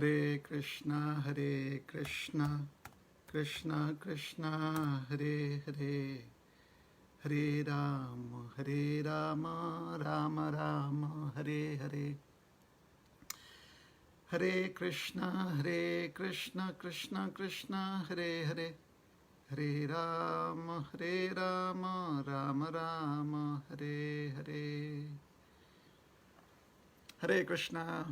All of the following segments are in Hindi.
Hare Krishna, Krishna Krishna, Hare Hare, Hare Rama, Rama Rama, Hare Hare. Hare Krishna, Krishna Krishna, Hare Hare, Hare Rama, Rama Rama, Hare Hare. Hare Krishna.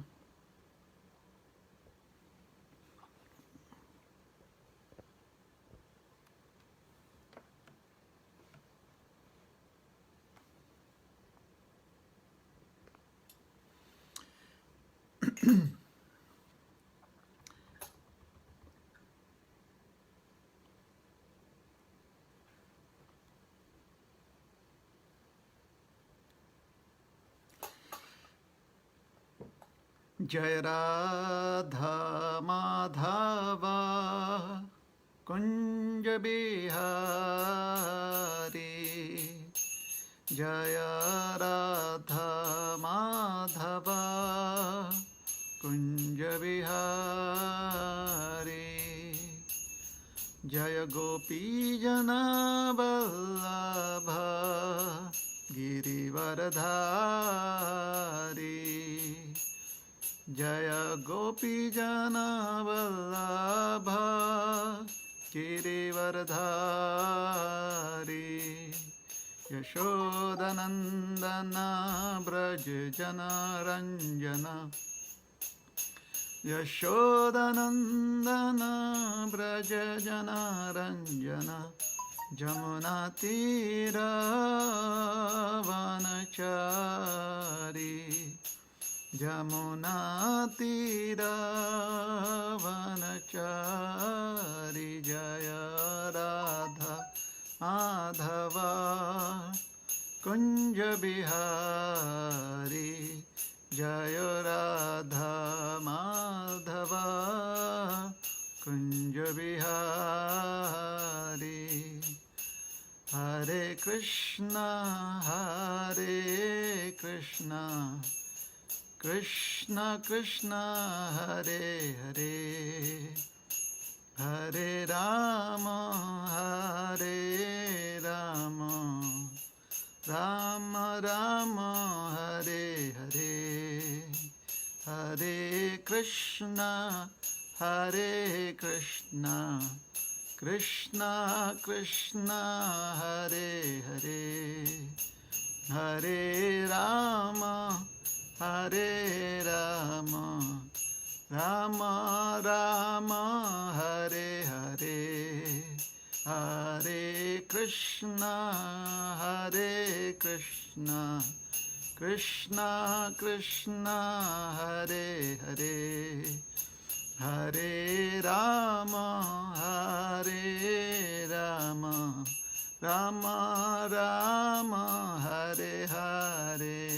Jai Radha Madhava Kunja Bihari, Jaya Radha Madhava Kunja Bihari, Jaya Gopi Jana Vallabha Girivaradhari, Jaya Gopi Jana Vallabha Girivaradhari, Yashodanandana Braj Jana Ranjana, Yashodanandana Braj Jana Ranjana, Jamuna Tira Vanachari, Jamuna Tira Vanachari, Jaya Radha Madhava Kunja Bihari, Jaya Radha Madhava Kunja Bihari. Hare Krishna, Krishna Krishna, Hare Hare, Hare Rama, Rama Rama, Hare Hare, Hare Krishna, Krishna Krishna, Hare Hare, Hare Rama, Rama Rama, Hare Hare, Hare Krishna, Krishna Krishna, Hare Hare, Hare Rama, Rama Rama, Hare Hare.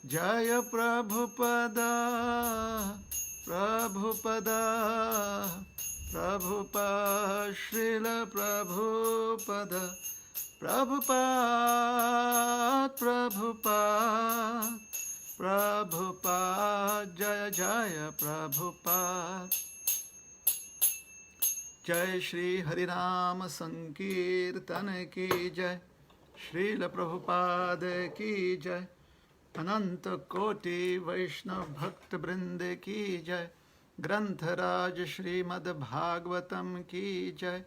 Jaya Prabhupada, Srila Prabhupada, Prabhupada, Jaya Prabhupada. Jai Shri Harinam Sankirtan ki Jai, Srila Prabhupada ki Jai, Ananta Koti Vaishnav Bhakta Brinde ki Jai, Grantharaj Srimad Bhagavatam ki Jai,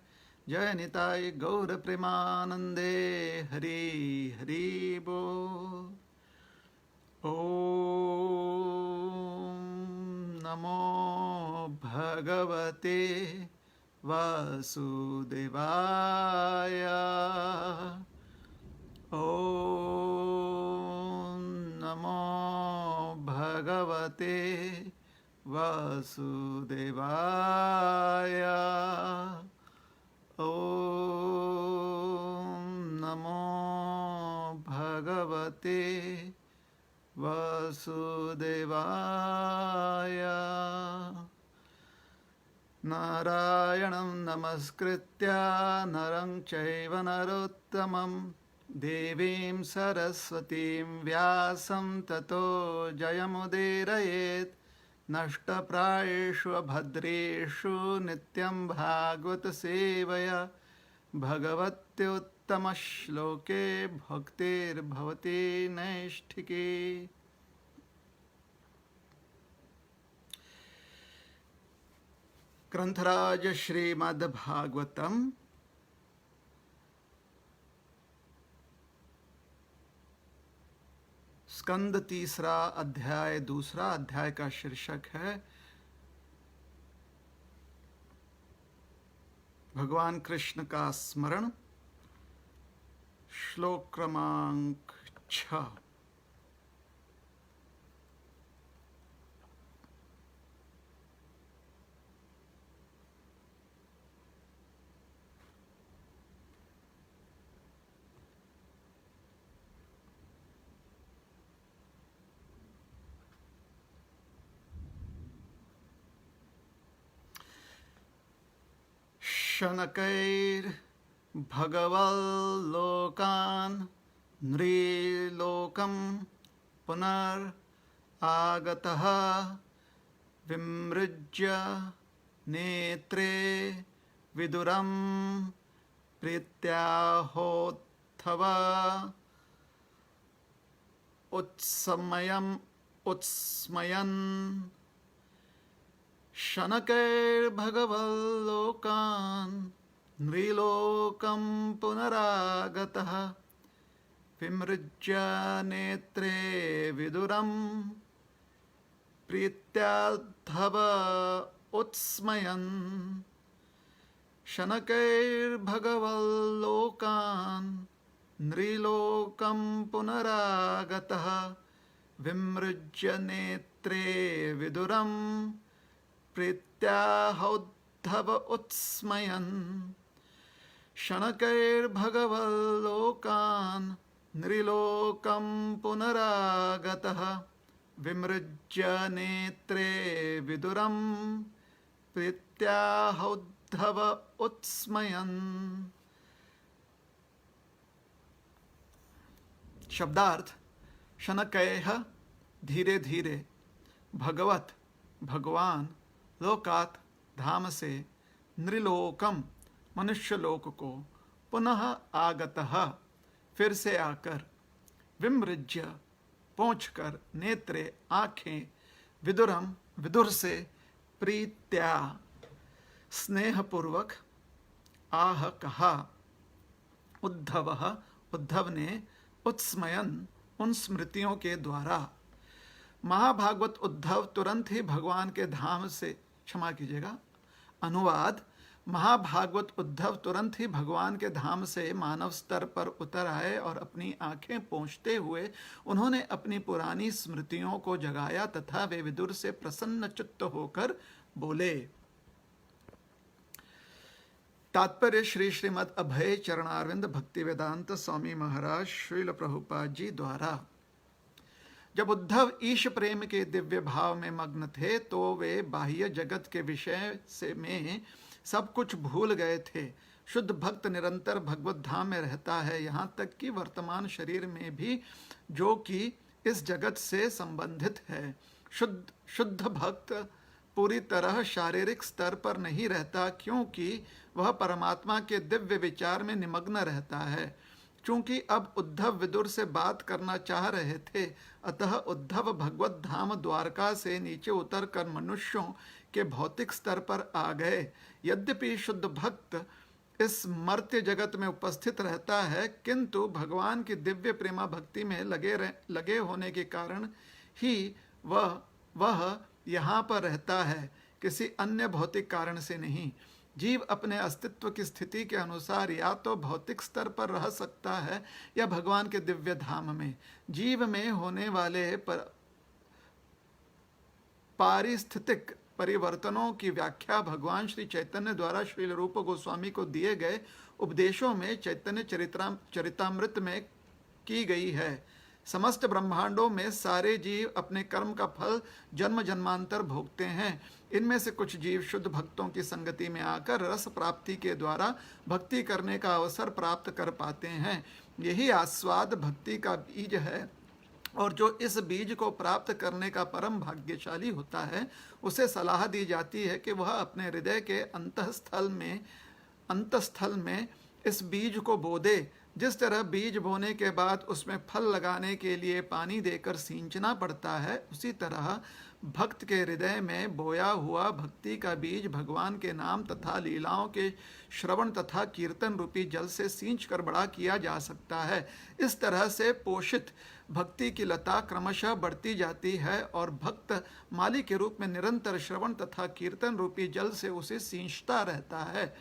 Jai Nitai Gaur Premanande, Hari Hari Bol. Om Namo Bhagavate Vasudevaya. Om Namo Bhagavate Vasudevaya. Om Namo Bhagavate Vasudevaya. Narayanam Namaskritya Narang Chaiva Narottamam Devim Saraswatim Vyasam Tato Jayamudirayet नष्टप्रायेषु अभद्रेषु नित्यं भागवत सेवया भगवत्युत्तमश्लोके भक्तिर्भवति नैष्ठिकी। ग्रंथराज श्रीमद्भागवतम स्कंद तीसरा अध्याय, दूसरा अध्याय का शीर्षक है भगवान कृष्ण का स्मरण। श्लोक क्रमांक 6। शनकैर्भगवल्लोकान् नृलोकं पुनरागतः विमृज्य नेत्रे विदुरं प्रीत्याहोत्थव उत्स्मयन्। शनकैर्भगवल्लोकान् नृलोकं पुनरागतः विमृज्य नेत्रे विदुरं प्रीत्यार्थव उत्स्मयन्। शनकैर्भगवल्लोकान् नृलोकं पुनरागतः विमृज्य नेत्रे विदुरं प्रीत्याहोद्धव उत्स्मयन्। शनकैर्भगवल्लोकान् नृलोकं पुनरागतः विमृज्य नेत्रे विदुरं प्रीत्याहोद्धव उत्स्मयन्। शब्दार्थ: शनकैः धीरे धीरे, भगवत भगवान, लोकात धाम से, नृलोकम मनुष्य लोक को, पुनः आगतः फिर से आकर, विमृज्य पहुँचकर, नेत्रे आँखें, विदुरम विदुर से, प्रीत्या स्नेहपूर्वक, आह कहा, उद्धव उद्धव ने, उत्स्मयन उन स्मृतियों के द्वारा। महाभागवत उद्धव तुरंत ही भगवान के धाम से, क्षमा कीजिएगा, अनुवाद: महाभागवत उद्धव तुरंत ही भगवान के धाम से मानव स्तर पर उतर आए और अपनी आंखें पोंछते हुए उन्होंने अपनी पुरानी स्मृतियों को जगाया तथा वे विदुर से प्रसन्न चित्त होकर बोले। तात्पर्य: श्री श्रीमद् अभय चरणारविंद भक्ति वेदांत स्वामी महाराज श्रील प्रभुपाद जी द्वारा। जब उद्धव ईश प्रेम के दिव्य भाव में मग्न थे तो वे बाह्य जगत के विषय से में सब कुछ भूल गए थे। शुद्ध भक्त निरंतर भगवत धाम में रहता है, यहाँ तक कि वर्तमान शरीर में भी, जो कि इस जगत से संबंधित है। शुद्ध भक्त पूरी तरह शारीरिक स्तर पर नहीं रहता, क्योंकि वह परमात्मा के दिव्य विचार में निमग्न रहता है। चूंकि अब उद्धव विदुर से बात करना चाह रहे थे, अतः उद्धव भगवत धाम द्वारका से नीचे उतरकर मनुष्यों के भौतिक स्तर पर आ गए। यद्यपि शुद्ध भक्त इस मर्त्य जगत में उपस्थित रहता है, किंतु भगवान की दिव्य प्रेमा भक्ति में लगे होने के कारण ही वह यहाँ पर रहता है, किसी अन्य भौतिक कारण से नहीं। जीव अपने अस्तित्व की स्थिति के अनुसार या तो भौतिक स्तर पर रह सकता है या भगवान के दिव्य धाम में। जीव में होने वाले पारिस्थितिक परिवर्तनों की व्याख्या भगवान श्री चैतन्य द्वारा श्रील रूप गोस्वामी को दिए गए उपदेशों में चैतन्य चरितामृत में की गई है। समस्त ब्रह्मांडों में सारे जीव अपने कर्म का फल जन्म जन्मांतर भोगते हैं। इनमें से कुछ जीव शुद्ध भक्तों की संगति में आकर रस प्राप्ति के द्वारा भक्ति करने का अवसर प्राप्त कर पाते हैं। यही आस्वाद भक्ति का बीज है। और जो इस बीज को प्राप्त करने का परम भाग्यशाली होता है, उसे सलाह दी जाती है कि वह अपने हृदय के अंतस्थल में इस बीज को बो दे। जिस तरह बीज बोने के बाद उसमें फल लगाने के लिए पानी देकर सींचना पड़ता है, उसी तरह भक्त के हृदय में बोया हुआ भक्ति का बीज भगवान के नाम तथा लीलाओं के श्रवण तथा कीर्तन रूपी जल से सींच कर बड़ा किया जा सकता है। इस तरह से पोषित भक्ति की लता क्रमशः बढ़ती जाती है और भक्त माली के रूप में निरंतर श्रवण तथा कीर्तन रूपी जल से उसे सींचता रहता है।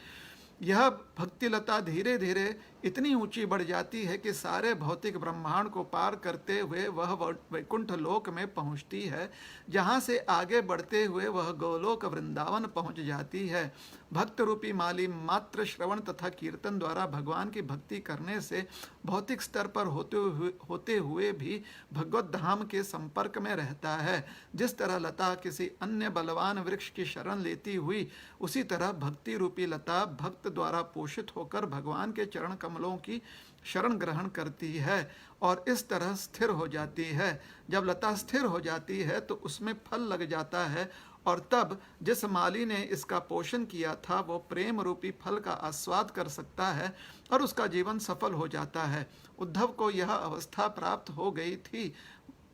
यह भक्ति लता धीरे धीरे इतनी ऊंची बढ़ जाती है कि सारे भौतिक ब्रह्मांड को पार करते हुए वह वैकुंठ लोक में पहुंचती है, जहां से आगे बढ़ते हुए वह गोलोक वृंदावन पहुंच जाती है। भक्त रूपी माली मात्र श्रवण तथा कीर्तन द्वारा भगवान की भक्ति करने से भौतिक स्तर पर होते हुए भी भगवत धाम के संपर्क में रहता है। जिस तरह लता किसी अन्य बलवान वृक्ष की शरण लेती हुई, उसी तरह भक्ति रूपी लता भक्त द्वारा पोषित होकर भगवान के चरण कमलों की शरण ग्रहण करती है और इस तरह स्थिर हो जाती है। जब लता स्थिर हो जाती है तो उसमें फल लग जाता है और तब जिस माली ने इसका पोषण किया था वो प्रेम रूपी फल का आस्वाद कर सकता है और उसका जीवन सफल हो जाता है। उद्धव को यह अवस्था प्राप्त हो गई थी,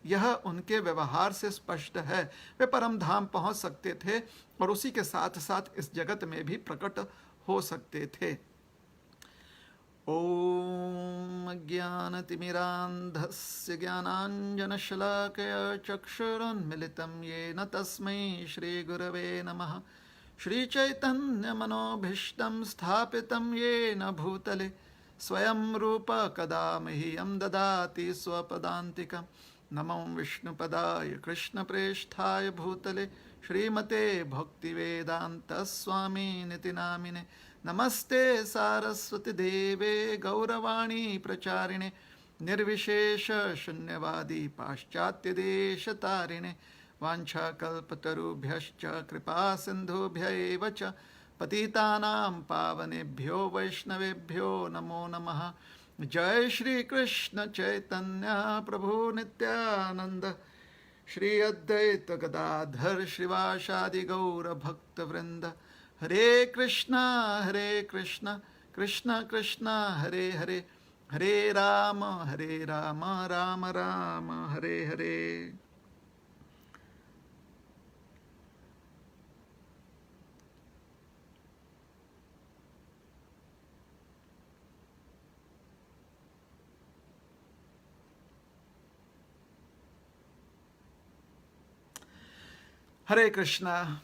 यह उनके व्यवहार से स्पष्ट है। वे परम धाम पहुंच सकते थे और उसी के साथ साथ इस जगत में भी प्रकट हो सकते थे। ओम अज्ञानतिमिरान्धस्य ज्ञानाञ्जनशलाकया चक्षुरुन्मिलितं येन तस्मै श्रीगुरवे नमः। श्रीचैतन्यमनोभीष्टं स्थापितं येन भूतले स्वयं रूप कदा मह्यं ददाति स्वपदान्तिकं। नमो विष्णुपदाय कृष्णप्रेष्ठाय भूतले श्रीमते भक्तिवेदान्तस्वामिनिति नामिने। नमस्ते सारस्वती देवे गौरवाणी प्रचारिणे निर्विशेष शून्यवादी पाश्चात्य देश तारिणे। वाञ्छाकल्पतरुभ्यश्च कृपा सिन्धुभ्य एव च पतितानां पावनेभ्यो वैष्णवेभ्यो नमो नमः। जय श्री कृष्ण चैतन्य प्रभु नित्यानंद श्री अद्वैत गदाधर श्रीवासादि गौर भक्त वृंद। हरे कृष्णा कृष्णा कृष्णा हरे हरे, हरे राम राम राम हरे हरे। हरे कृष्णा।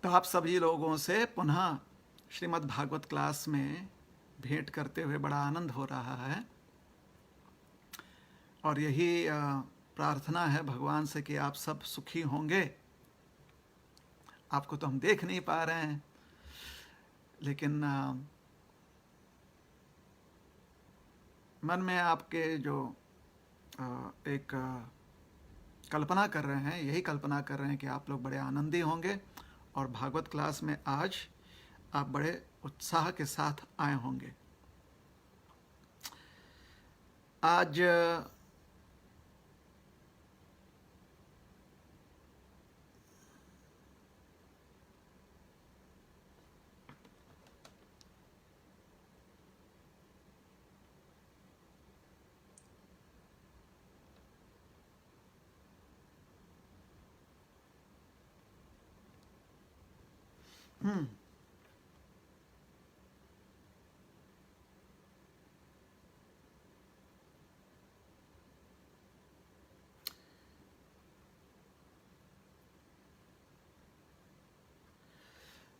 तो आप सभी लोगों से पुनः श्रीमद् भागवत क्लास में भेंट करते हुए बड़ा आनंद हो रहा है और यही प्रार्थना है भगवान से कि आप सब सुखी होंगे। आपको तो हम देख नहीं पा रहे हैं, लेकिन मन में आपके जो एक कल्पना कर रहे हैं, यही कल्पना कर रहे हैं कि आप लोग बड़े आनंदी होंगे और भागवत क्लास में आज आप बड़े उत्साह के साथ आए होंगे। आज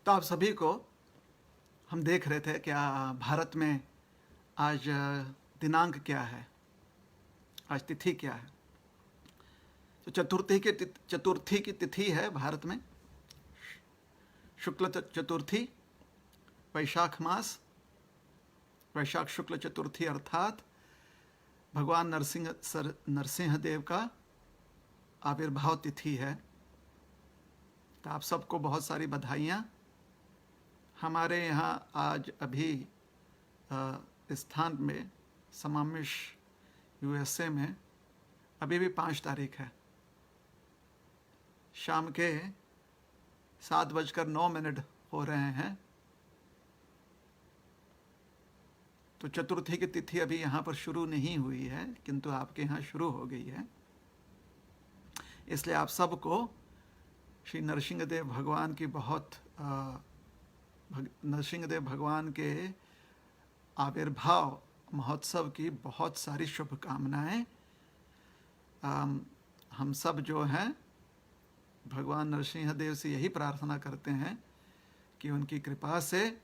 तो आप सभी को हम देख रहे थे क्या भारत में आज दिनांक क्या है, आज तिथि क्या है। तो चतुर्थी की तिथि है भारत में, शुक्ल चतुर्थी, वैशाख मास, वैशाख शुक्ल चतुर्थी अर्थात भगवान नरसिंह देव का आविर्भाव तिथि है। तो आप सबको बहुत सारी बधाइयाँ। हमारे यहाँ आज अभी स्थान में समामिश यूएसए में अभी भी 5 तारीख है, शाम के 7:09 हो रहे हैं। तो चतुर्थी की तिथि अभी यहाँ पर शुरू नहीं हुई है, किंतु आपके यहाँ शुरू हो गई है। इसलिए आप सबको श्री नरसिंहदेव भगवान की नरसिंहदेव भगवान के आविर्भाव महोत्सव की बहुत सारी शुभकामनाएं। हम सब जो हैं भगवान नरसिंहदेव से यही प्रार्थना करते हैं कि उनकी कृपा से,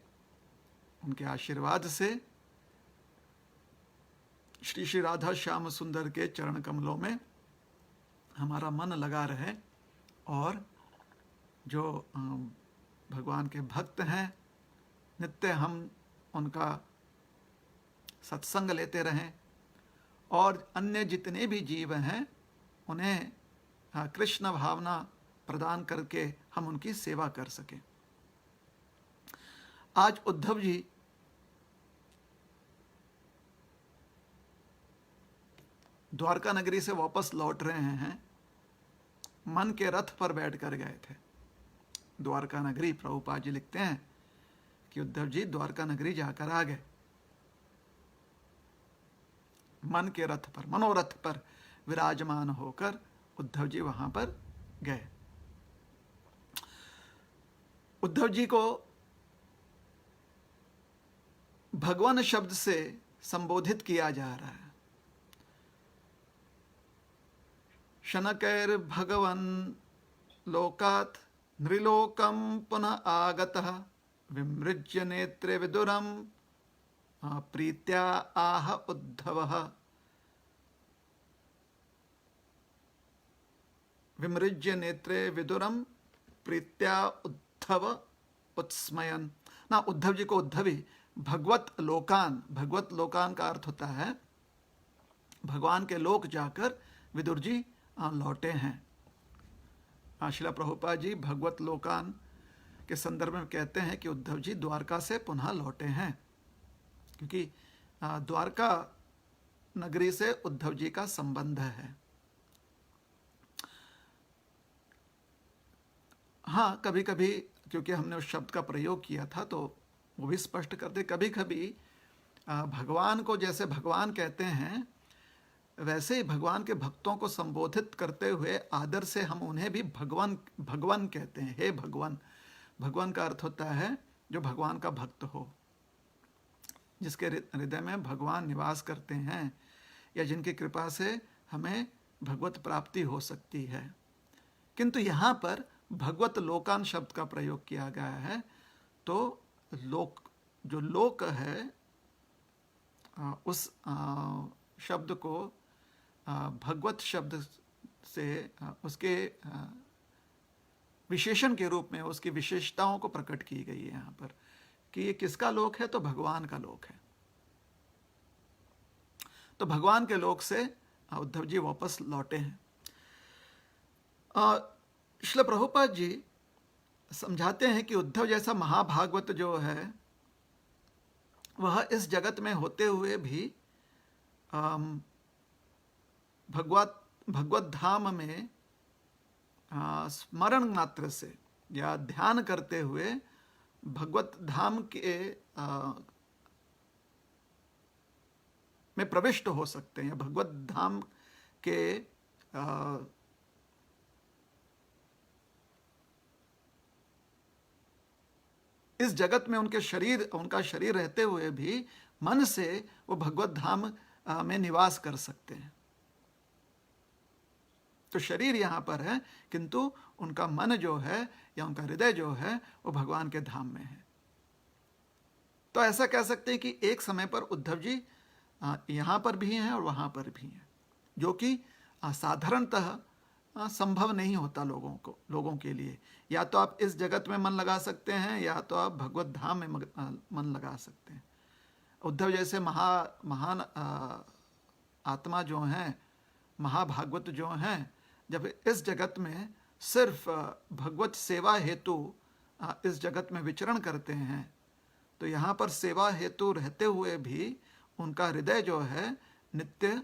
उनके आशीर्वाद से श्री श्री राधा श्याम सुंदर के चरण कमलों में हमारा मन लगा रहे और जो भगवान के भक्त हैं नित्य हम उनका सत्संग लेते रहें और अन्य जितने भी जीव हैं उन्हें कृष्ण भावना प्रदान करके हम उनकी सेवा कर सकें। आज उद्धव जी द्वारका नगरी से वापस लौट रहे हैं। मन के रथ पर बैठकर गए थे द्वारका नगरी। प्रभुपाद जी लिखते हैं कि उद्धव जी द्वारका नगरी जाकर आ गए। मन के रथ पर, मनोरथ पर विराजमान होकर उद्धव जी वहां पर गए। उद्धव जी को भगवान शब्द से संबोधित किया जा रहा है। शनकैर भगवन् लोकात् नृलोकं पुनः आगतः विमृज्य नेत्रे विदुरं प्रीत्या आह उद्धवः। विमृज्य नेत्रे विदुरम प्रीत्या उद्धव उत्स्मयन। ना, उद्धव जी को उद्धवी भगवत लोकान का अर्थ होता है भगवान के लोक जाकर विदुर जी लौटे हैं। श्रील प्रभुपाद जी भगवत लोकान के संदर्भ में कहते हैं कि उद्धव जी द्वारका से पुनः लौटे हैं, क्योंकि द्वारका नगरी से उद्धव जी का संबंध है। हाँ, कभी कभी क्योंकि हमने उस शब्द का प्रयोग किया था तो वो भी स्पष्ट करते, कभी कभी भगवान को जैसे भगवान कहते हैं वैसे ही भगवान के भक्तों को संबोधित करते हुए आदर से हम उन्हें भी भगवान कहते हैं। हे भगवान। भगवान का अर्थ होता है जो भगवान का भक्त हो, जिसके हृदय में भगवान निवास करते हैं या जिनकी कृपा से हमें भगवत प्राप्ति हो सकती है। किंतु यहाँ पर भगवत लोकान शब्द का प्रयोग किया गया है। तो लोक, जो लोक है उस शब्द को भगवत शब्द से उसके विशेषण के रूप में उसकी विशेषताओं को प्रकट की गई है यहाँ पर कि ये किसका लोक है, तो भगवान का लोक है। तो भगवान के लोक से उद्धव जी वापस लौटे हैं। श्रील प्रभुपाद जी समझाते हैं कि उद्धव जैसा महाभागवत जो है वह इस जगत में होते हुए भी भगवत धाम में स्मरण मात्र से या ध्यान करते हुए भगवत धाम के में प्रविष्ट हो सकते हैं। भगवत धाम के इस जगत में उनका शरीर रहते हुए भी मन से वो भगवत धाम में निवास कर सकते हैं। तो शरीर यहाँ पर है किंतु उनका मन जो है या उनका हृदय जो है वो भगवान के धाम में है। तो ऐसा कह सकते हैं कि एक समय पर उद्धव जी यहाँ पर भी हैं और वहाँ पर भी हैं, जो कि साधारणतः संभव नहीं होता लोगों के लिए। या तो आप इस जगत में मन लगा सकते हैं या तो आप भगवत धाम में मन लगा सकते हैं। उद्धव जैसे महान आत्मा जो हैं, महाभागवत जो हैं, जब इस जगत में सिर्फ भगवत सेवा हेतु इस जगत में विचरण करते हैं, तो यहाँ पर सेवा हेतु रहते हुए भी उनका हृदय जो है नित्य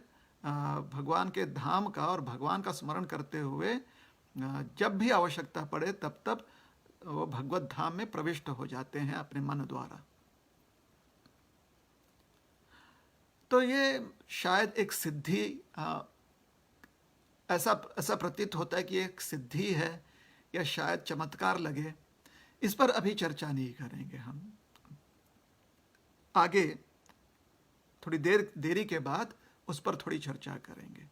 भगवान के धाम का और भगवान का स्मरण करते हुए जब भी आवश्यकता पड़े तब तब वो भगवत धाम में प्रविष्ट हो जाते हैं अपने मन द्वारा। तो ये शायद एक सिद्धि, ऐसा प्रतीत होता है कि एक सिद्धि है या शायद चमत्कार लगे। इस पर अभी चर्चा नहीं करेंगे, हम आगे थोड़ी देरी के बाद उस पर थोड़ी चर्चा करेंगे।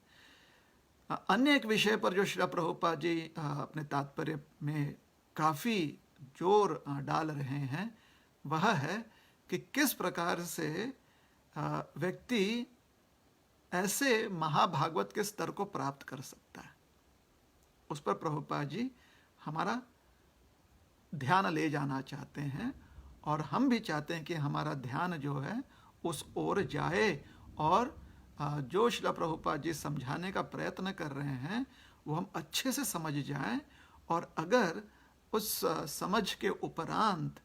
अन्य एक विषय पर जो श्रील प्रभुपाद जी अपने तात्पर्य में काफ़ी जोर डाल रहे हैं वह है कि किस प्रकार से व्यक्ति ऐसे महाभागवत के स्तर को प्राप्त कर सकता है। उस पर प्रभुपाद जी हमारा ध्यान ले जाना चाहते हैं और हम भी चाहते हैं कि हमारा ध्यान जो है उस ओर जाए और जो श्रील प्रभुपाद जी समझाने का प्रयत्न कर रहे हैं वो हम अच्छे से समझ जाएं, और अगर उस समझ के उपरांत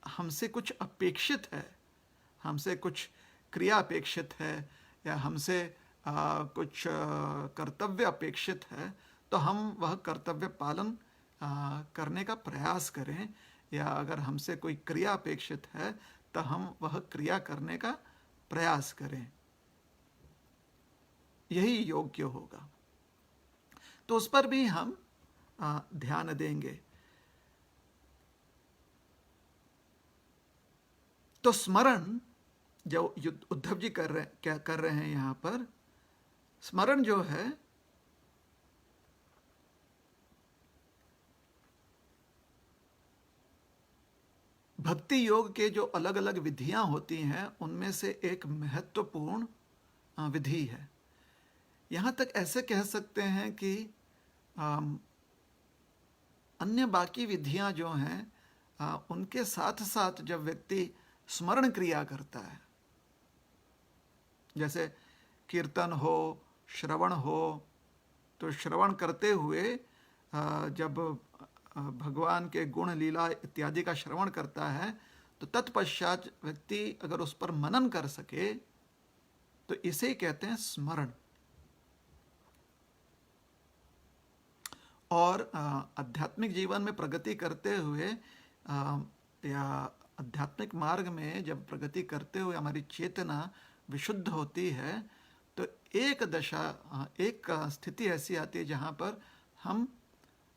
हमसे कुछ अपेक्षित है, हमसे कुछ क्रिया अपेक्षित है या हमसे कुछ कर्तव्य अपेक्षित है, तो हम वह कर्तव्य पालन करने का प्रयास करें, या अगर हमसे कोई क्रिया अपेक्षित है तो हम वह क्रिया करने का प्रयास करें, यही योग्य होगा। तो उस पर भी हम ध्यान देंगे। तो स्मरण जो उद्धव जी क्या कर रहे हैं यहाँ पर, स्मरण जो है भक्ति योग के जो अलग अलग विधियां होती हैं उनमें से एक महत्वपूर्ण विधि है। यहाँ तक ऐसे कह सकते हैं कि अन्य बाकी विधियां जो हैं उनके साथ साथ जब व्यक्ति स्मरण क्रिया करता है, जैसे कीर्तन हो, श्रवण हो, तो श्रवण करते हुए जब भगवान के गुण लीला इत्यादि का श्रवण करता है तो तत्पश्चात व्यक्ति अगर उस पर मनन कर सके तो इसे कहते हैं स्मरण। और आध्यात्मिक जीवन में प्रगति करते हुए या आध्यात्मिक मार्ग में जब प्रगति करते हुए हमारी चेतना विशुद्ध होती है तो एक स्थिति ऐसी आती है जहाँ पर हम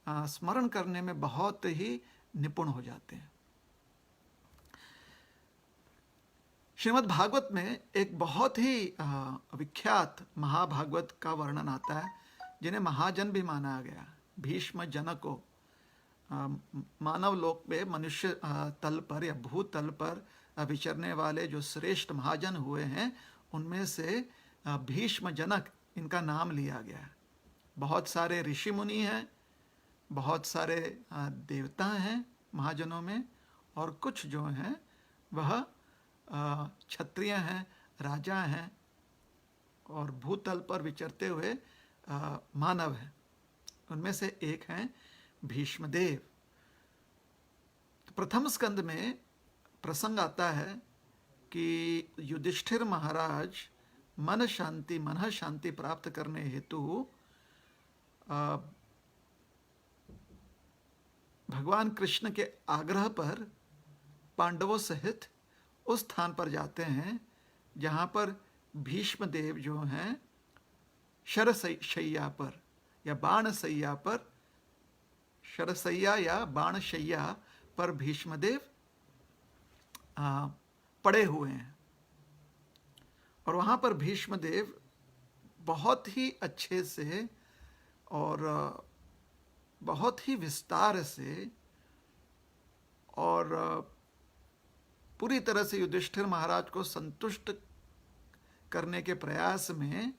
स्मरण करने में बहुत ही निपुण हो जाते हैं। श्रीमद् भागवत में एक बहुत ही विख्यात महाभागवत का वर्णन आता है जिन्हें महाजन भी माना गया। भीष्म जन को मानव लोक में मनुष्य तल पर या भूतल पर विचरने वाले जो श्रेष्ठ महाजन हुए हैं उनमें से भीष्म जनक इनका नाम लिया गया। बहुत सारे ऋषि मुनि हैं, बहुत सारे देवता हैं महाजनों में, और कुछ जो हैं वह क्षत्रिय हैं, राजा हैं और भूतल पर विचरते हुए मानव हैं। उनमें से एक हैं भीष्मदेव। तो प्रथम स्कंद में प्रसंग आता है कि युधिष्ठिर महाराज मन शांति प्राप्त करने हेतु भगवान कृष्ण के आग्रह पर पांडवों सहित उस स्थान पर जाते हैं जहाँ पर भीष्मदेव जो हैं शरशैया पर या बाणशैया पर, शरशैया या बाणशैया पर भीष्मदेव पड़े हुए हैं। और वहाँ पर भीष्मदेव बहुत ही अच्छे से और बहुत ही विस्तार से और पूरी तरह से युधिष्ठिर महाराज को संतुष्ट करने के प्रयास में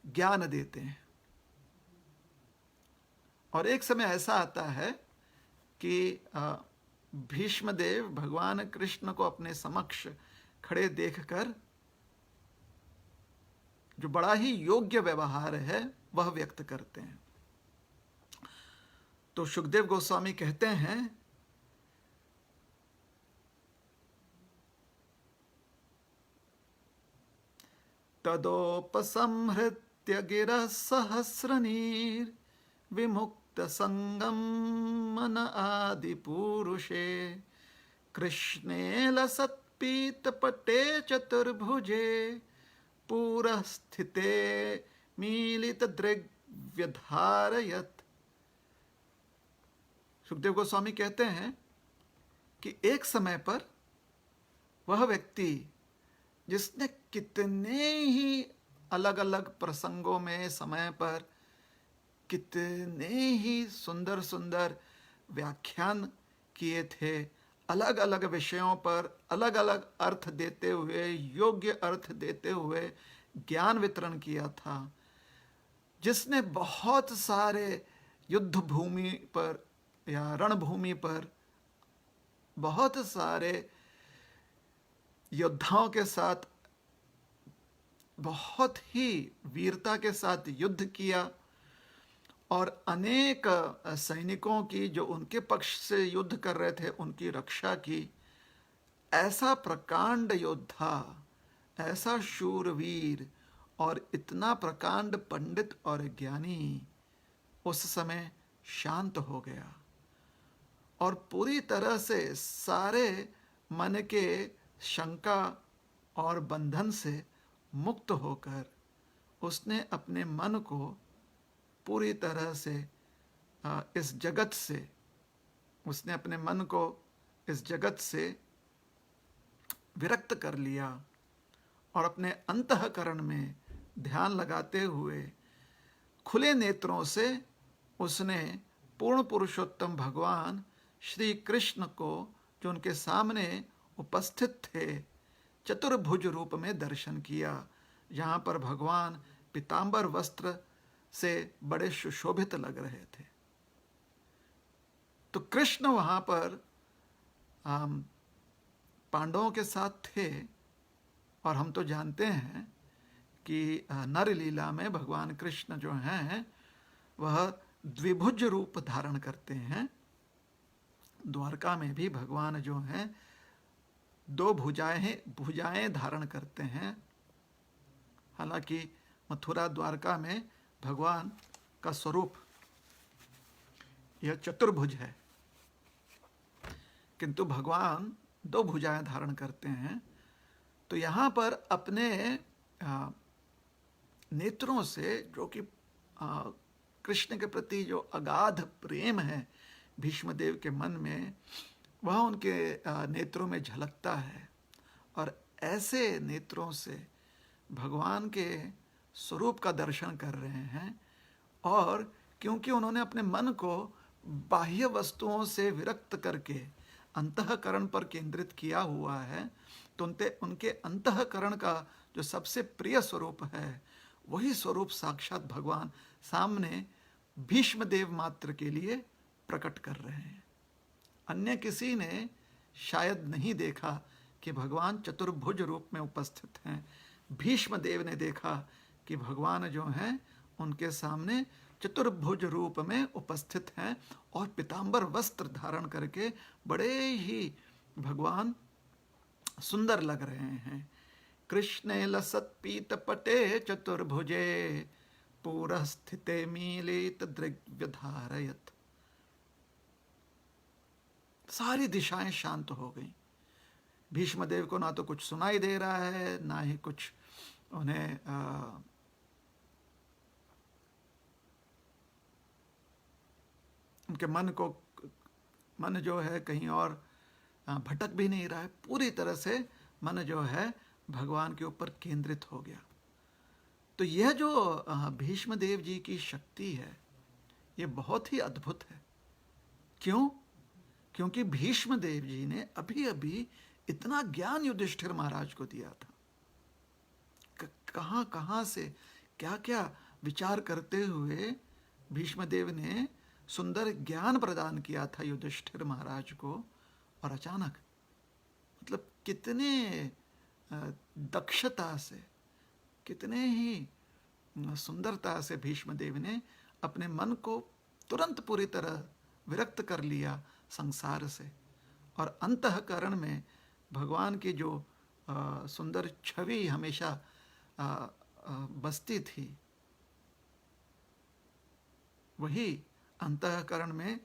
ज्ञान देते हैं। और एक समय ऐसा आता है कि भीष्मदेव भगवान कृष्ण को अपने समक्ष खड़े देखकर जो बड़ा ही योग्य व्यवहार है वह व्यक्त करते हैं। तो सुखदेव गोस्वामी कहते हैं तदोपसंहृत्य गिरः सहस्रनीर विमुक्त संगम मन आदि पुरुषे कृष्णे लसत्पीतपटे चतुर्भुजे पुरस्थिते मीलित दृग्व्यधारयत्। सुखदेव गोस्वामी कहते हैं कि एक समय पर वह व्यक्ति जिसने कितने ही अलग अलग प्रसंगों में समय पर कितने ही सुंदर सुंदर व्याख्यान किए थे, अलग अलग विषयों पर अलग अलग अर्थ देते हुए, योग्य अर्थ देते हुए ज्ञान वितरण किया था, जिसने बहुत सारे युद्ध भूमि पर या रणभूमि पर बहुत सारे योद्धाओं के साथ बहुत ही वीरता के साथ युद्ध किया और अनेक सैनिकों की जो उनके पक्ष से युद्ध कर रहे थे उनकी रक्षा की, ऐसा प्रकांड योद्धा, ऐसा शूरवीर और इतना प्रकांड पंडित और ज्ञानी उस समय शांत हो गया और पूरी तरह से सारे मन के शंका और बंधन से मुक्त होकर उसने अपने मन को पूरी तरह से इस जगत से, उसने अपने मन को इस जगत से विरक्त कर लिया और अपने अंतःकरण में ध्यान लगाते हुए खुले नेत्रों से उसने पूर्ण पुरुषोत्तम भगवान श्री कृष्ण को, जो उनके सामने उपस्थित थे, चतुर्भुज रूप में दर्शन किया, जहाँ पर भगवान पीतांबर वस्त्र से बड़े सुशोभित लग रहे थे। तो कृष्ण वहाँ पर पांडवों के साथ थे और हम तो जानते हैं कि नर लीला में भगवान कृष्ण जो हैं वह द्विभुज रूप धारण करते हैं। द्वारका में भी भगवान जो हैं दो भुजाएं धारण करते हैं। हालांकि मथुरा द्वारका में भगवान का स्वरूप यह चतुर्भुज है, किंतु भगवान दो भुजाएं धारण करते हैं। तो यहाँ पर अपने नेत्रों से, जो कि कृष्ण के प्रति जो अगाध प्रेम है भीष्मदेव के मन में, वह उनके नेत्रों में झलकता है और ऐसे नेत्रों से भगवान के स्वरूप का दर्शन कर रहे हैं। और क्योंकि उन्होंने अपने मन को बाह्य वस्तुओं से विरक्त करके अंतःकरण पर केंद्रित किया हुआ है, तो उनके अंतःकरण का जो सबसे प्रिय स्वरूप है वही स्वरूप साक्षात भगवान सामने भीष्मदेव मात्र के लिए प्रकट कर रहे हैं। अन्य किसी ने शायद नहीं देखा कि भगवान चतुर्भुज रूप में उपस्थित हैं। भीष्मदेव ने देखा कि भगवान जो हैं उनके सामने चतुर्भुज रूप में उपस्थित हैं और पीतांबर वस्त्र धारण करके बड़े ही भगवान सुंदर लग रहे हैं। कृष्णे लसत् पीत पटे चतुर्भुजे पुरस्थिते मीलित दृग्व्यधारयत्। सारी दिशाएं शांत हो गईं। भीष्मदेव को ना तो कुछ सुनाई दे रहा है, ना ही कुछ उन्हें उनके मन जो है कहीं और भटक भी नहीं रहा है। पूरी तरह से मन जो है भगवान के ऊपर केंद्रित हो गया। तो यह जो भीष्मदेव जी की शक्ति है ये बहुत ही अद्भुत है। क्यों? क्योंकि भीष्मदेव जी ने अभी अभी इतना ज्ञान युधिष्ठिर महाराज को दिया था। कहाँ कहाँ से क्या क्या विचार करते हुए भीष्मदेव ने सुंदर ज्ञान प्रदान किया था युधिष्ठिर महाराज को, और अचानक कितने दक्षता से, कितने ही सुंदरता से भीष्मदेव ने अपने मन को तुरंत पूरी तरह विरक्त कर लिया संसार से, और अंतःकरण में भगवान की जो सुंदर छवि हमेशा बसती थी, वही अंतःकरण में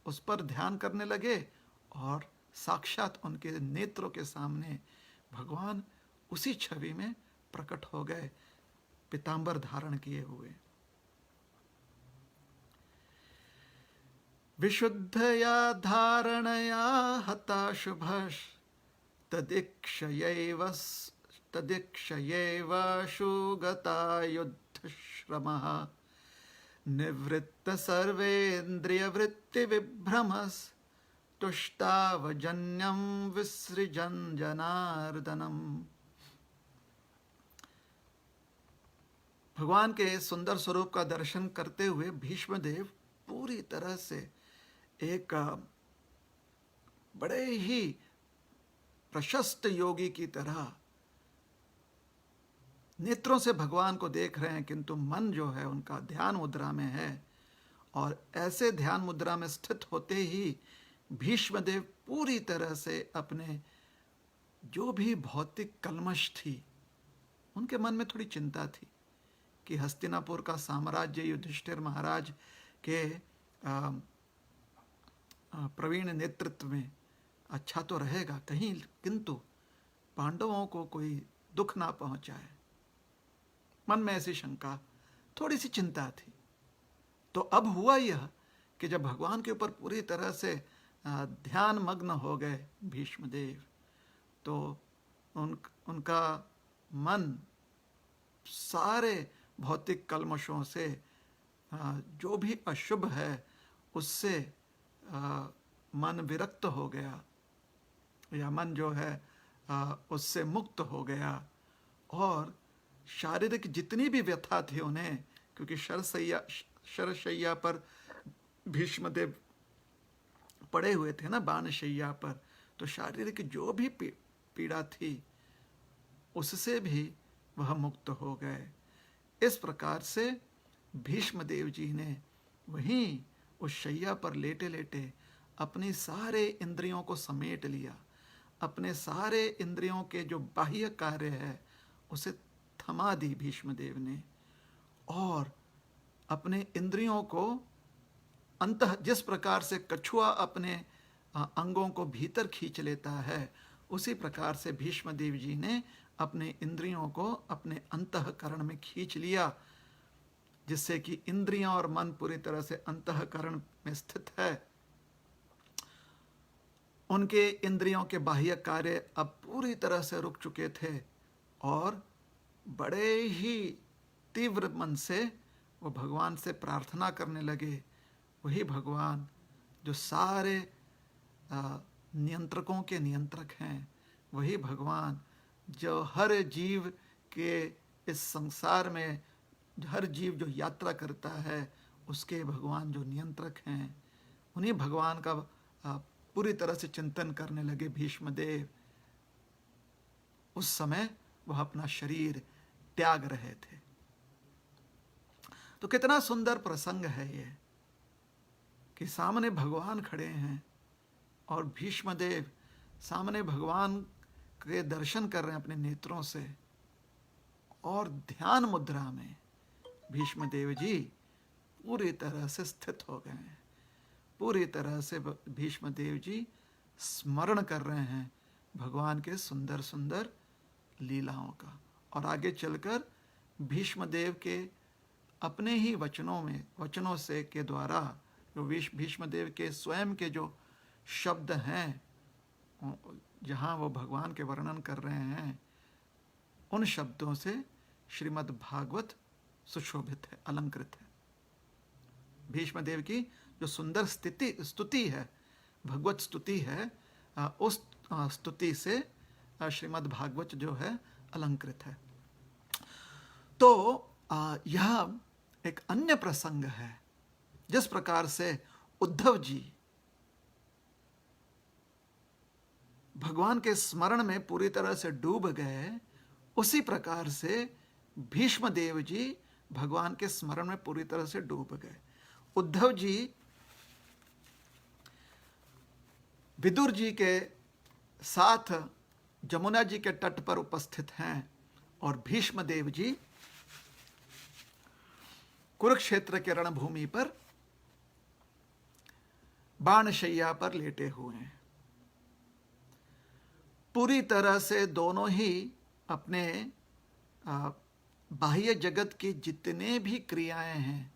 उस पर ध्यान करने लगे, और साक्षात उनके नेत्रों के सामने भगवान उसी छवि में प्रकट हो गए, पीतांबर धारण किए हुए। विशुद्धया धारणया हताशुभश तदीक्षयैवाशुगता युद्धश्रमः निवृत्त सर्वेन्द्रियवृत्ति विभ्रमस् तुष्टावजन्यं विसृजन् जनार्दनम्। भगवान के सुंदर स्वरूप का दर्शन करते हुए भीष्मदेव पूरी तरह से एक बड़े ही प्रशस्त योगी की तरह नेत्रों से भगवान को देख रहे हैं, किंतु मन जो है उनका ध्यान मुद्रा में है। और ऐसे ध्यान मुद्रा में स्थित होते ही भीष्मदेव पूरी तरह से अपने जो भी भौतिक कलमश थी, उनके मन में थोड़ी चिंता थी कि हस्तिनापुर का साम्राज्य युधिष्ठिर महाराज के प्रवीण नेतृत्व में अच्छा तो रहेगा कहीं, किंतु पांडवों को कोई दुख ना पहुंचाए, मन में ऐसी शंका, थोड़ी सी चिंता थी। तो अब हुआ यह कि जब भगवान के ऊपर पूरी तरह से ध्यान मग्न हो गए भीष्मदेव, तो उनका मन सारे भौतिक कलमशों से, जो भी अशुभ है उससे मन विरक्त हो गया, या मन जो है उससे मुक्त हो गया। और शारीरिक जितनी भी व्यथा थी उन्हें, क्योंकि शरशैया पर भीष्मदेव पड़े हुए थे ना, बाणशैया पर, तो शारीरिक जो भी पीड़ा थी उससे भी वह मुक्त हो गए। इस प्रकार से भीष्मदेव जी ने वहीं उस शैया पर लेटे लेटे अपनी सारे इंद्रियों को समेट लिया, अपने सारे इंद्रियों के जो बाह्य कार्य है उसे थमा दी भीष्मदेव ने, और अपने इंद्रियों को अंतः, जिस प्रकार से कछुआ अपने अंगों को भीतर खींच लेता है, उसी प्रकार से भीष्मदेव जी ने अपने इंद्रियों को अपने अंतःकरण में खींच लिया, जिससे कि इंद्रियां और मन पूरी तरह से अंतःकरण में स्थित है। उनके इंद्रियों के बाह्य कार्य अब पूरी तरह से रुक चुके थे, और बड़े ही तीव्र मन से वो भगवान से प्रार्थना करने लगे। वही भगवान जो सारे नियंत्रकों के नियंत्रक हैं, वही भगवान जो हर जीव के इस संसार में हर जीव जो यात्रा करता है उसके भगवान जो नियंत्रक हैं, उन्हीं भगवान का पूरी तरह से चिंतन करने लगे भीष्मदेव। उस समय वह अपना शरीर त्याग रहे थे। तो कितना सुंदर प्रसंग है ये कि सामने भगवान खड़े हैं और भीष्मदेव सामने भगवान के दर्शन कर रहे हैं अपने नेत्रों से, और ध्यान मुद्रा में भीष्मदेव जी पूरी तरह से स्थित हो गए हैं। पूरी तरह से भीष्मदेव जी स्मरण कर रहे हैं भगवान के सुंदर सुंदर लीलाओं का। और आगे चलकर भीष्मदेव के अपने ही वचनों से के द्वारा, जो भीष्मदेव के स्वयं के जो शब्द हैं, जहाँ वो भगवान के वर्णन कर रहे हैं, उन शब्दों से श्रीमद् भागवत सुशोभित है, अलंकृत है। भीष्मदेव की जो सुंदर स्तुति है, भगवत स्तुति है, उस स्तुति से श्रीमद् भागवत जो है अलंकृत है। तो यह एक अन्य प्रसंग है, जिस प्रकार से उद्धव जी भगवान के स्मरण में पूरी तरह से डूब गए, उसी प्रकार से भीष्म देव जी भगवान के स्मरण में पूरी तरह से डूब गए। उद्धव जी विदुर जी के साथ जमुना जी के तट पर उपस्थित हैं और भीष्म देव जी कुरुक्षेत्र के रणभूमि पर बाणशैया पर लेटे हुए हैं। पूरी तरह से दोनों ही अपने बाह्य जगत की जितने भी क्रियाएं हैं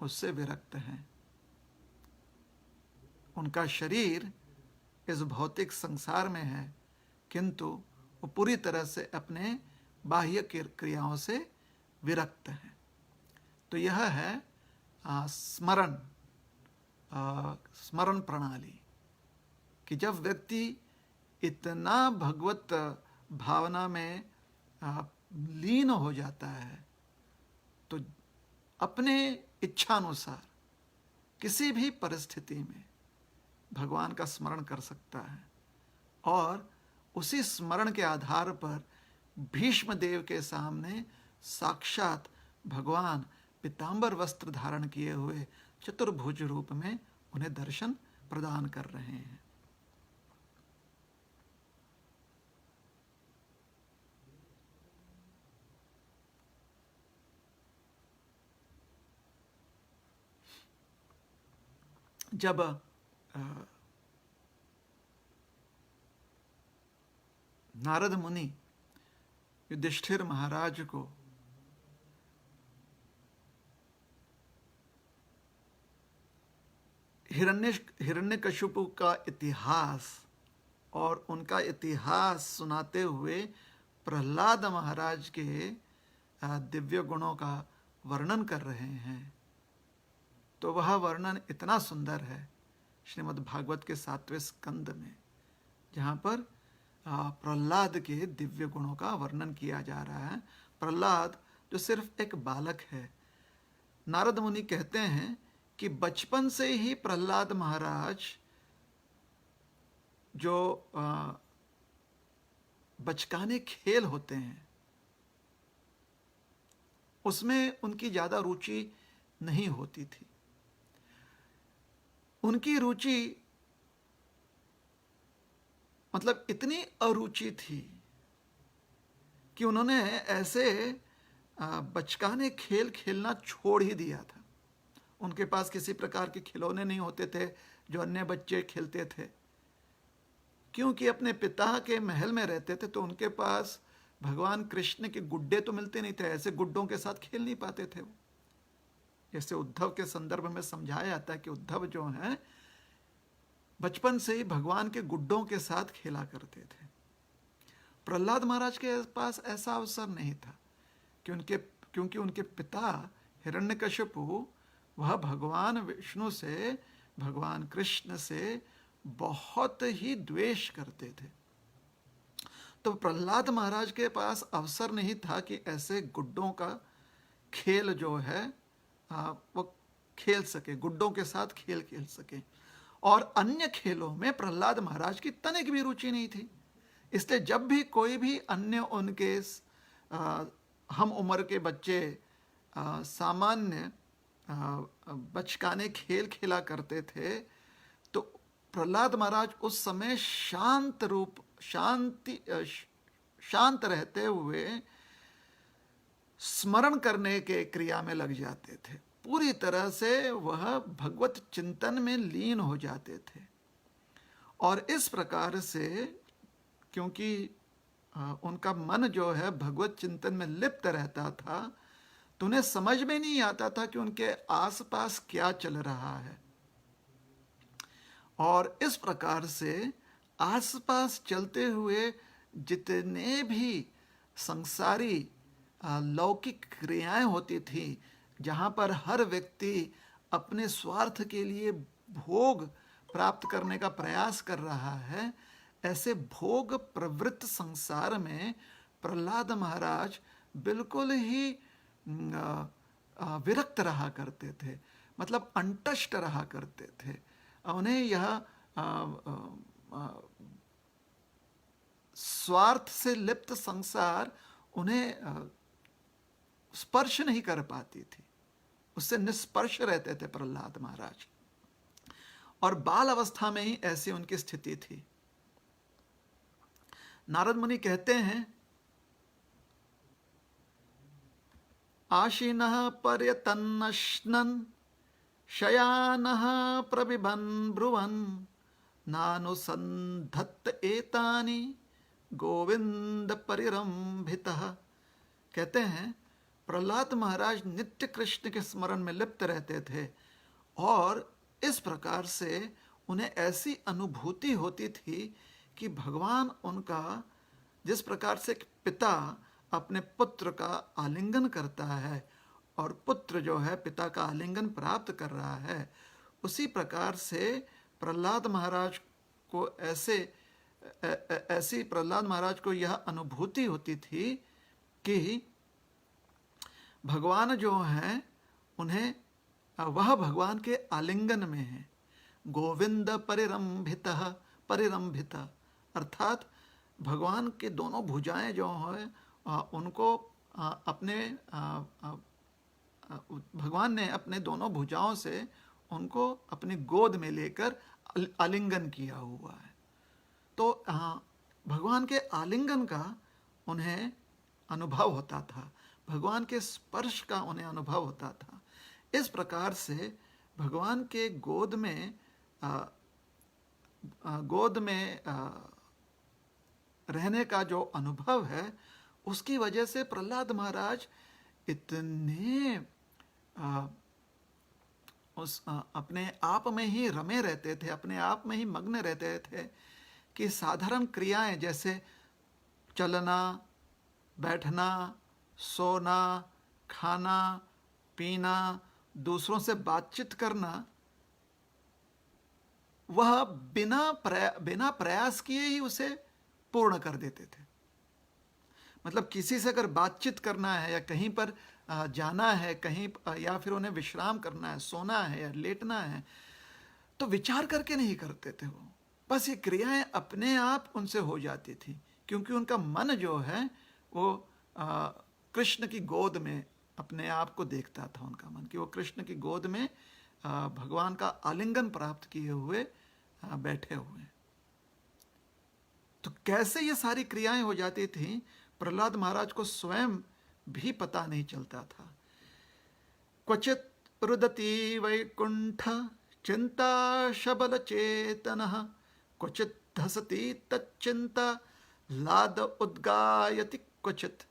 उससे विरक्त हैं। उनका शरीर इस भौतिक संसार में है, किंतु वो पूरी तरह से अपने बाह्य क्रियाओं से विरक्त हैं। तो यह है स्मरण प्रणाली कि जब व्यक्ति इतना भगवत भावना में लीन हो जाता है तो अपने इच्छानुसार किसी भी परिस्थिति में भगवान का स्मरण कर सकता है। और उसी स्मरण के आधार पर भीष्म देव के सामने साक्षात भगवान पीतांबर वस्त्र धारण किए हुए चतुर्भुज रूप में उन्हें दर्शन प्रदान कर रहे हैं। जब नारद मुनि युधिष्ठिर महाराज को हिरण्यकशिपु का इतिहास और उनका इतिहास सुनाते हुए प्रहलाद महाराज के दिव्य गुणों का वर्णन कर रहे हैं, तो वह वर्णन इतना सुंदर है श्रीमद् भागवत के 7वें स्कंद में, जहाँ पर प्रहलाद के दिव्य गुणों का वर्णन किया जा रहा है। प्रहलाद जो सिर्फ एक बालक है, नारद मुनि कहते हैं कि बचपन से ही प्रहलाद महाराज जो बचकाने खेल होते हैं उसमें उनकी ज़्यादा रुचि नहीं होती थी। उनकी रुचि मतलब इतनी अरुचि थी कि उन्होंने ऐसे बचकाने खेल खेलना छोड़ ही दिया था। उनके पास किसी प्रकार के खिलौने नहीं होते थे जो अन्य बच्चे खेलते थे, क्योंकि अपने पिता के महल में रहते थे तो उनके पास भगवान कृष्ण के गुड्डे तो मिलते नहीं थे, ऐसे गुड्डों के साथ खेल नहीं पाते थे वो। जैसे उद्धव के संदर्भ में समझाया जाता है कि उद्धव जो हैं बचपन से ही भगवान के गुड्डों के साथ खेला करते थे। प्रहलाद महाराज के पास ऐसा अवसर नहीं था क्योंकि उनके पिता हिरण्यकशिपु वह भगवान विष्णु से, भगवान कृष्ण से बहुत ही द्वेष करते थे। तो प्रहलाद महाराज के पास अवसर नहीं था कि ऐसे गुड्डों का खेल जो है वो खेल सके, गुड्डों के साथ खेल खेल सके। और अन्य खेलों में प्रहलाद महाराज की तनिक भी रुचि नहीं थी। इसलिए जब भी कोई भी अन्य उनके हम उम्र के बच्चे सामान्य बचकाने खेल खेला करते थे तो प्रहलाद महाराज उस समय शांत रहते हुए स्मरण करने के क्रिया में लग जाते थे। पूरी तरह से वह भगवत चिंतन में लीन हो जाते थे। और इस प्रकार से क्योंकि उनका मन जो है भगवत चिंतन में लिप्त रहता था तो उन्हें समझ में नहीं आता था कि उनके आसपास क्या चल रहा है। और इस प्रकार से आसपास चलते हुए जितने भी संसारी लौकिक क्रियाएं होती थी, जहाँ पर हर व्यक्ति अपने स्वार्थ के लिए भोग प्राप्त करने का प्रयास कर रहा है, ऐसे भोग प्रवृत्त संसार में प्रहलाद महाराज बिल्कुल ही विरक्त रहा करते थे, मतलब अंतष्ट रहा करते थे। उन्हें यह स्वार्थ से लिप्त संसार उन्हें स्पर्श नहीं कर पाती थी, उससे निष्स्पर्श रहते थे प्रहलाद महाराज, और बाल अवस्था में ही ऐसी उनकी स्थिति थी। नारद मुनि कहते हैं, आशीनः पर्यतन्नश्नन् शयानः प्रबिभन् ब्रुवन् नानुसन्धत्त एतानि गोविंद परिरंभितः। कहते हैं प्रहलाद महाराज नित्य कृष्ण के स्मरण में लिप्त रहते थे, और इस प्रकार से उन्हें ऐसी अनुभूति होती थी कि भगवान उनका, जिस प्रकार से पिता अपने पुत्र का आलिंगन करता है और पुत्र जो है पिता का आलिंगन प्राप्त कर रहा है, उसी प्रकार से प्रहलाद महाराज को ऐसी प्रहलाद महाराज को यह अनुभूति होती थी कि भगवान जो हैं उन्हें, वह भगवान के आलिंगन में है। गोविंद परिरंभितः, परिरंभित अर्थात भगवान के दोनों भुजाएं जो हैं उनको अपने भगवान ने अपने दोनों भुजाओं से उनको अपनी गोद में लेकर आलिंगन किया हुआ है। तो भगवान के आलिंगन का उन्हें अनुभव होता था, भगवान के स्पर्श का उन्हें अनुभव होता था। इस प्रकार से भगवान के गोद में रहने का जो अनुभव है, उसकी वजह से प्रहलाद महाराज इतने अपने आप में ही रमे रहते थे, अपने आप में ही मग्न रहते थे कि साधारण क्रियाएं जैसे चलना, बैठना, सोना, खाना, पीना, दूसरों से बातचीत करना, वह बिना प्रयास किए ही उसे पूर्ण कर देते थे। मतलब किसी से अगर बातचीत करना है या कहीं पर जाना है, कहीं या फिर उन्हें विश्राम करना है, सोना है या लेटना है, तो विचार करके नहीं करते थे वो, बस ये क्रियाएं अपने आप उनसे हो जाती थी, क्योंकि उनका मन जो है वो कृष्ण की गोद में अपने आप को देखता था। उनका मन कि वो कृष्ण की गोद में भगवान का आलिंगन प्राप्त किए हुए बैठे हुए। तो कैसे ये सारी क्रियाएं हो जाती थी, प्रहलाद महाराज को स्वयं भी पता नहीं चलता था। क्वचित रुदती वैकुंठ चिंता शबल चेतनः, क्वचित धसती तच्चिंता लाद उद्गायति क्वचित।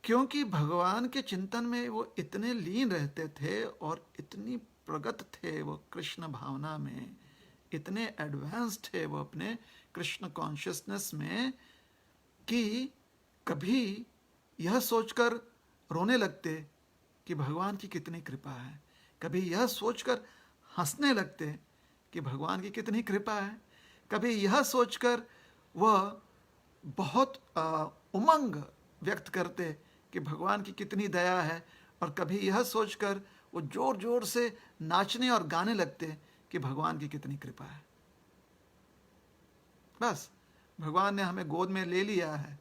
क्योंकि भगवान के चिंतन में वो इतने लीन रहते थे और इतनी प्रगत थे वो कृष्ण भावना में, इतने एडवांस थे वो अपने कृष्ण कॉन्शियसनेस में, कि कभी यह सोचकर रोने लगते कि भगवान की कितनी कृपा है, कभी यह सोचकर हंसने लगते कि भगवान की कितनी कृपा है, कभी यह सोचकर वह बहुत उमंग व्यक्त करते कि भगवान की कितनी दया है, और कभी यह सोचकर वो जोर जोर से नाचने और गाने लगते कि भगवान की कितनी कृपा है। बस भगवान ने हमें गोद में ले लिया है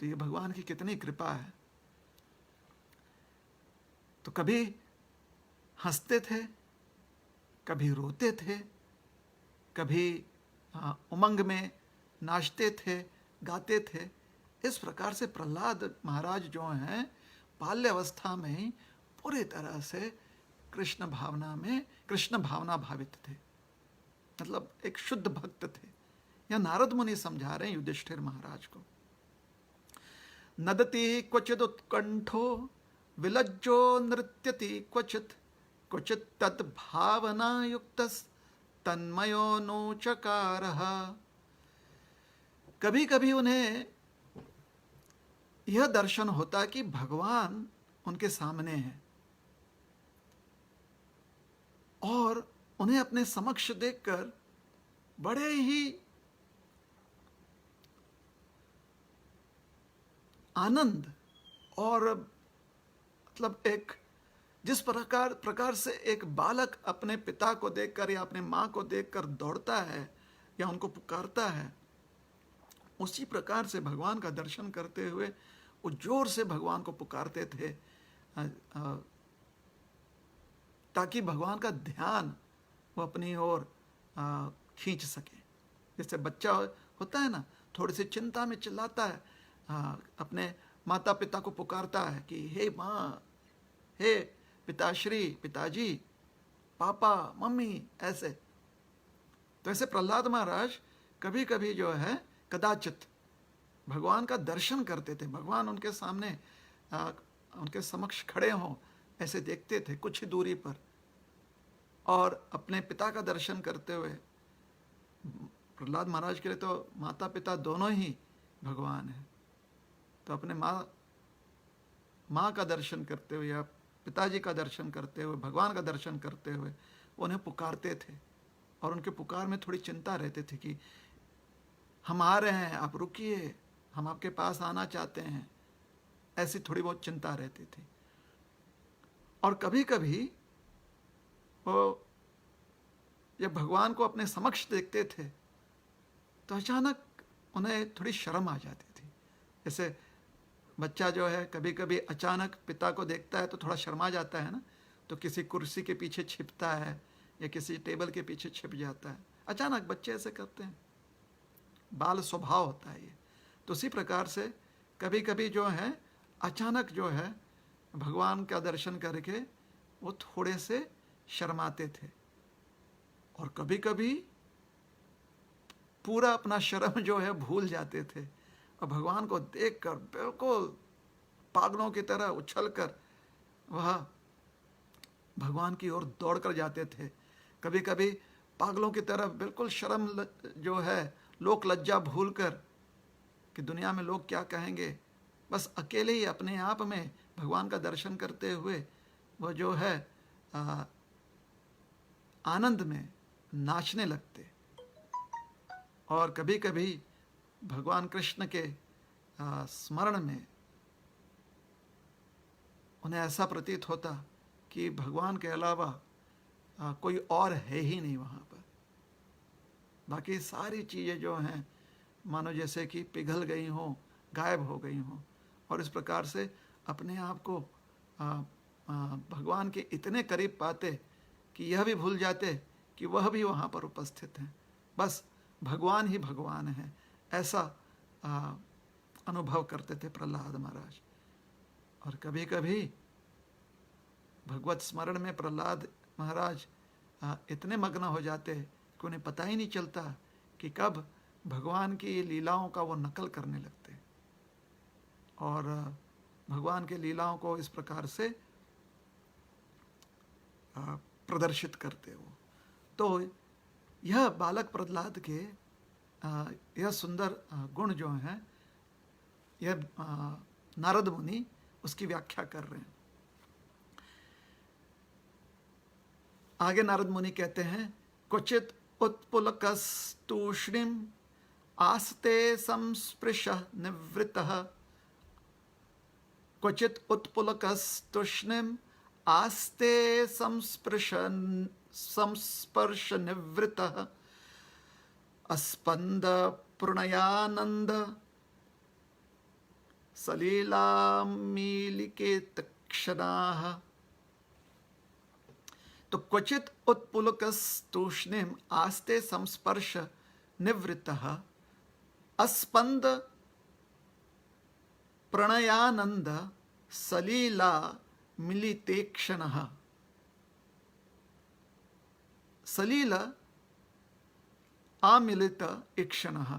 तो ये भगवान की कितनी कृपा है। तो कभी हंसते थे, कभी रोते थे, कभी उमंग में नाचते थे, गाते थे। इस प्रकार से प्रहलाद महाराज जो हैं बाल्यावस्था में ही पूरी तरह से कृष्ण भावना भावित थे, मतलब एक शुद्ध भक्त थे। यह नारद मुनि समझा रहे हैं युधिष्ठिर महाराज को। नदति क्वचिद उत्कंठो विलज्जो नृत्यति क्वचित, क्वचित तद्भावना युक्तस् तन्मयो नोचकारः। कभी कभी उन्हें यह दर्शन होता कि भगवान उनके सामने है और उन्हें अपने समक्ष देखकर बड़े ही आनंद और मतलब एक जिस प्रकार से एक बालक अपने पिता को देखकर या अपने माँ को देखकर दौड़ता है या उनको पुकारता है, उसी प्रकार से भगवान का दर्शन करते हुए वो जोर से भगवान को पुकारते थे ताकि भगवान का ध्यान वो अपनी ओर खींच सके। जैसे बच्चा होता है ना, थोड़ी सी चिंता में चिल्लाता है, अपने माता पिता को पुकारता है कि हे माँ, हे पिताश्री, पिताजी, पापा, मम्मी, ऐसे। तो ऐसे प्रहलाद महाराज कभी कभी जो है कदाचित भगवान का दर्शन करते थे। भगवान उनके सामने उनके समक्ष खड़े हों ऐसे देखते थे कुछ ही दूरी पर, और अपने पिता का दर्शन करते हुए, प्रहलाद महाराज के लिए तो माता पिता दोनों ही भगवान हैं, तो अपने माँ का दर्शन करते हुए या पिताजी का दर्शन करते हुए, भगवान का दर्शन करते हुए उन्हें पुकारते थे। और उनके पुकार में थोड़ी चिंता रहती थी कि हम आ रहे हैं, आप रुकिए, हम आपके पास आना चाहते हैं, ऐसी थोड़ी बहुत चिंता रहती थी। और कभी कभी वो जब भगवान को अपने समक्ष देखते थे तो अचानक उन्हें थोड़ी शर्म आ जाती थी। जैसे बच्चा जो है कभी कभी अचानक पिता को देखता है तो थोड़ा शर्मा जाता है ना, तो किसी कुर्सी के पीछे छिपता है या किसी टेबल के पीछे छिप जाता है। अचानक बच्चे ऐसे करते हैं, बाल स्वभाव होता है ये। तो उसी प्रकार से कभी कभी जो है अचानक जो है भगवान का दर्शन करके वो थोड़े से शर्माते थे, और कभी कभी पूरा अपना शर्म जो है भूल जाते थे और भगवान को देखकर बिल्कुल पागलों की तरह उछलकर वह भगवान की ओर दौड़ कर जाते थे। कभी कभी पागलों की तरह बिल्कुल शर्म जो है, लोक लज्जा भूलकर कि दुनिया में लोग क्या कहेंगे, बस अकेले ही अपने आप में भगवान का दर्शन करते हुए वह जो है आनंद में नाचने लगते। और कभी कभी भगवान कृष्ण के स्मरण में उन्हें ऐसा प्रतीत होता कि भगवान के अलावा कोई और है ही नहीं वहाँ पर। बाकी सारी चीज़ें जो हैं मानो जैसे कि पिघल गई हों, गायब हो गई हों, और इस प्रकार से अपने आप को भगवान के इतने करीब पाते कि यह भी भूल जाते कि वह भी वहाँ पर उपस्थित हैं। बस भगवान ही भगवान है, ऐसा अनुभव करते थे प्रहलाद महाराज। और कभी कभी भगवत स्मरण में प्रहलाद महाराज इतने मग्न हो जाते कि उन्हें पता ही नहीं चलता कि कब भगवान की लीलाओं का वो नकल करने लगते और भगवान के लीलाओं को इस प्रकार से प्रदर्शित करते हो। तो यह बालक प्रहलाद के यह सुंदर गुण जो हैं, यह नारद मुनि उसकी व्याख्या कर रहे हैं। आगे नारद मुनि कहते हैं, क्वचित उत्पुलकस्तूष्णीम आस्ते संस्पृश निवृत्तः। क्वचित उत्पुलकस्तूष्णीम आस्ते संस्पर्श निवृत्तः। अस्पंद प्रणयानंद सलीलामीलिकेत क्षणाः। तो क्वचित उत्पुलकस्तूष्णीम आस्ते संस्पर्श निवृत्तः। अस्पंद प्रणयानंद सलीला मिलिते क्षणः। सलील आमिलित क्षणः।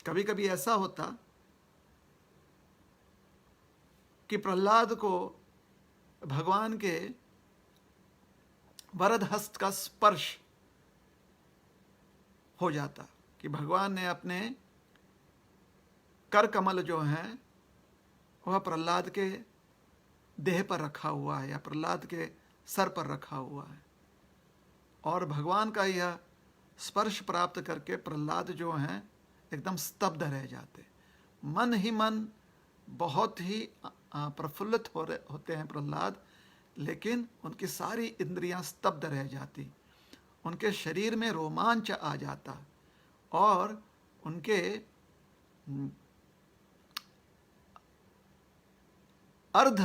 कभी कभी ऐसा होता कि प्रहलाद को भगवान के वरद हस्त का स्पर्श हो जाता, कि भगवान ने अपने कर कमल जो हैं वह प्रहलाद के देह पर रखा हुआ है या प्रहलाद के सर पर रखा हुआ है, और भगवान का यह स्पर्श प्राप्त करके प्रहलाद जो हैं एकदम स्तब्ध रह जाते। मन ही मन बहुत ही प्रफुल्लित होते हैं प्रहलाद, लेकिन उनकी सारी इंद्रियां स्तब्ध रह जाती, उनके शरीर में रोमांच आ जाता और उनके अर्ध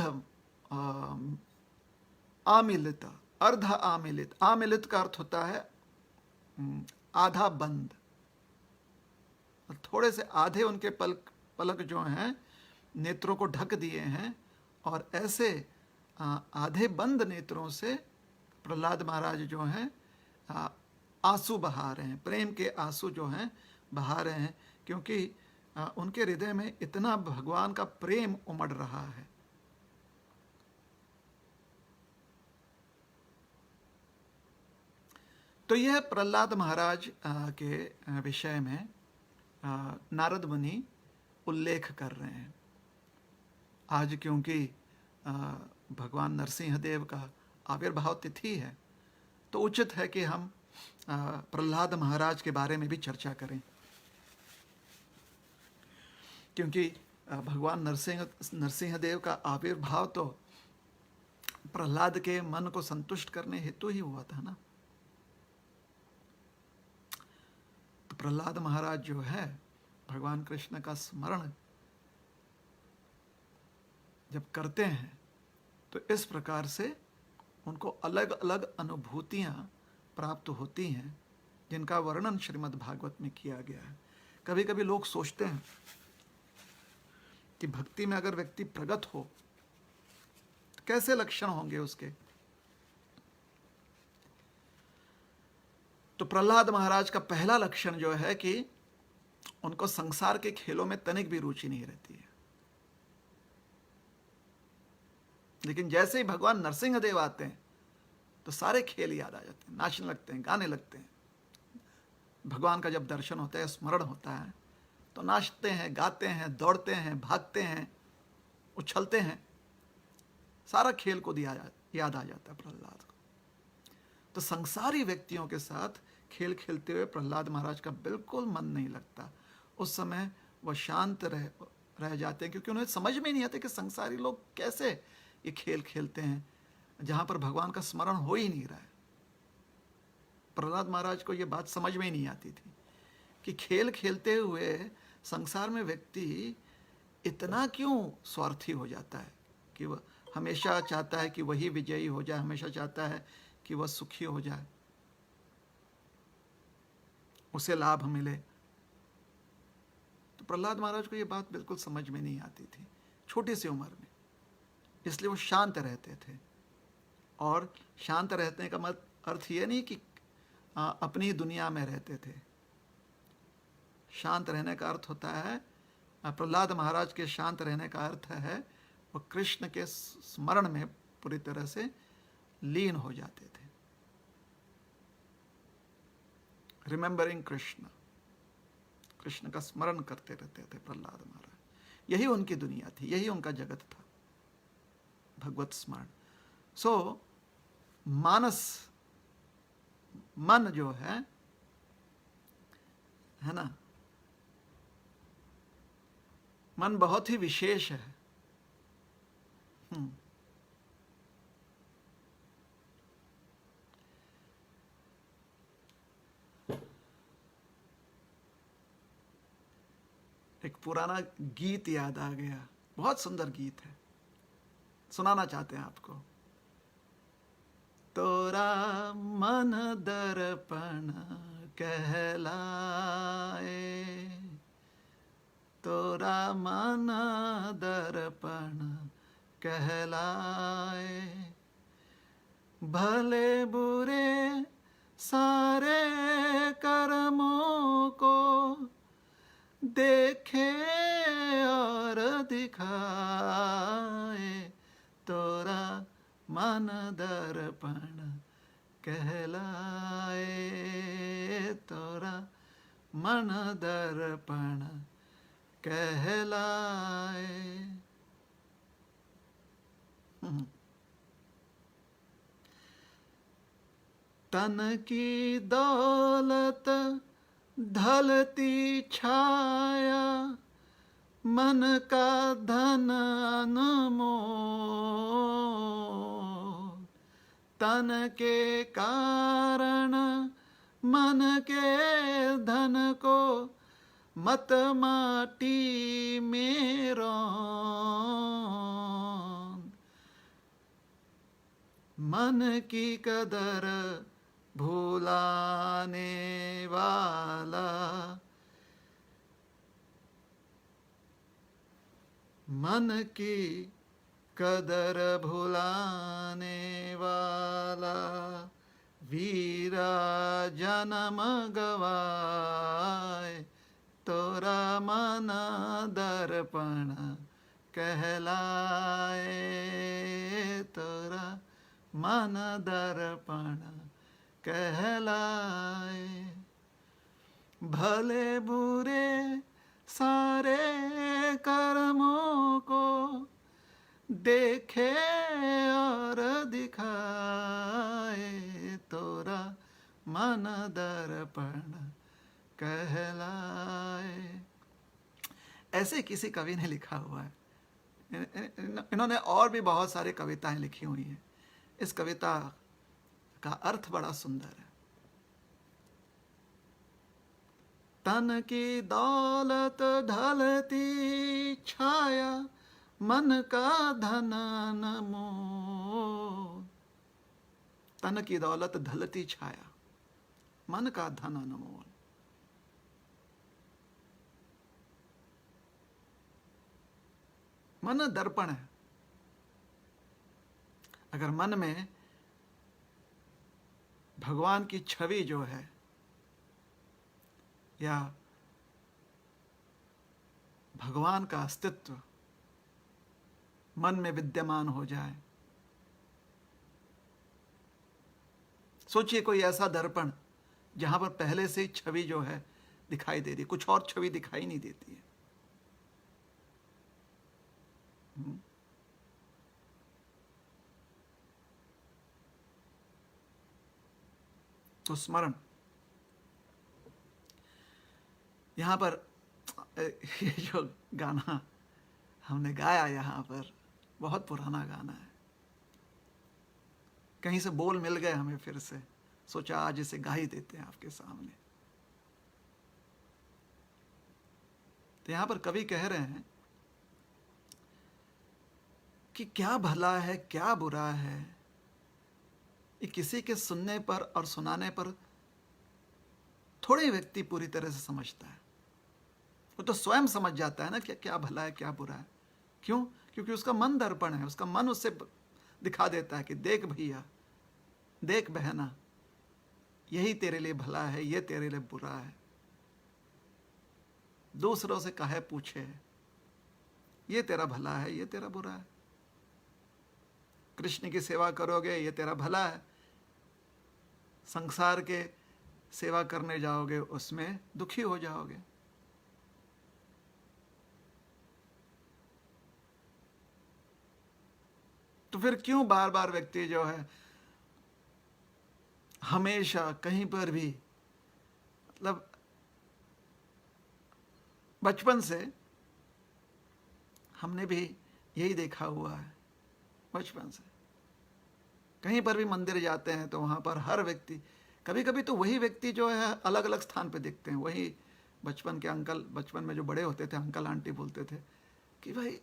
आमिलित, अर्ध आमिलित, आमिलित का अर्थ होता है आधा बंद, थोड़े से आधे उनके पलक जो हैं नेत्रों को ढक दिए हैं, और ऐसे आधे बंद नेत्रों से प्रहलाद महाराज जो हैं आंसू बहा रहे हैं, प्रेम के आंसू जो हैं बहा रहे हैं, क्योंकि उनके हृदय में इतना भगवान का प्रेम उमड़ रहा है। तो यह प्रहलाद महाराज के विषय में नारद मुनि उल्लेख कर रहे हैं। आज क्योंकि भगवान नरसिंह देव का आविर्भाव तिथि है, तो उचित है कि हम प्रहलाद महाराज के बारे में भी चर्चा करें, क्योंकि भगवान नरसिंह देव का आविर्भाव तो प्रहलाद के मन को संतुष्ट करने हेतु ही हुआ था ना। तो प्रहलाद महाराज जो है भगवान कृष्ण का स्मरण जब करते हैं तो इस प्रकार से उनको अलग अलग अनुभूतियां प्राप्त होती हैं, जिनका वर्णन श्रीमद् भागवत में किया गया है। कभी कभी लोग सोचते हैं कि भक्ति में अगर व्यक्ति प्रगत हो तो कैसे लक्षण होंगे उसके। तो प्रहलाद महाराज का पहला लक्षण जो है कि उनको संसार के खेलों में तनिक भी रुचि नहीं रहती है। लेकिन जैसे ही भगवान नरसिंह देव आते हैं तो सारे खेल याद आ जाते हैं, नाचने लगते हैं, गाने लगते हैं। भगवान का जब दर्शन होता है, स्मरण होता है, तो नाचते हैं, गाते हैं, दौड़ते हैं, भागते हैं, उछलते हैं, सारा खेल को याद आ जाता है प्रहलाद को। तो संसारी व्यक्तियों के साथ खेल खेलते हुए प्रहलाद महाराज का बिल्कुल मन नहीं लगता। उस समय वह शांत रह जाते हैं, क्योंकि उन्हें समझ में नहीं आता कि संसारी लोग कैसे ये खेल खेलते हैं जहां पर भगवान का स्मरण हो ही नहीं रहा है। प्रहलाद महाराज को ये बात समझ में ही नहीं आती थी कि खेल खेलते हुए संसार में व्यक्ति इतना क्यों स्वार्थी हो जाता है कि वह हमेशा चाहता है कि वही विजयी हो जाए, हमेशा चाहता है कि वह सुखी हो जाए, उसे लाभ मिले। तो प्रहलाद महाराज को ये बात बिल्कुल समझ में नहीं आती थी छोटी सी उम्र में, इसलिए वो शांत रहते थे। और शांत रहने का अर्थ ये नहीं कि अपनी दुनिया में रहते थे। शांत रहने का अर्थ होता है, प्रहलाद महाराज के शांत रहने का अर्थ है वो कृष्ण के स्मरण में पूरी तरह से लीन हो जाते थे। रिमेंबरिंग कृष्ण, कृष्ण का स्मरण करते रहते थे प्रहलाद महाराज। यही उनकी दुनिया थी, यही उनका जगत था, भगवत स्मरण। सो मानस, मन जो है ना, मन बहुत ही विशेष है। एक पुराना गीत याद आ गया, बहुत सुंदर गीत है, सुनाना चाहते हैं आपको। तोरा मन दर्पण कहलाए, तोरा मन दर्पण कहलाए, भले बुरे सारे कर्मों को देखे और दिखाए, तोरा मन दर्पण कहलाए, तोरा मन दर्पण कहलाए। तन की दौलत ढलती छाया, मन का धन अनमोल, तन के कारण मन के धन को मत माटी में रौंद, मन की कदर भुलाने वाला, मन की कदर भुलाने वाला, वीरा जन्म गवाए, तोरा मन दर्पण कहलाए, तोरा मन दर्पण कहलाए। भले बुरे सारे कर्मों को देखे और दिखाए, तोरा मन दर्पण कहलाए। ऐसे किसी कवि ने लिखा हुआ है। इन्होंने और भी बहुत सारी कविताएं लिखी हुई हैं। इस कविता का अर्थ बड़ा सुंदर है। तन की दौलत ढलती छाया, मन का धन न मोल। तन की दौलत ढलती छाया, मन का धन न मोल। मन दर्पण है। अगर मन में भगवान की छवि जो है या भगवान का अस्तित्व मन में विद्यमान हो जाए, सोचिए कोई ऐसा दर्पण जहां पर पहले से ही छवि जो है दिखाई दे रही, कुछ और छवि दिखाई नहीं देती है। तो स्मरण, यहां पर ये जो गाना हमने गाया यहां पर, बहुत पुराना गाना है। कहीं से बोल मिल गए हमें, फिर से सोचा आज इसे गा ही देते हैं आपके सामने। तो यहां पर कवि कह रहे हैं कि क्या भला है क्या बुरा है, ये किसी के सुनने पर और सुनाने पर थोड़े व्यक्ति पूरी तरह से समझता है। वो तो स्वयं समझ जाता है ना कि क्या भला है क्या बुरा है। क्यों? क्योंकि उसका मन दर्पण है। उसका मन उससे दिखा देता है कि देख भैया, देख बहना, यही तेरे लिए भला है, ये तेरे लिए बुरा है। दूसरों से काहे पूछे, ये तेरा भला है, ये तेरा बुरा है। कृष्ण की सेवा करोगे, ये तेरा भला है। संसार के सेवा करने जाओगे, उसमें दुखी हो जाओगे। तो फिर क्यों बार बार व्यक्ति जो है हमेशा कहीं पर भी, मतलब बचपन से हमने भी यही देखा हुआ है। बचपन से कहीं पर भी मंदिर जाते हैं तो वहां पर हर व्यक्ति, कभी कभी तो वही व्यक्ति जो है अलग अलग स्थान पे दिखते हैं। वही बचपन के अंकल, बचपन में जो बड़े होते थे अंकल आंटी बोलते थे कि भाई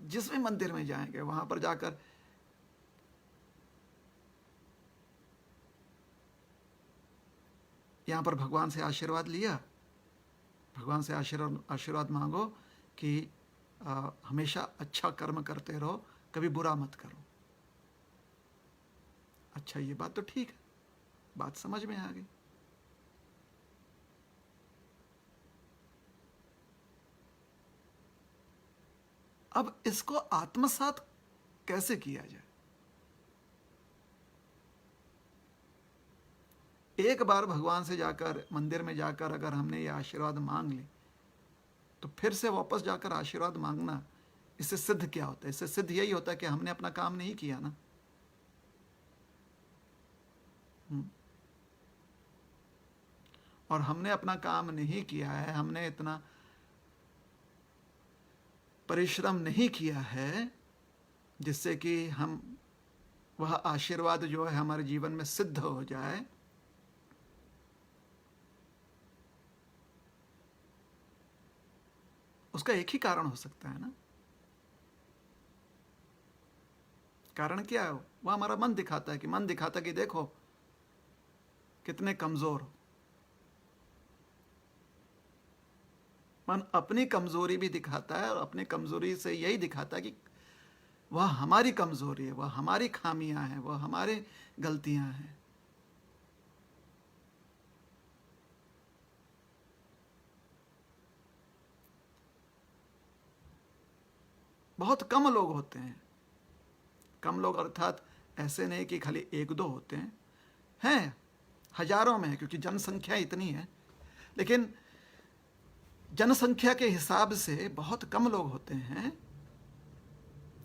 जिस भी मंदिर में जाएंगे वहां पर जाकर यहाँ पर भगवान से आशीर्वाद लिया, भगवान से आशीर्वाद मांगो कि हमेशा अच्छा कर्म करते रहो, कभी बुरा मत करो। अच्छा, ये बात तो ठीक है, बात समझ में आ गई। अब इसको आत्मसात कैसे किया जाए? एक बार भगवान से जाकर, मंदिर में जाकर अगर हमने ये आशीर्वाद मांग ली तो फिर से वापस जाकर आशीर्वाद मांगना, इससे सिद्ध क्या होता है? इससे सिद्ध यही होता है कि हमने अपना काम नहीं किया ना। और हमने अपना काम नहीं किया है, हमने इतना परिश्रम नहीं किया है जिससे कि हम वह आशीर्वाद जो है हमारे जीवन में सिद्ध हो जाए। उसका एक ही कारण हो सकता है ना। कारण क्या है? वो हमारा मन दिखाता है, मन दिखाता कि देखो कितने कमजोर हो। मन अपनी कमजोरी भी दिखाता है, और अपनी कमजोरी से यही दिखाता है कि वह हमारी कमजोरी है, वह हमारी खामियां हैं, वह हमारी गलतियां हैं। बहुत कम लोग होते हैं, कम लोग अर्थात ऐसे नहीं कि खाली एक दो होते हैं हजारों में है, क्योंकि जनसंख्या इतनी है। लेकिन जनसंख्या के हिसाब से बहुत कम लोग होते हैं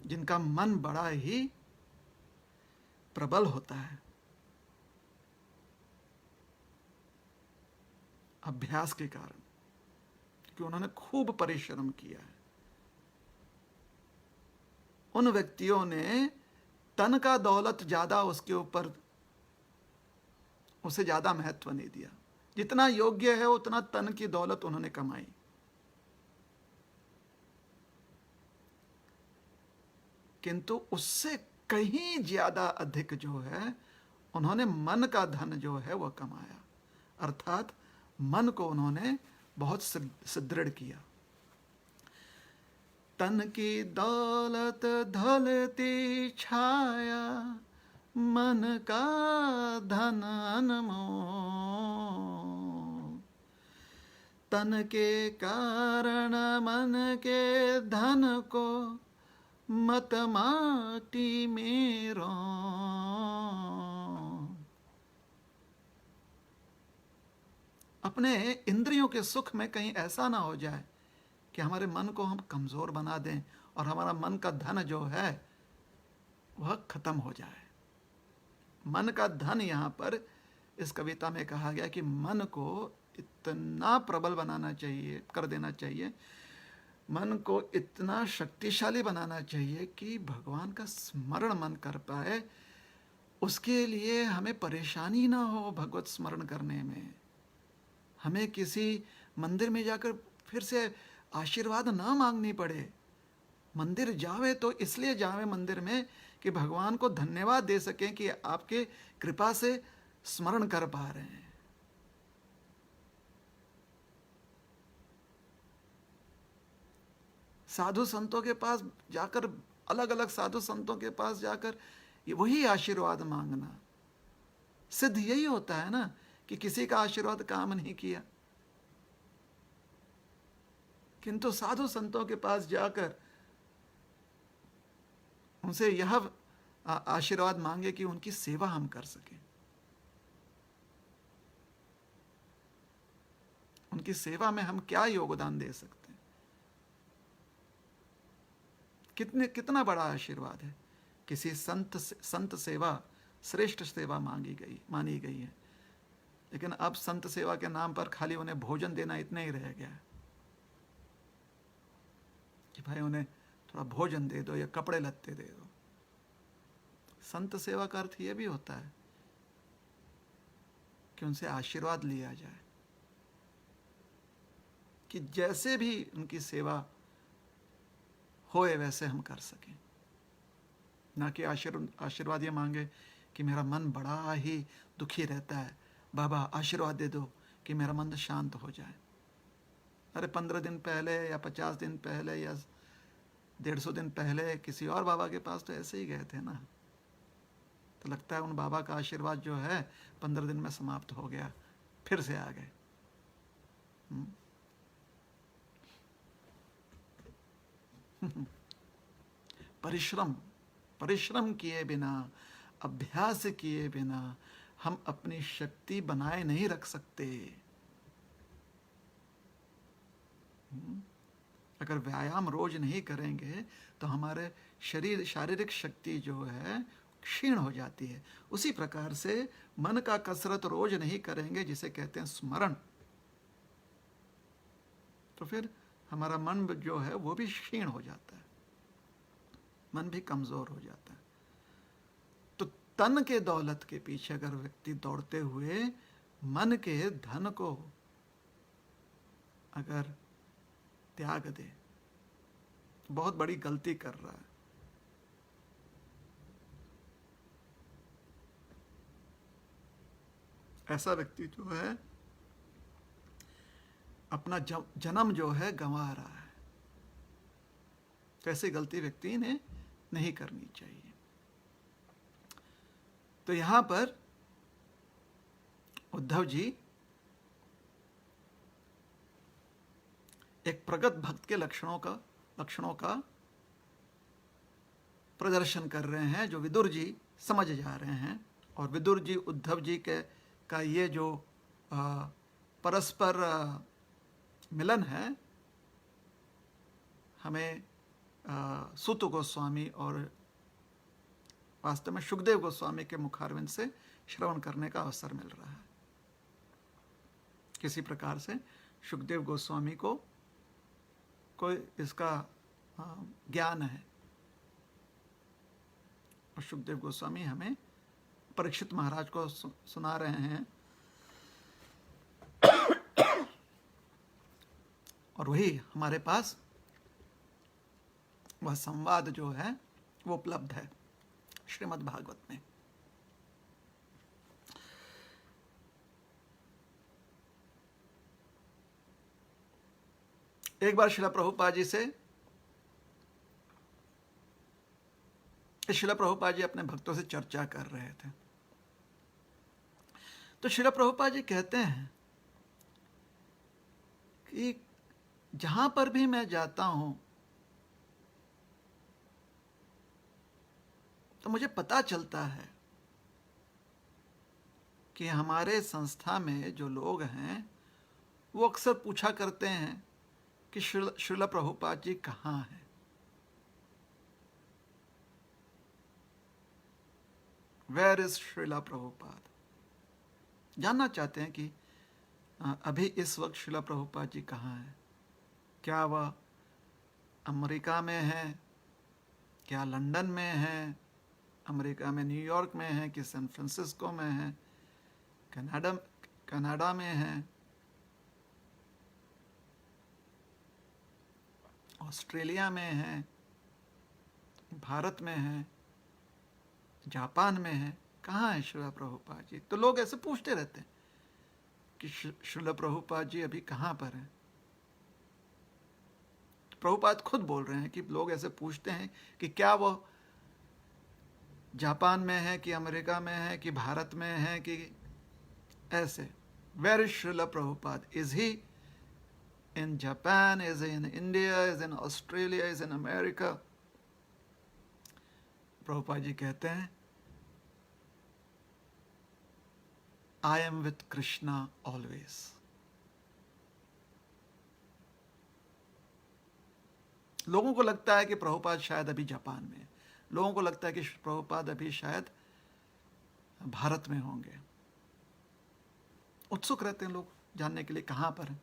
जिनका मन बड़ा ही प्रबल होता है, अभ्यास के कारण, क्योंकि उन्होंने खूब परिश्रम किया है। उन व्यक्तियों ने तन का दौलत ज्यादा उसके ऊपर, उसे ज्यादा महत्व नहीं दिया। जितना योग्य है उतना तन की दौलत उन्होंने कमाई, किंतु उससे कहीं ज्यादा अधिक जो है उन्होंने मन का धन जो है वह कमाया, अर्थात मन को उन्होंने बहुत सुदृढ़ किया। तन की दौलत ढलती छाया, मन का धन अनमोल। तन के कारण मन के धन को मत माटी में रो। अपने इंद्रियों के सुख में कहीं ऐसा ना हो जाए कि हमारे मन को हम कमजोर बना दें और हमारा मन का धन जो है वह खत्म हो जाए। मन का धन यहाँ पर इस कविता में कहा गया कि मन को इतना प्रबल बनाना चाहिए, कर देना चाहिए, मन को इतना शक्तिशाली बनाना चाहिए कि भगवान का स्मरण मन कर पाए। उसके लिए हमें परेशानी ना हो भगवत स्मरण करने में, हमें किसी मंदिर में जाकर फिर से आशीर्वाद ना मांगनी पड़े। मंदिर जावे तो इसलिए जावे मंदिर में कि भगवान को धन्यवाद दे सकें कि आपके कृपा से स्मरण कर पा रहे हैं। साधु संतों के पास जाकर, अलग अलग साधु संतों के पास जाकर वही आशीर्वाद मांगना, सिद्ध यही होता है ना कि किसी का आशीर्वाद काम नहीं किया, किंतु साधु संतों के पास जाकर उनसे यह आशीर्वाद मांगे कि उनकी सेवा हम कर सकें, उनकी सेवा में हम क्या योगदान दे सकते हैं। कितना बड़ा आशीर्वाद है। किसी संत सेवा श्रेष्ठ सेवा मानी गई है, लेकिन अब संत सेवा के नाम पर खाली उन्हें भोजन देना इतना ही रह गया है कि भाई उन्हें थोड़ा भोजन दे दो या कपड़े लत्ते दे दो। संत सेवा का अर्थ यह भी होता है कि उनसे आशीर्वाद लिया जाए, कि जैसे भी उनकी सेवा होए वैसे हम कर सकें, ना कि आशीर्वाद ये मांगे कि मेरा मन बड़ा ही दुखी रहता है, बाबा आशीर्वाद दे दो कि मेरा मन शांत हो जाए। अरे 15 दिन पहले या 50 दिन पहले या 150 दिन पहले किसी और बाबा के पास तो ऐसे ही गए थे ना, तो लगता है उन बाबा का आशीर्वाद जो है 15 दिन में समाप्त हो गया, फिर से आ गए। परिश्रम किए बिना, अभ्यास किए बिना हम अपनी शक्ति बनाए नहीं रख सकते। अगर व्यायाम रोज नहीं करेंगे तो हमारे शारीरिक शक्ति जो है क्षीण हो जाती है। उसी प्रकार से मन का कसरत रोज नहीं करेंगे, जिसे कहते हैं स्मरण, तो फिर हमारा मन जो है वो भी क्षीण हो जाता है, मन भी कमजोर हो जाता है। तो तन के दौलत के पीछे अगर व्यक्ति दौड़ते हुए मन के धन को अगर त्याग दे, बहुत बड़ी गलती कर रहा है। ऐसा व्यक्ति जो है अपना जन्म जो है गंवा रहा है। तो ऐसी गलती व्यक्ति ने नहीं करनी चाहिए। तो यहां पर उद्धव जी एक प्रगत भक्त के लक्षणों का प्रदर्शन कर रहे हैं, जो विदुर जी समझ जा रहे हैं। और विदुर जी उद्धव जी का ये जो परस्पर मिलन है, हमें सूत गोस्वामी और वास्तव में सुखदेव गोस्वामी के मुखारविंद से श्रवण करने का अवसर मिल रहा है। किसी प्रकार से सुखदेव गोस्वामी को कोई इसका ज्ञान है, और सुखदेव गोस्वामी हमें परीक्षित महाराज को सुना रहे हैं। और वही हमारे पास वह संवाद जो है वो उपलब्ध है श्रीमद् भागवत में। एक बार श्रील प्रभुपाद जी से श्रील प्रभुपाद जी अपने भक्तों से चर्चा कर रहे थे। तो श्रील प्रभुपाद जी कहते हैं कि जहां पर भी मैं जाता हूं तो मुझे पता चलता है कि हमारे संस्था में जो लोग हैं वो अक्सर पूछा करते हैं कि श्रील प्रभुपाद जी कहाँ हैं। Where is Shrila Prabhupad? जानना चाहते हैं कि अभी इस वक्त श्रीला प्रभुपाद जी कहाँ हैं। क्या वह अमेरिका में है, क्या लंदन में है, अमेरिका में न्यूयॉर्क में है, कि सैन फ्रांसिस्को में है, कनाडा में है, ऑस्ट्रेलिया में है, भारत में है, जापान में है, कहाँ है श्रील प्रभुपाद जी? तो लोग ऐसे पूछते रहते हैं कि श्रील प्रभुपाद जी अभी कहाँ पर हैं। तो प्रभुपाद खुद बोल रहे हैं कि लोग ऐसे पूछते हैं कि क्या वो जापान में है, कि अमेरिका में है, कि भारत में है, कि ऐसे। Where is Shrila Prabhupad? Is he in Japan, is in India, is in Australia, is in America? Prabhupada ji कहते हैं I am with Krishna always. लोगों को लगता है कि प्रभुपाद शायद अभी जापान में, लोगों को लगता है कि प्रभुपाद अभी शायद भारत में होंगे। उत्सुक रहते हैं लोग जानने के लिए कहाँ पर हैं।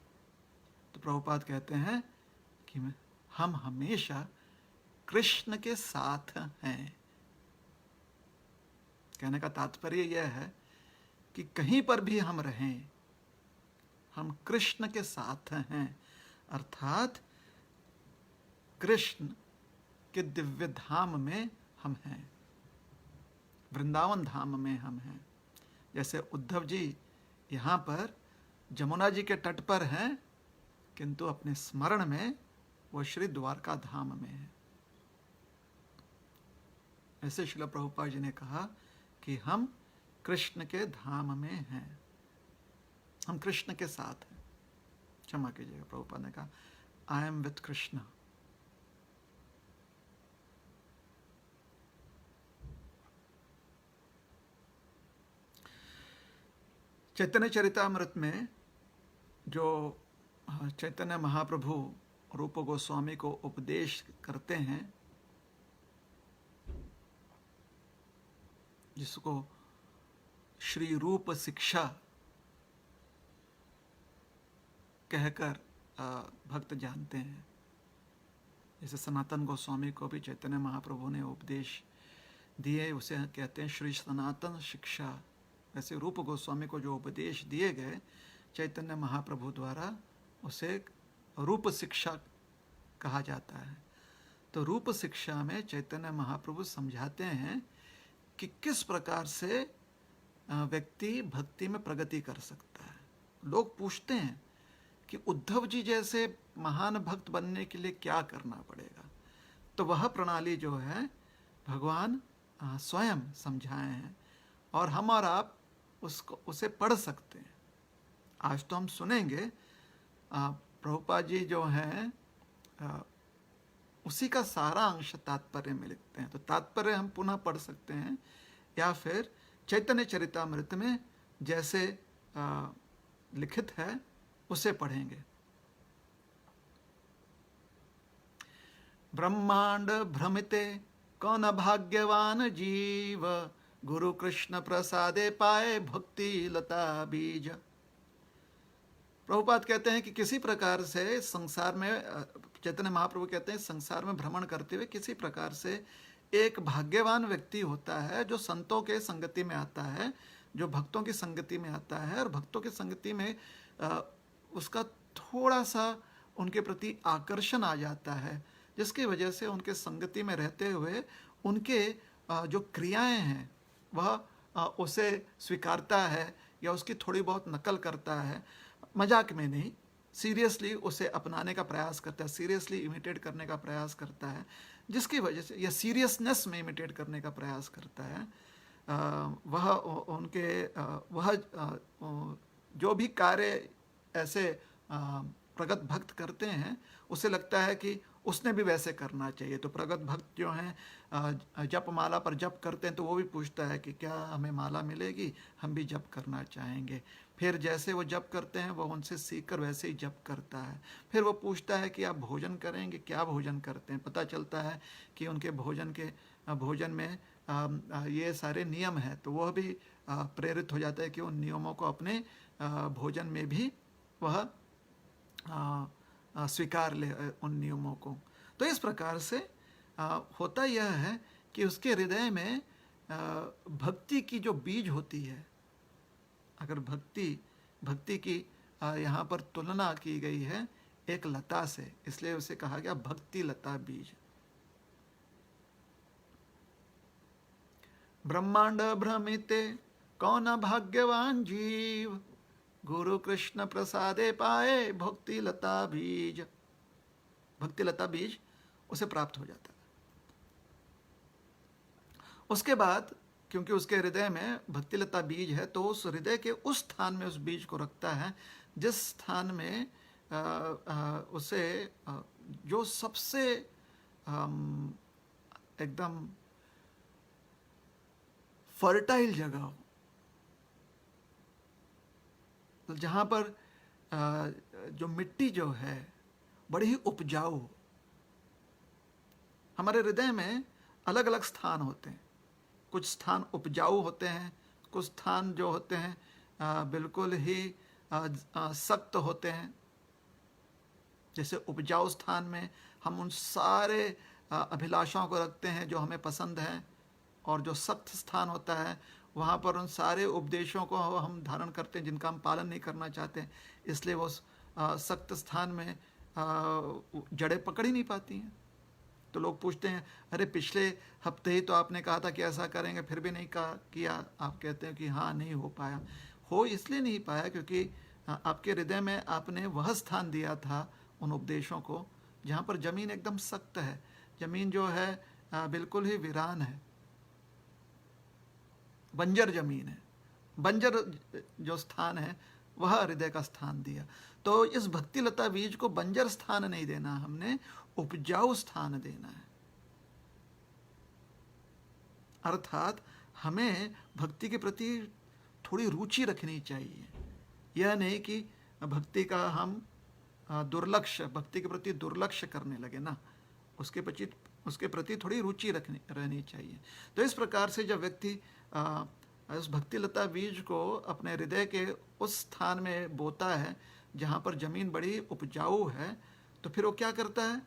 तो प्रभुपाद कहते हैं कि हम हमेशा कृष्ण के साथ हैं। कहने का तात्पर्य यह है कि कहीं पर भी हम रहें, हम कृष्ण के साथ हैं, अर्थात कृष्ण के दिव्य धाम में हम हैं, वृंदावन धाम में हम हैं। जैसे उद्धव जी यहाँ पर जमुना जी के तट पर हैं, किंतु अपने स्मरण में वो श्री द्वारका धाम में है। ऐसे श्रील प्रभुपाद जी ने कहा कि हम कृष्ण के धाम में हैं, हम कृष्ण के साथ हैं। क्षमा कीजिएगा, प्रभुपाद ने कहा आई एम विथ कृष्ण। चैतन्य चरितामृत में जो चैतन्य महाप्रभु रूप गोस्वामी को उपदेश करते हैं, जिसको श्री रूप शिक्षा कहकर भक्त जानते हैं। जैसे सनातन गोस्वामी को भी चैतन्य महाप्रभु ने उपदेश दिए, उसे कहते हैं श्री सनातन शिक्षा। वैसे रूप गोस्वामी को जो उपदेश दिए गए चैतन्य महाप्रभु द्वारा, उसे रूप शिक्षा कहा जाता है। तो रूप शिक्षा में चैतन्य महाप्रभु समझाते हैं कि किस प्रकार से व्यक्ति भक्ति में प्रगति कर सकता है। लोग पूछते हैं कि उद्धव जी जैसे महान भक्त बनने के लिए क्या करना पड़ेगा, तो वह प्रणाली जो है भगवान स्वयं समझाए हैं और हम और आप उसे पढ़ सकते हैं। आज तो हम सुनेंगे, प्रभुपाद जी जो हैं उसी का सारा अंश तात्पर्य में लिखते हैं, तो तात्पर्य हम पुनः पढ़ सकते हैं या फिर चैतन्य चरितामृत में जैसे लिखित है उसे पढ़ेंगे। ब्रह्मांड भ्रमिते कौन भाग्यवान जीव, गुरु कृष्ण प्रसादे पाए भक्ति लता बीज। प्रभुपाद कहते हैं कि किसी प्रकार से संसार में, चैतन्य महाप्रभु कहते हैं संसार में भ्रमण करते हुए किसी प्रकार से एक भाग्यवान व्यक्ति होता है जो संतों के संगति में आता है, जो भक्तों की संगति में आता है और भक्तों की संगति में उसका थोड़ा सा उनके प्रति आकर्षण आ जाता है, जिसकी वजह से उनके संगति में रहते हुए उनके जो क्रियाएं हैं वह उसे स्वीकारता है या उसकी थोड़ी बहुत नकल करता है, मजाक में नहीं, सीरियसली उसे अपनाने का प्रयास करता है, सीरियसली इमिटेट करने का प्रयास करता है, जिसकी वजह से या सीरियसनेस में इमिटेट करने का प्रयास करता है। वह उनके वह जो भी कार्य ऐसे प्रगत भक्त करते हैं उसे लगता है कि उसने भी वैसे करना चाहिए। तो प्रगत भक्त जो हैं जप माला पर जप करते हैं तो वो भी पूछता है कि क्या हमें माला मिलेगी, हम भी जप करना चाहेंगे। फिर जैसे वो जप करते हैं वो उनसे सीखकर वैसे ही जप करता है। फिर वो पूछता है कि आप भोजन करेंगे, क्या भोजन करते हैं। पता चलता है कि उनके भोजन में ये सारे नियम हैं, तो वह भी प्रेरित हो जाता है कि उन नियमों को अपने भोजन में भी वह स्वीकार ले उन नियमों को। तो इस प्रकार से होता यह है कि उसके हृदय में भक्ति की जो बीज होती है, अगर भक्ति की यहाँ पर तुलना की गई है एक लता से, इसलिए उसे कहा गया भक्ति लता बीज। ब्रह्मांड भ्रमिते कौन भाग्यवान जीव, गुरु कृष्ण प्रसादे पाए भक्ति लता बीज। भक्ति लता बीज उसे प्राप्त हो जाता है। उसके बाद क्योंकि उसके हृदय में भक्ति लता बीज है, तो उस हृदय के उस स्थान में उस बीज को रखता है जिस स्थान में उसे जो सबसे एकदम फर्टाइल जगह हो, जहाँ पर जो मिट्टी जो है बड़ी ही उपजाऊ। हमारे हृदय में अलग अलग स्थान होते हैं, कुछ स्थान उपजाऊ होते हैं, कुछ स्थान जो होते हैं बिल्कुल ही सख्त होते हैं। जैसे उपजाऊ स्थान में हम उन सारे अभिलाषाओं को रखते हैं जो हमें पसंद हैं, और जो सख्त स्थान होता है वहाँ पर उन सारे उपदेशों को हम धारण करते हैं जिनका हम पालन नहीं करना चाहते, इसलिए वो सख्त स्थान में जड़ें पकड़ ही नहीं पाती हैं। तो लोग पूछते हैं, अरे पिछले हफ्ते ही तो आपने कहा था कि ऐसा करेंगे, फिर भी नहीं किया। आप कहते हैं कि हाँ, नहीं हो पाया। हो इसलिए नहीं पाया क्योंकि आपके हृदय में आपने वह स्थान दिया था उन उपदेशों को जहाँ पर ज़मीन एकदम सख्त है, ज़मीन जो है बिल्कुल ही वीरान है, बंजर ज़मीन है। बंजर जो स्थान है वह हृदय का स्थान दिया। तो इस भक्ति लता बीज को बंजर स्थान नहीं देना, हमने उपजाऊ स्थान देना है। अर्थात हमें भक्ति के प्रति थोड़ी रुचि रखनी चाहिए। यह नहीं कि भक्ति का हम भक्ति के प्रति दुर्लक्ष्य करने लगे ना, उसके प्रति थोड़ी रुचि रहनी चाहिए। तो इस प्रकार से जब व्यक्ति इस भक्ति लता बीज को अपने हृदय के उस स्थान में बोता है जहाँ पर जमीन बड़ी उपजाऊ है, तो फिर वो क्या करता है?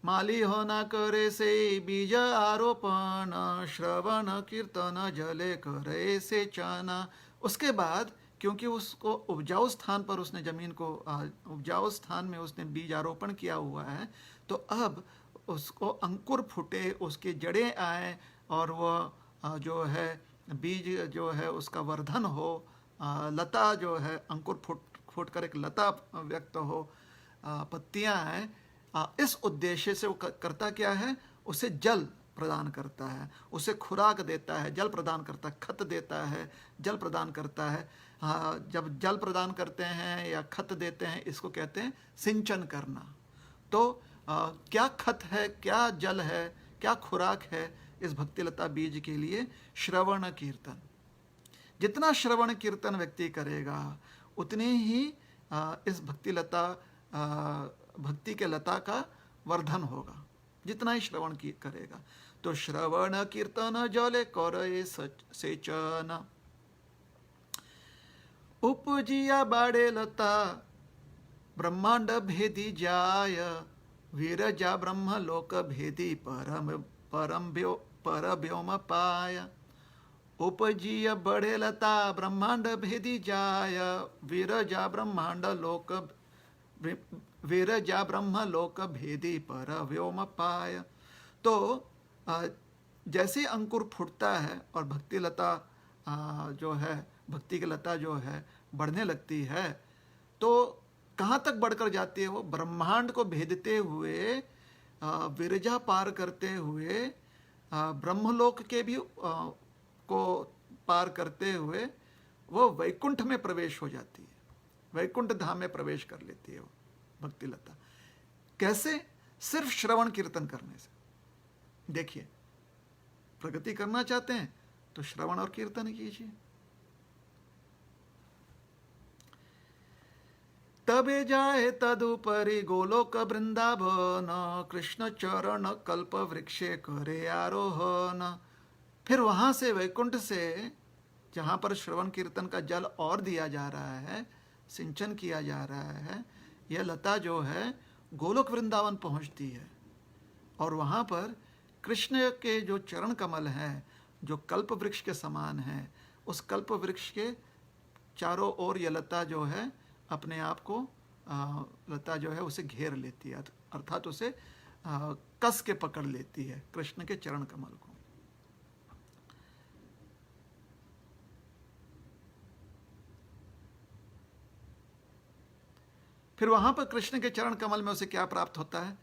माली हो न करे से बीज आरोपण, श्रवण कीर्तन जले करे से चना। उसके बाद क्योंकि उसको उपजाऊ स्थान पर उसने ज़मीन को उपजाऊ स्थान में उसने बीज आरोपण किया हुआ है, तो अब उसको अंकुर फूटे, उसकी जड़ें आए और वह जो है बीज जो है उसका वर्धन हो, लता जो है अंकुर फूट फूट कर एक लता व्यक्त हो, पत्तियां आए, इस उद्देश्य से वो करता क्या है, उसे जल प्रदान करता है, उसे खुराक देता है, जल प्रदान करता है, खत देता है, जल प्रदान करता है। जब जल प्रदान करते हैं या खत देते हैं, इसको कहते हैं सिंचन करना। तो क्या खत है, क्या जल है, क्या खुराक है इस भक्तिलता बीज के लिए? श्रवण कीर्तन। जितना श्रवण कीर्तन व्यक्ति करेगा उतनी ही इस भक्तिलता भक्ति के लता का वर्धन होगा, जितना ही श्रवण करेगा। तो श्रवण कीर्तन जले करे सेचन, उपजिया बाड़े लता ब्रह्मांड भेदी जाय, वीरजा ब्रह्म लोक भेदी पर व्योम पाय। उपजिय बड़े लता ब्रह्मांड भेदी जाय, वीरजा ब्रह्म लोक भेदी पर व्योम पाय। तो जैसे अंकुर फूटता है और भक्ति लता जो है, भक्ति की लता जो है बढ़ने लगती है, तो कहाँ तक बढ़कर जाती है? वो ब्रह्मांड को भेदते हुए, विरजा पार करते हुए, ब्रह्मलोक के भी को पार करते हुए वो वैकुंठ में प्रवेश हो जाती है, वैकुंठ धाम में प्रवेश कर लेती है वो भक्ति लता। कैसे? सिर्फ श्रवण कीर्तन करने से। देखिए, प्रगति करना चाहते हैं तो श्रवण और कीर्तन कीजिए। तबे जाए तदुपरि गोलोक वृंदावन, कृष्ण चरण कल्प वृक्षे करे आरोहण। फिर वहां से वैकुंठ से, जहां पर श्रवण कीर्तन का जल और दिया जा रहा है, सिंचन किया जा रहा है, यह लता जो है गोलोक वृंदावन पहुंचती है और वहां पर कृष्ण के जो चरण कमल हैं, जो कल्प वृक्ष के समान हैं, उस कल्प वृक्ष के चारों ओर यह लता जो है अपने आप को, लता जो है उसे घेर लेती है, अर्थात उसे कस के पकड़ लेती है कृष्ण के चरण कमल को। फिर वहां पर कृष्ण के चरण कमल में उसे क्या प्राप्त होता है?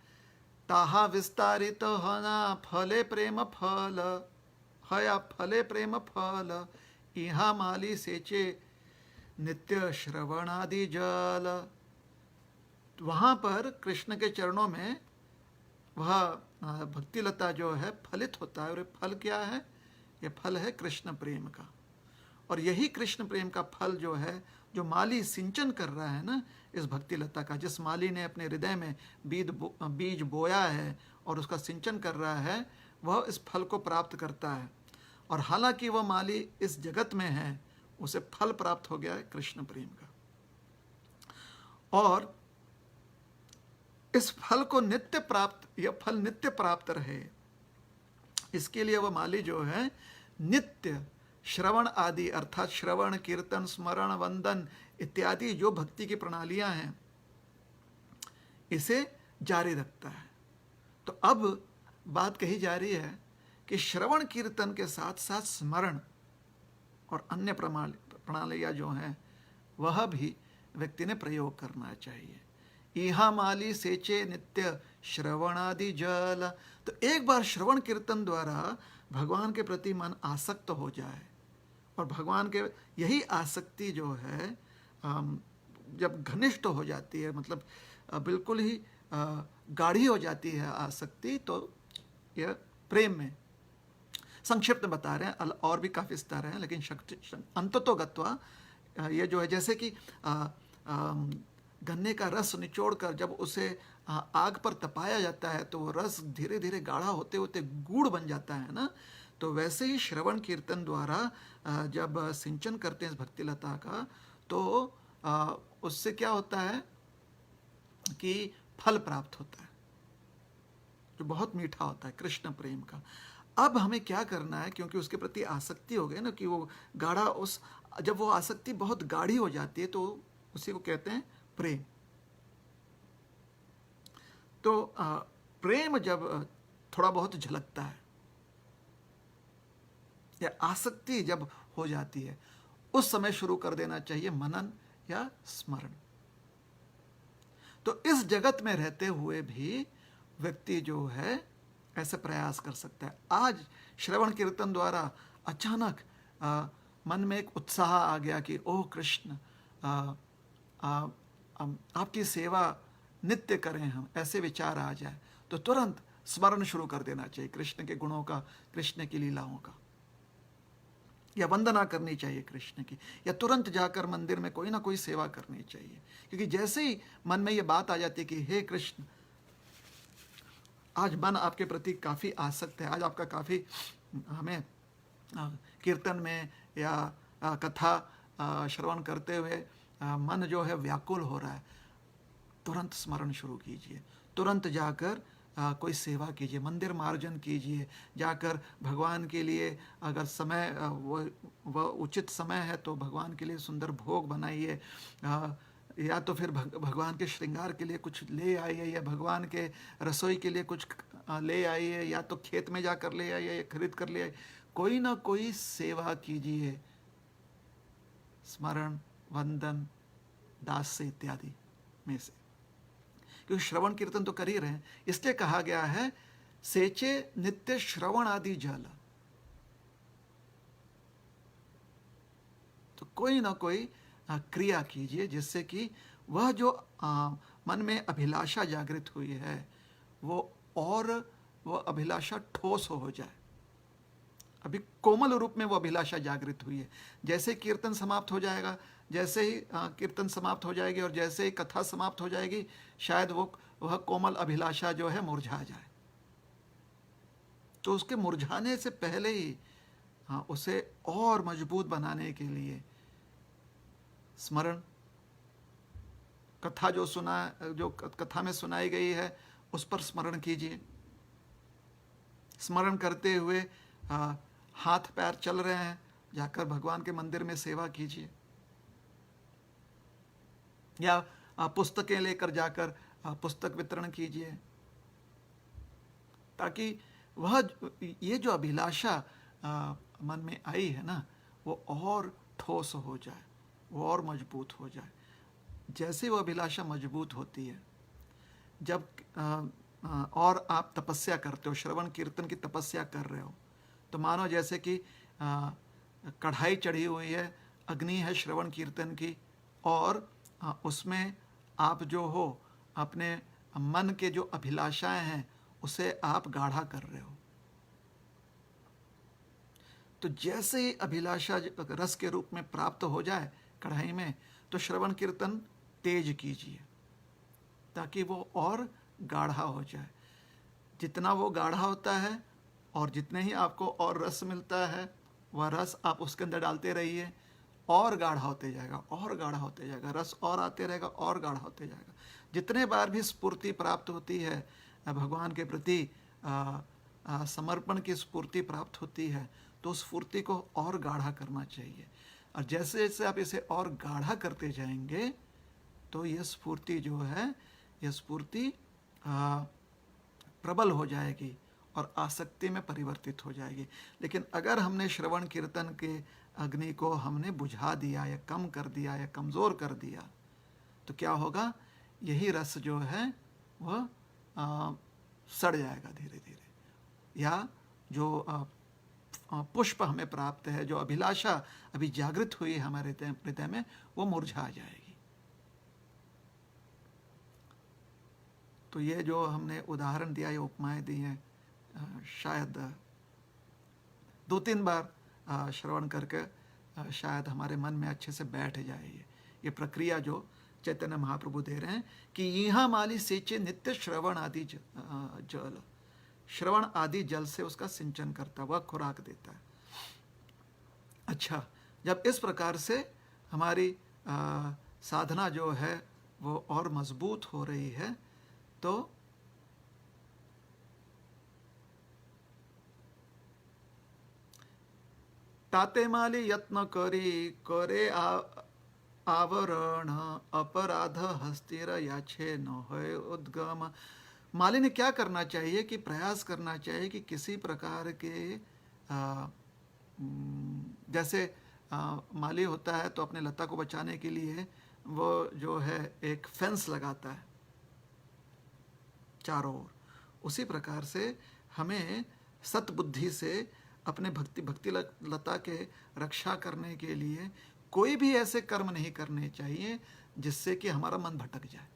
ताहा विस्तारित होना फले प्रेम फल, हया फले प्रेम फल, इहा माली सेचे नित्य श्रवणादि जल। वहां पर कृष्ण के चरणों में वह भक्ति लता जो है फलित होता है। और ये फल क्या है? ये फल है कृष्ण प्रेम का। और यही कृष्ण प्रेम का फल जो है, जो माली सिंचन कर रहा है ना इस भक्ति लता का, जिस माली ने अपने हृदय में बीज बोया है और उसका सिंचन कर रहा है, वह इस फल को प्राप्त करता है। और हालांकि वह माली इस जगत में है, उसे फल प्राप्त हो गया है कृष्ण प्रेम का। और इस फल को नित्य प्राप्त, यह फल नित्य प्राप्त रहे, इसके लिए वह माली जो है नित्य श्रवण आदि, अर्थात श्रवण कीर्तन स्मरण वंदन इत्यादि जो भक्ति की प्रणालियां हैं, इसे जारी रखता है। तो अब बात कही जा रही है कि श्रवण कीर्तन के साथ साथ स्मरण और अन्य प्रणालियां जो हैं वह भी व्यक्ति ने प्रयोग करना चाहिए। इहा माली सेचे नित्य श्रवणादि जल। तो एक बार श्रवण कीर्तन द्वारा भगवान के प्रति मन आसक्त हो जाए, और भगवान के यही आसक्ति जो है जब घनिष्ठ हो जाती है, मतलब बिल्कुल ही गाढ़ी हो जाती है आसक्ति, तो यह प्रेम में, संक्षिप्त बता रहे हैं, और भी काफ़ी स्तर हैं, लेकिन अंततो गत्वा ये जो है, जैसे कि गन्ने का रस निचोड़कर जब उसे आग पर तपाया जाता है तो वो रस धीरे धीरे गाढ़ा होते होते गुड़ बन जाता है ना, तो वैसे ही श्रवण कीर्तन द्वारा जब सिंचन करते हैं इस भक्ति लता का, तो उससे क्या होता है कि फल प्राप्त होता है जो बहुत मीठा होता है कृष्ण प्रेम का। अब हमें क्या करना है, क्योंकि उसके प्रति आसक्ति हो गई ना, कि वो गाढ़ा, उस जब वो आसक्ति बहुत गाढ़ी हो जाती है तो उसी को कहते हैं प्रेम। तो प्रेम जब थोड़ा बहुत झलकता है या आसक्ति जब हो जाती है, उस समय शुरू कर देना चाहिए मनन या स्मरण। तो इस जगत में रहते हुए भी व्यक्ति जो है ऐसे प्रयास कर सकता है। आज श्रवण कीर्तन द्वारा अचानक मन में एक उत्साह आ गया कि ओह कृष्ण, आपकी सेवा नित्य करें हम, ऐसे विचार आ जाए तो तुरंत स्मरण शुरू कर देना चाहिए कृष्ण के गुणों का, कृष्ण की लीलाओं का, या वंदना करनी चाहिए कृष्ण की, या तुरंत जाकर मंदिर में कोई ना कोई सेवा करनी चाहिए। क्योंकि जैसे ही मन में ये बात आ जाती है कि हे कृष्ण, आज मन आपके प्रति काफ़ी आसक्त है, आज आपका काफ़ी हमें कीर्तन में या कथा श्रवण करते हुए मन जो है व्याकुल हो रहा है, तुरंत स्मरण शुरू कीजिए, तुरंत जाकर कोई सेवा कीजिए, मंदिर मार्जन कीजिए, जाकर भगवान के लिए अगर समय वह उचित समय है तो भगवान के लिए सुंदर भोग बनाइए, या तो फिर भगवान के श्रृंगार के लिए कुछ ले आइए, या भगवान के रसोई के लिए कुछ ले आइए, या तो खेत में जाकर ले आइए या खरीद कर ले आइए, कोई ना कोई सेवा कीजिए, स्मरण, वंदन, दास्य इत्यादि में से। क्योंकि श्रवण कीर्तन तो कर ही रहे हैं, इसलिए कहा गया है सेचे नित्य श्रवण आदि जल। तो कोई ना कोई क्रिया कीजिए जिससे कि वह जो मन में अभिलाषा जागृत हुई है वो अभिलाषा ठोस हो जाए। अभी कोमल रूप में वो अभिलाषा जागृत हुई है, जैसे कीर्तन समाप्त हो जाएगा, जैसे ही कीर्तन समाप्त हो जाएगी और जैसे ही कथा समाप्त हो जाएगी, शायद वह कोमल अभिलाषा जो है मुरझा जाए। तो उसके मुरझाने से पहले ही उसे और मजबूत बनाने के लिए स्मरण, कथा जो कथा में सुनाई गई है उस पर स्मरण कीजिए। स्मरण करते हुए हाथ पैर चल रहे हैं, जाकर भगवान के मंदिर में सेवा कीजिए, या पुस्तकें लेकर जाकर पुस्तक वितरण कीजिए, ताकि ये जो अभिलाषा मन में आई है ना, वो और ठोस हो जाए, वो और मजबूत हो जाए। जैसे वो अभिलाषा मजबूत होती है, जब और आप तपस्या करते हो, श्रवण कीर्तन की तपस्या कर रहे हो, तो मानो जैसे कि कढ़ाई चढ़ी हुई है, अग्नि है श्रवण कीर्तन की, और उसमें आप जो हो अपने मन के जो अभिलाषाएं हैं उसे आप गाढ़ा कर रहे हो। तो जैसे ही अभिलाषा रस के रूप में प्राप्त हो जाए कढ़ाई में, तो श्रवण कीर्तन तेज कीजिए ताकि वो और गाढ़ा हो जाए। जितना वो गाढ़ा होता है और जितने ही आपको और रस मिलता है, वह रस आप उसके अंदर डालते रहिए, और गाढ़ा होते जाएगा, और गाढ़ा होते जाएगा, रस और आते रहेगा, और गाढ़ा होते जाएगा। जितने बार भी स्फूर्ति प्राप्त होती है, भगवान के प्रति समर्पण की स्फूर्ति प्राप्त होती है, तो उस स्फूर्ति को और गाढ़ा करना चाहिए। और जैसे जैसे आप इसे और गाढ़ा करते जाएंगे, तो ये स्फूर्ति जो है, ये स्फूर्ति प्रबल हो जाएगी और आसक्ति में परिवर्तित हो जाएगी। लेकिन अगर हमने श्रवण कीर्तन के अग्नि को हमने बुझा दिया या कम कर दिया या कमज़ोर कर दिया, तो क्या होगा, यही रस जो है वह सड़ जाएगा धीरे धीरे, या जो पुष्प हमें प्राप्त है, जो अभिलाषा अभी जागृत हुई है हमारे हृदय में, वो मुरझा जाएगी। तो ये जो हमने उदाहरण दिया, ये उपमाएं दी हैं, शायद 2-3 बार श्रवण करके शायद हमारे मन में अच्छे से बैठ जाए ये प्रक्रिया जो चैतन्य महाप्रभु दे रहे हैं कि यहाँ माली सेचे नित्य श्रवण आदि जल, श्रवण आदि जल से उसका सिंचन करता, वह खुराक देता है। अच्छा, जब इस प्रकार से हमारी साधना जो है वो और मजबूत हो रही है, तो ताते माली यत्न करी करे आवरण अपराध हस्तिर याछे न होय उद्गम। माली ने क्या करना चाहिए कि प्रयास करना चाहिए कि किसी प्रकार के जैसे माली होता है तो अपने लता को बचाने के लिए वो जो है एक फेंस लगाता है चारों ओर, उसी प्रकार से हमें सतबुद्धि से अपने भक्ति लता के रक्षा करने के लिए कोई भी ऐसे कर्म नहीं करने चाहिए जिससे कि हमारा मन भटक जाए।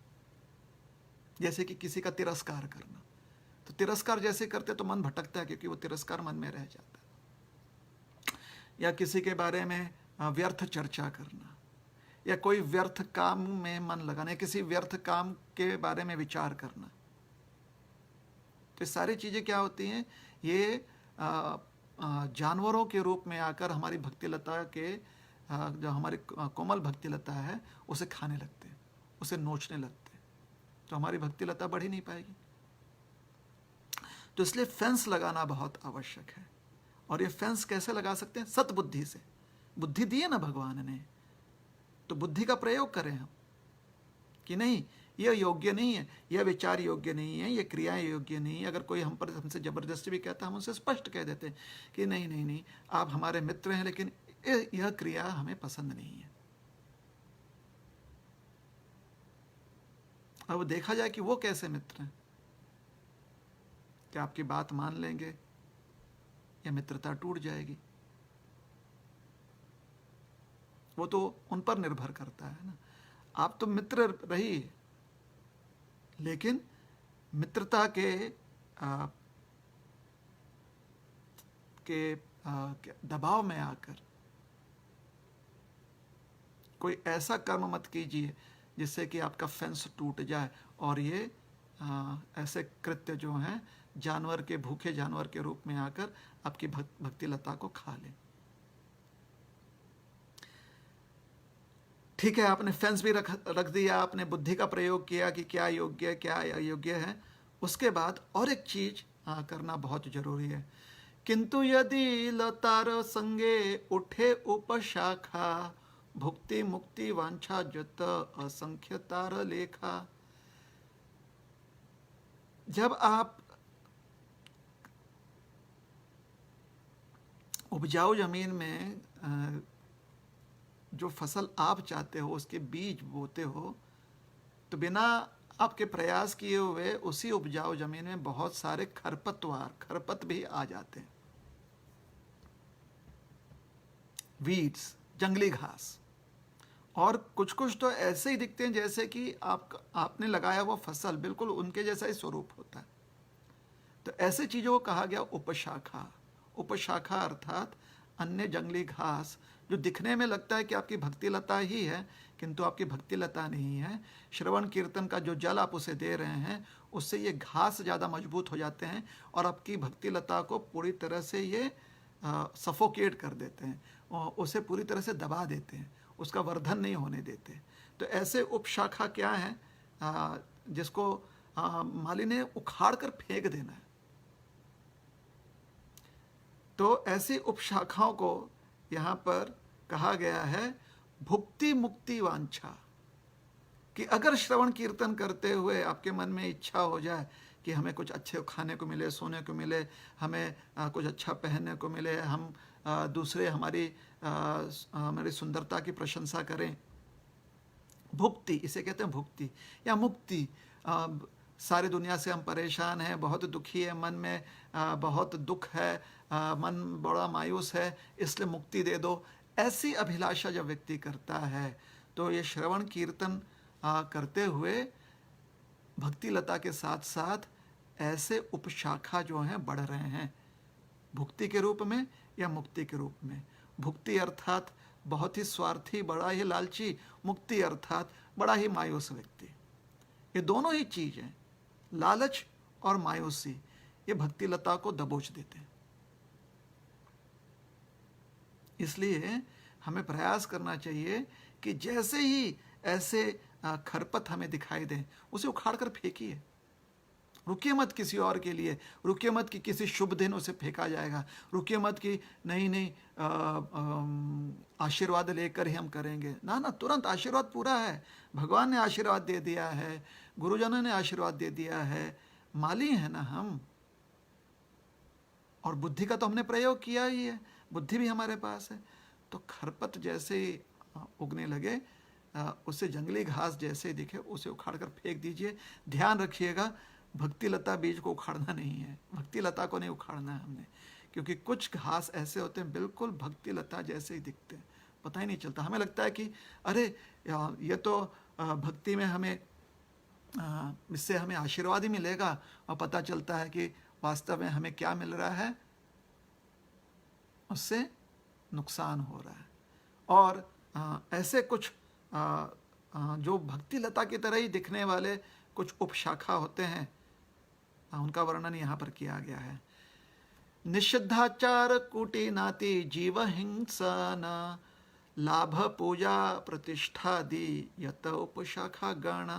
जैसे कि किसी का तिरस्कार करना, तो तिरस्कार जैसे करते तो मन भटकता है क्योंकि वो तिरस्कार मन में रह जाता है। या किसी के बारे में व्यर्थ चर्चा करना, या कोई व्यर्थ काम में मन लगाना, किसी व्यर्थ काम के बारे में विचार करना, तो ये सारी चीज़ें क्या होती हैं, ये जानवरों के रूप में आकर हमारी भक्तिलता के जो हमारी कोमल भक्तिलता है उसे खाने लगते हैं, उसे नोचने लगते हैं, तो हमारी भक्तिलता बढ़ ही नहीं पाएगी। तो इसलिए फेंस लगाना बहुत आवश्यक है। और ये फेंस कैसे लगा सकते हैं? सतबुद्धि से। बुद्धि दी है ना भगवान ने, तो बुद्धि का प्रयोग करें हम कि नहीं यह योग्य नहीं है, यह विचार योग्य नहीं है, यह क्रियाएं योग्य नहीं है। अगर कोई हमसे जबरदस्ती भी कहता है, हम उनसे स्पष्ट कह देते हैं कि नहीं नहीं नहीं, आप हमारे मित्र हैं लेकिन यह क्रिया हमें पसंद नहीं है। अब देखा जाए कि वो कैसे मित्र हैं, क्या आपकी बात मान लेंगे या मित्रता टूट जाएगी, वो तो उन पर निर्भर करता है ना। आप तो मित्र रहिए, लेकिन मित्रता के दबाव में आकर कोई ऐसा कर्म मत कीजिए जिससे कि आपका फेंस टूट जाए और ये ऐसे कृत्य जो हैं जानवर के, भूखे जानवर के रूप में आकर आपकी भक्तिलता को खा ले। ठीक है, आपने फेंस भी रख दिया, आपने बुद्धि का प्रयोग किया कि क्या योग्य क्या अयोग्य है। उसके बाद और एक चीज करना बहुत जरूरी है। किंतु यदि लतार संगे उठे उपशाखा भुक्ति मुक्ति वांछा जत असंख्य तार लेखा। जब आप उपजाऊ जमीन में जो फसल आप चाहते हो उसके बीज बोते हो, तो बिना आपके प्रयास किए हुए उसी उपजाऊ जमीन में बहुत सारे खरपत भी आ जाते हैं, वीड्स, जंगली घास। और कुछ कुछ तो ऐसे ही दिखते हैं जैसे कि आपने लगाया हुआ फसल बिल्कुल उनके जैसा ही स्वरूप होता है। तो ऐसे चीज़ों को कहा गया उपशाखा। उपशाखा अर्थात अन्य जंगली घास जो दिखने में लगता है कि आपकी भक्तिलता ही है, किंतु आपकी भक्तिलता नहीं है। श्रवण कीर्तन का जो जल आप उसे दे रहे हैं उससे ये घास ज़्यादा मजबूत हो जाते हैं और आपकी भक्तिलता को पूरी तरह से ये सफोकेट कर देते हैं और उसे पूरी तरह से दबा देते हैं, उसका वर्धन नहीं होने देते। तो ऐसे उपशाखा क्या है जिसको माली ने उखाड़ कर फेंक देना है। तो ऐसी उपशाखाओं को यहाँ पर कहा गया है भुक्ति मुक्ति वांछा, कि अगर श्रवण कीर्तन करते हुए आपके मन में इच्छा हो जाए कि हमें कुछ अच्छे खाने को मिले, सोने को मिले, हमें कुछ अच्छा पहनने को मिले, हम दूसरे हमारी सुंदरता की प्रशंसा करें, भुक्ति इसे कहते हैं, भुक्ति या मुक्ति। सारी दुनिया से हम परेशान हैं, बहुत दुखी है, मन में बहुत दुख है, मन बड़ा मायूस है, इसलिए मुक्ति दे दो। ऐसी अभिलाषा जब व्यक्ति करता है तो ये श्रवण कीर्तन करते हुए भक्तिलता के साथ साथ ऐसे उपशाखा जो हैं बढ़ रहे हैं, भुक्ति के रूप में या मुक्ति के रूप में। भुक्ति अर्थात बहुत ही स्वार्थी, बड़ा ही लालची, मुक्ति अर्थात बड़ा ही मायूस व्यक्ति। ये दोनों ही चीज़ें, लालच और मायूसी, ये भक्तिलता को दबोच देते हैं। इसलिए हमें प्रयास करना चाहिए कि जैसे ही ऐसे खरपत हमें दिखाई दें उसे उखाड़ कर फेंकिए, रुकिए मत किसी और के लिए, रुकिए मत कि किसी शुभ दिन उसे फेंका जाएगा, रुकिए मत कि नहीं नहीं आशीर्वाद लेकर ही हम करेंगे। ना ना, तुरंत आशीर्वाद पूरा है, भगवान ने आशीर्वाद दे दिया है, गुरुजनों ने आशीर्वाद दे दिया है, माली है ना हम। और बुद्धि का तो हमने प्रयोग किया ही है, बुद्धि भी हमारे पास है। तो खरपत जैसे ही उगने लगे, उसे जंगली घास जैसे दिखे उसे उखाड़ कर फेंक दीजिए। ध्यान रखिएगा, भक्ति लता बीज को उखाड़ना नहीं है, भक्ति लता को नहीं उखाड़ना है हमने, क्योंकि कुछ घास ऐसे होते हैं बिल्कुल भक्ति लता जैसे ही दिखते हैं, पता ही नहीं चलता। हमें लगता है कि अरे ये तो भक्ति में हमें इससे हमें आशीर्वाद ही मिलेगा, और पता चलता है कि वास्तव में हमें क्या मिल रहा है, उससे नुकसान हो रहा है। और ऐसे कुछ जो भक्ति लता की तरह ही दिखने वाले कुछ उपशाखा होते हैं, उनका वर्णन यहाँ पर किया गया है। निषिद्धाचार कुटी नाति जीव हिंसन लाभ पूजा प्रतिष्ठा दी यत उपशाखा गण।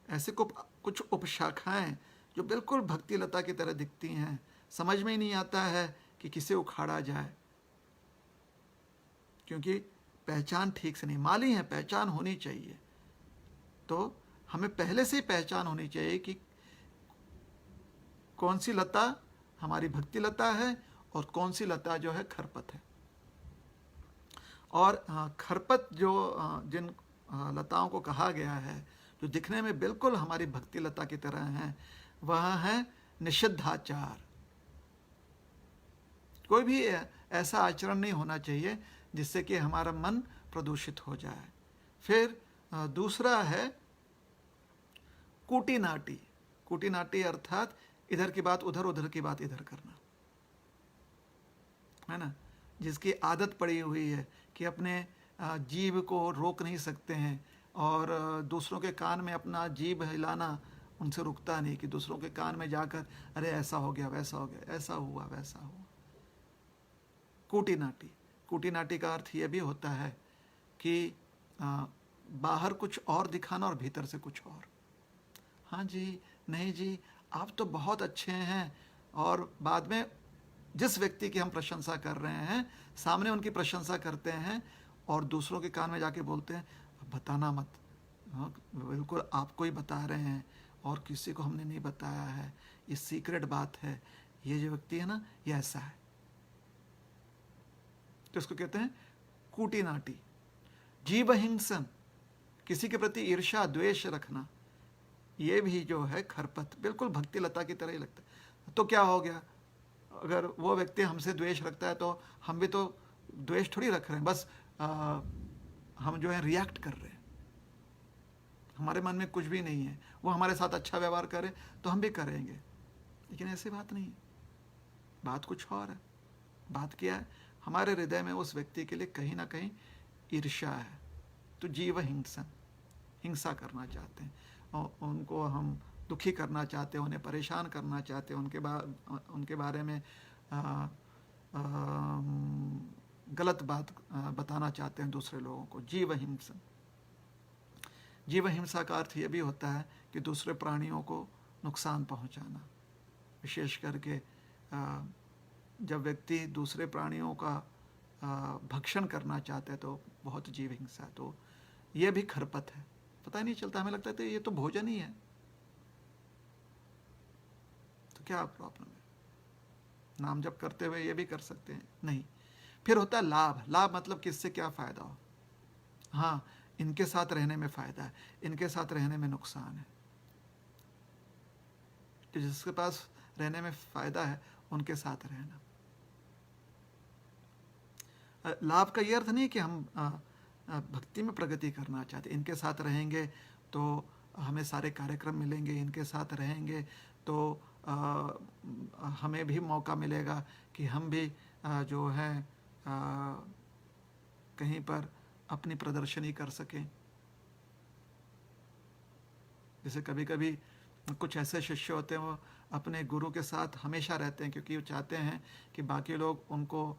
ऐसे कुछ उपशाखाएं जो बिल्कुल भक्ति लता की तरह दिखती हैं, समझ में ही नहीं आता है कि किसे उखाड़ा जाए, क्योंकि पहचान ठीक से नहीं, माली है, पहचान होनी चाहिए। तो हमें पहले से ही पहचान होनी चाहिए कि कौन सी लता हमारी भक्ति लता है और कौन सी लता जो है खरपत है। और खरपत जो जिन लताओं को कहा गया है, जो दिखने में बिल्कुल हमारी भक्ति लता की तरह हैं, वह है निषिद्धाचार। कोई भी ऐसा आचरण नहीं होना चाहिए जिससे कि हमारा मन प्रदूषित हो जाए। फिर दूसरा है कूटी नाटी। कूटी नाटी अर्थात इधर की बात उधर, उधर की बात इधर करना, है ना, जिसकी आदत पड़ी हुई है कि अपने जीभ को रोक नहीं सकते हैं, और दूसरों के कान में अपना जीभ हिलाना उनसे रुकता नहीं, कि दूसरों के कान में जाकर अरे ऐसा हो गया, वैसा हो गया, ऐसा हुआ, वैसा हुआ। कूटी नाटी। कूटी नाटी का अर्थ यह भी होता है कि बाहर कुछ और दिखाना और भीतर से कुछ और। हाँ जी, नहीं जी, आप तो बहुत अच्छे हैं, और बाद में जिस व्यक्ति की हम प्रशंसा कर रहे हैं सामने उनकी प्रशंसा करते हैं, और दूसरों के कान में जाके बोलते हैं बताना मत, हाँ बिल्कुल आपको ही बता रहे हैं और किसी को हमने नहीं बताया है, ये सीक्रेट बात है, ये जो व्यक्ति है ना ये ऐसा है। तो इसको कहते हैं कूटी नाटी। जीव हिंसन, किसी के प्रति ईर्ष्या द्वेष रखना, ये भी जो है खरपत, बिल्कुल भक्ति लता की तरह ही लगता है। तो क्या हो गया, अगर वो व्यक्ति हमसे द्वेष रखता है तो हम भी तो द्वेष थोड़ी रख रहे हैं, बस हम जो है रिएक्ट कर रहे हैं, हमारे मन में कुछ भी नहीं है। वो हमारे साथ अच्छा व्यवहार करे तो हम भी करेंगे, लेकिन ऐसी बात नहीं है, बात कुछ और है। बात क्या है, हमारे हृदय में उस व्यक्ति के लिए कहीं ना कहीं ईर्ष्या है। तो जीव हिंसन, हिंसा करना चाहते हैं, और उनको हम दुखी करना चाहते हैं, उन्हें परेशान करना चाहते हैं, उनके बारे में गलत बात बताना चाहते हैं दूसरे लोगों को। जीव हिंसन। जीव हिंसा का अर्थ यह भी होता है कि दूसरे प्राणियों को नुकसान पहुंचाना, विशेष करके जब व्यक्ति दूसरे प्राणियों का भक्षण करना चाहते हैं तो बहुत जीव हिंसा। तो यह भी खरपत है, पता ही नहीं चलता, हमें लगता है तो ये तो भोजन ही है, तो क्या प्रॉब्लम है, नाम जप करते हुए ये भी कर सकते हैं, नहीं। फिर होता है लाभ। लाभ मतलब किससे क्या फायदा हो, हाँ इनके साथ रहने में फायदा है, इनके साथ रहने में नुकसान है। तो जिसके पास रहने में फायदा है उनके साथ रहना। लाभ का ये अर्थ नहीं कि हम भक्ति में प्रगति करना चाहते, इनके साथ रहेंगे तो हमें सारे कार्यक्रम मिलेंगे, इनके साथ रहेंगे तो हमें भी मौका मिलेगा कि हम भी जो है कहीं पर अपनी प्रदर्शनी कर सकें। जैसे कभी कभी कुछ ऐसे शिष्य होते हैं वो अपने गुरु के साथ हमेशा रहते हैं, क्योंकि वो चाहते हैं कि बाकी लोग उनको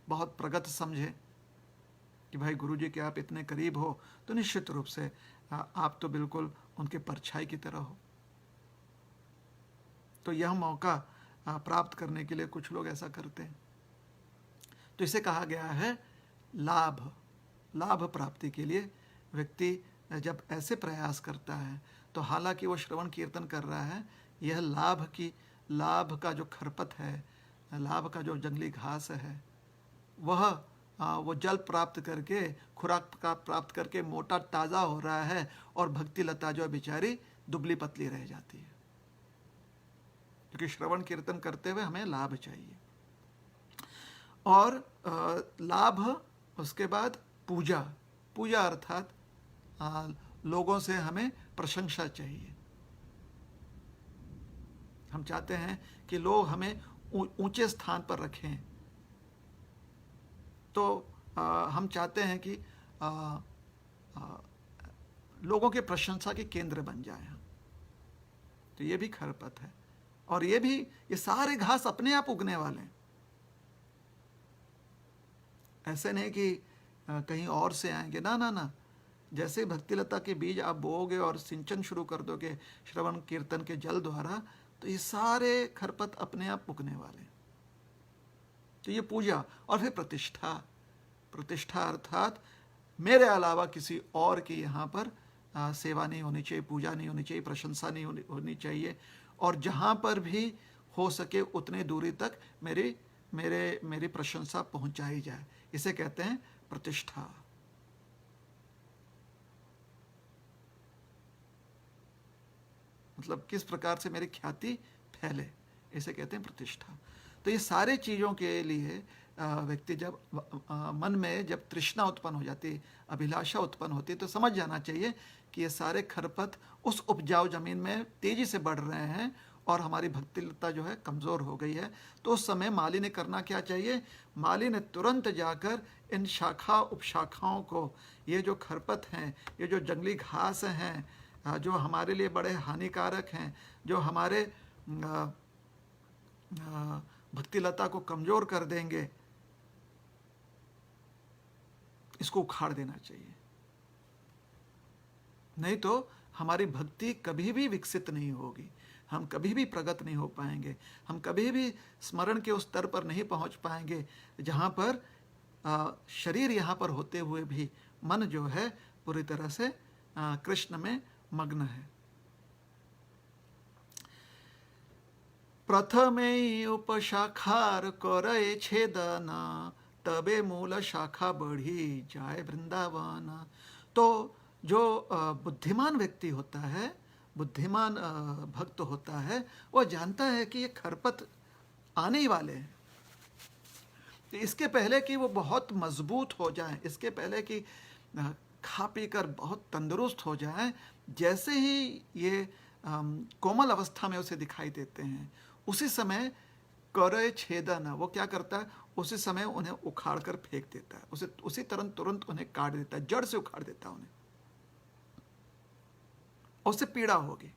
बहुत प्रगत समझे कि भाई गुरु जी के आप इतने करीब हो, तो निश्चित रूप से आप तो बिल्कुल उनके परछाई की तरह हो। तो यह मौका प्राप्त करने के लिए कुछ लोग ऐसा करते हैं। तो इसे कहा गया है लाभ। लाभ प्राप्ति के लिए व्यक्ति जब ऐसे प्रयास करता है तो हालांकि वो श्रवण कीर्तन कर रहा है, यह लाभ का जो खरपत है, लाभ का जो जंगली घास है, वह वो जल प्राप्त करके, खुराक प्राप्त करके मोटा ताज़ा हो रहा है, और भक्ति लता जो बेचारी दुबली पतली रह जाती है। क्योंकि श्रवण कीर्तन करते हुए हमें लाभ चाहिए। और लाभ, उसके बाद पूजा अर्थात लोगों से हमें प्रशंसा चाहिए। हम चाहते हैं कि लोग हमें ऊंचे स्थान पर रखें, तो हम चाहते हैं कि लोगों के प्रशंसा के केंद्र बन जाए। तो ये भी खरपत है। और ये सारे घास अपने आप उगने वाले हैं। ऐसे नहीं कि कहीं और से आएंगे, ना। जैसे भक्तिलता के बीज आप बोओगे और सिंचन शुरू कर दोगे श्रवण कीर्तन के जल द्वारा, तो ये सारे खरपत अपने आप उगने वाले। तो ये पूजा। और फिर प्रतिष्ठा अर्थात मेरे अलावा किसी और की यहाँ पर सेवा नहीं होनी चाहिए, पूजा नहीं होनी चाहिए, प्रशंसा नहीं होनी चाहिए। और जहाँ पर भी हो सके उतने दूरी तक मेरी प्रशंसा पहुँचाई जाए। इसे कहते हैं प्रतिष्ठा। मतलब किस प्रकार से मेरी ख्याति फैले, इसे कहते हैं प्रतिष्ठा। तो ये सारे चीज़ों के लिए व्यक्ति जब मन में जब तृष्णा उत्पन्न हो जाती, अभिलाषा उत्पन्न होती, तो समझ जाना चाहिए कि ये सारे खरपत उस उपजाऊ जमीन में तेजी से बढ़ रहे हैं और हमारी भक्तिलता जो है कमज़ोर हो गई है। तो उस समय माली ने करना क्या चाहिए? माली ने तुरंत जाकर इन शाखा उपशाखाओं को, ये जो खरपत हैं, ये जो जंगली घास हैं, जो हमारे लिए बड़े हानिकारक हैं, जो हमारे भक्तिलता को कमज़ोर कर देंगे, इसको उखाड़ देना चाहिए। नहीं तो हमारी भक्ति कभी भी विकसित नहीं होगी, हम कभी भी प्रगत नहीं हो पाएंगे, हम कभी भी स्मरण के उस स्तर पर नहीं पहुंच पाएंगे जहां पर शरीर यहाँ पर होते हुए भी मन जो है पूरी तरह से कृष्ण में मग्न है। प्रथमे उपशाखार करे छेदन, तबे मूल शाखा बढ़ी जाए वृंदावन। तो जो बुद्धिमान व्यक्ति होता है, बुद्धिमान भक्त होता है, वह जानता है कि ये खरपत आने ही वाले हैं। तो इसके पहले कि वो बहुत मजबूत हो जाएं, इसके पहले कि खा पी कर बहुत तंदुरुस्त हो जाएं, जैसे ही ये कोमल अवस्था में उसे दिखाई देते हैं, उसी समय करे छेदन, वो क्या करता है? उसी समय उन्हें उखाड़ कर फेंक देता है, उसे उसी तुरंत उन्हें काट देता है, जड़ से उखाड़ देता है उन्हें। उससे पीड़ा होगी।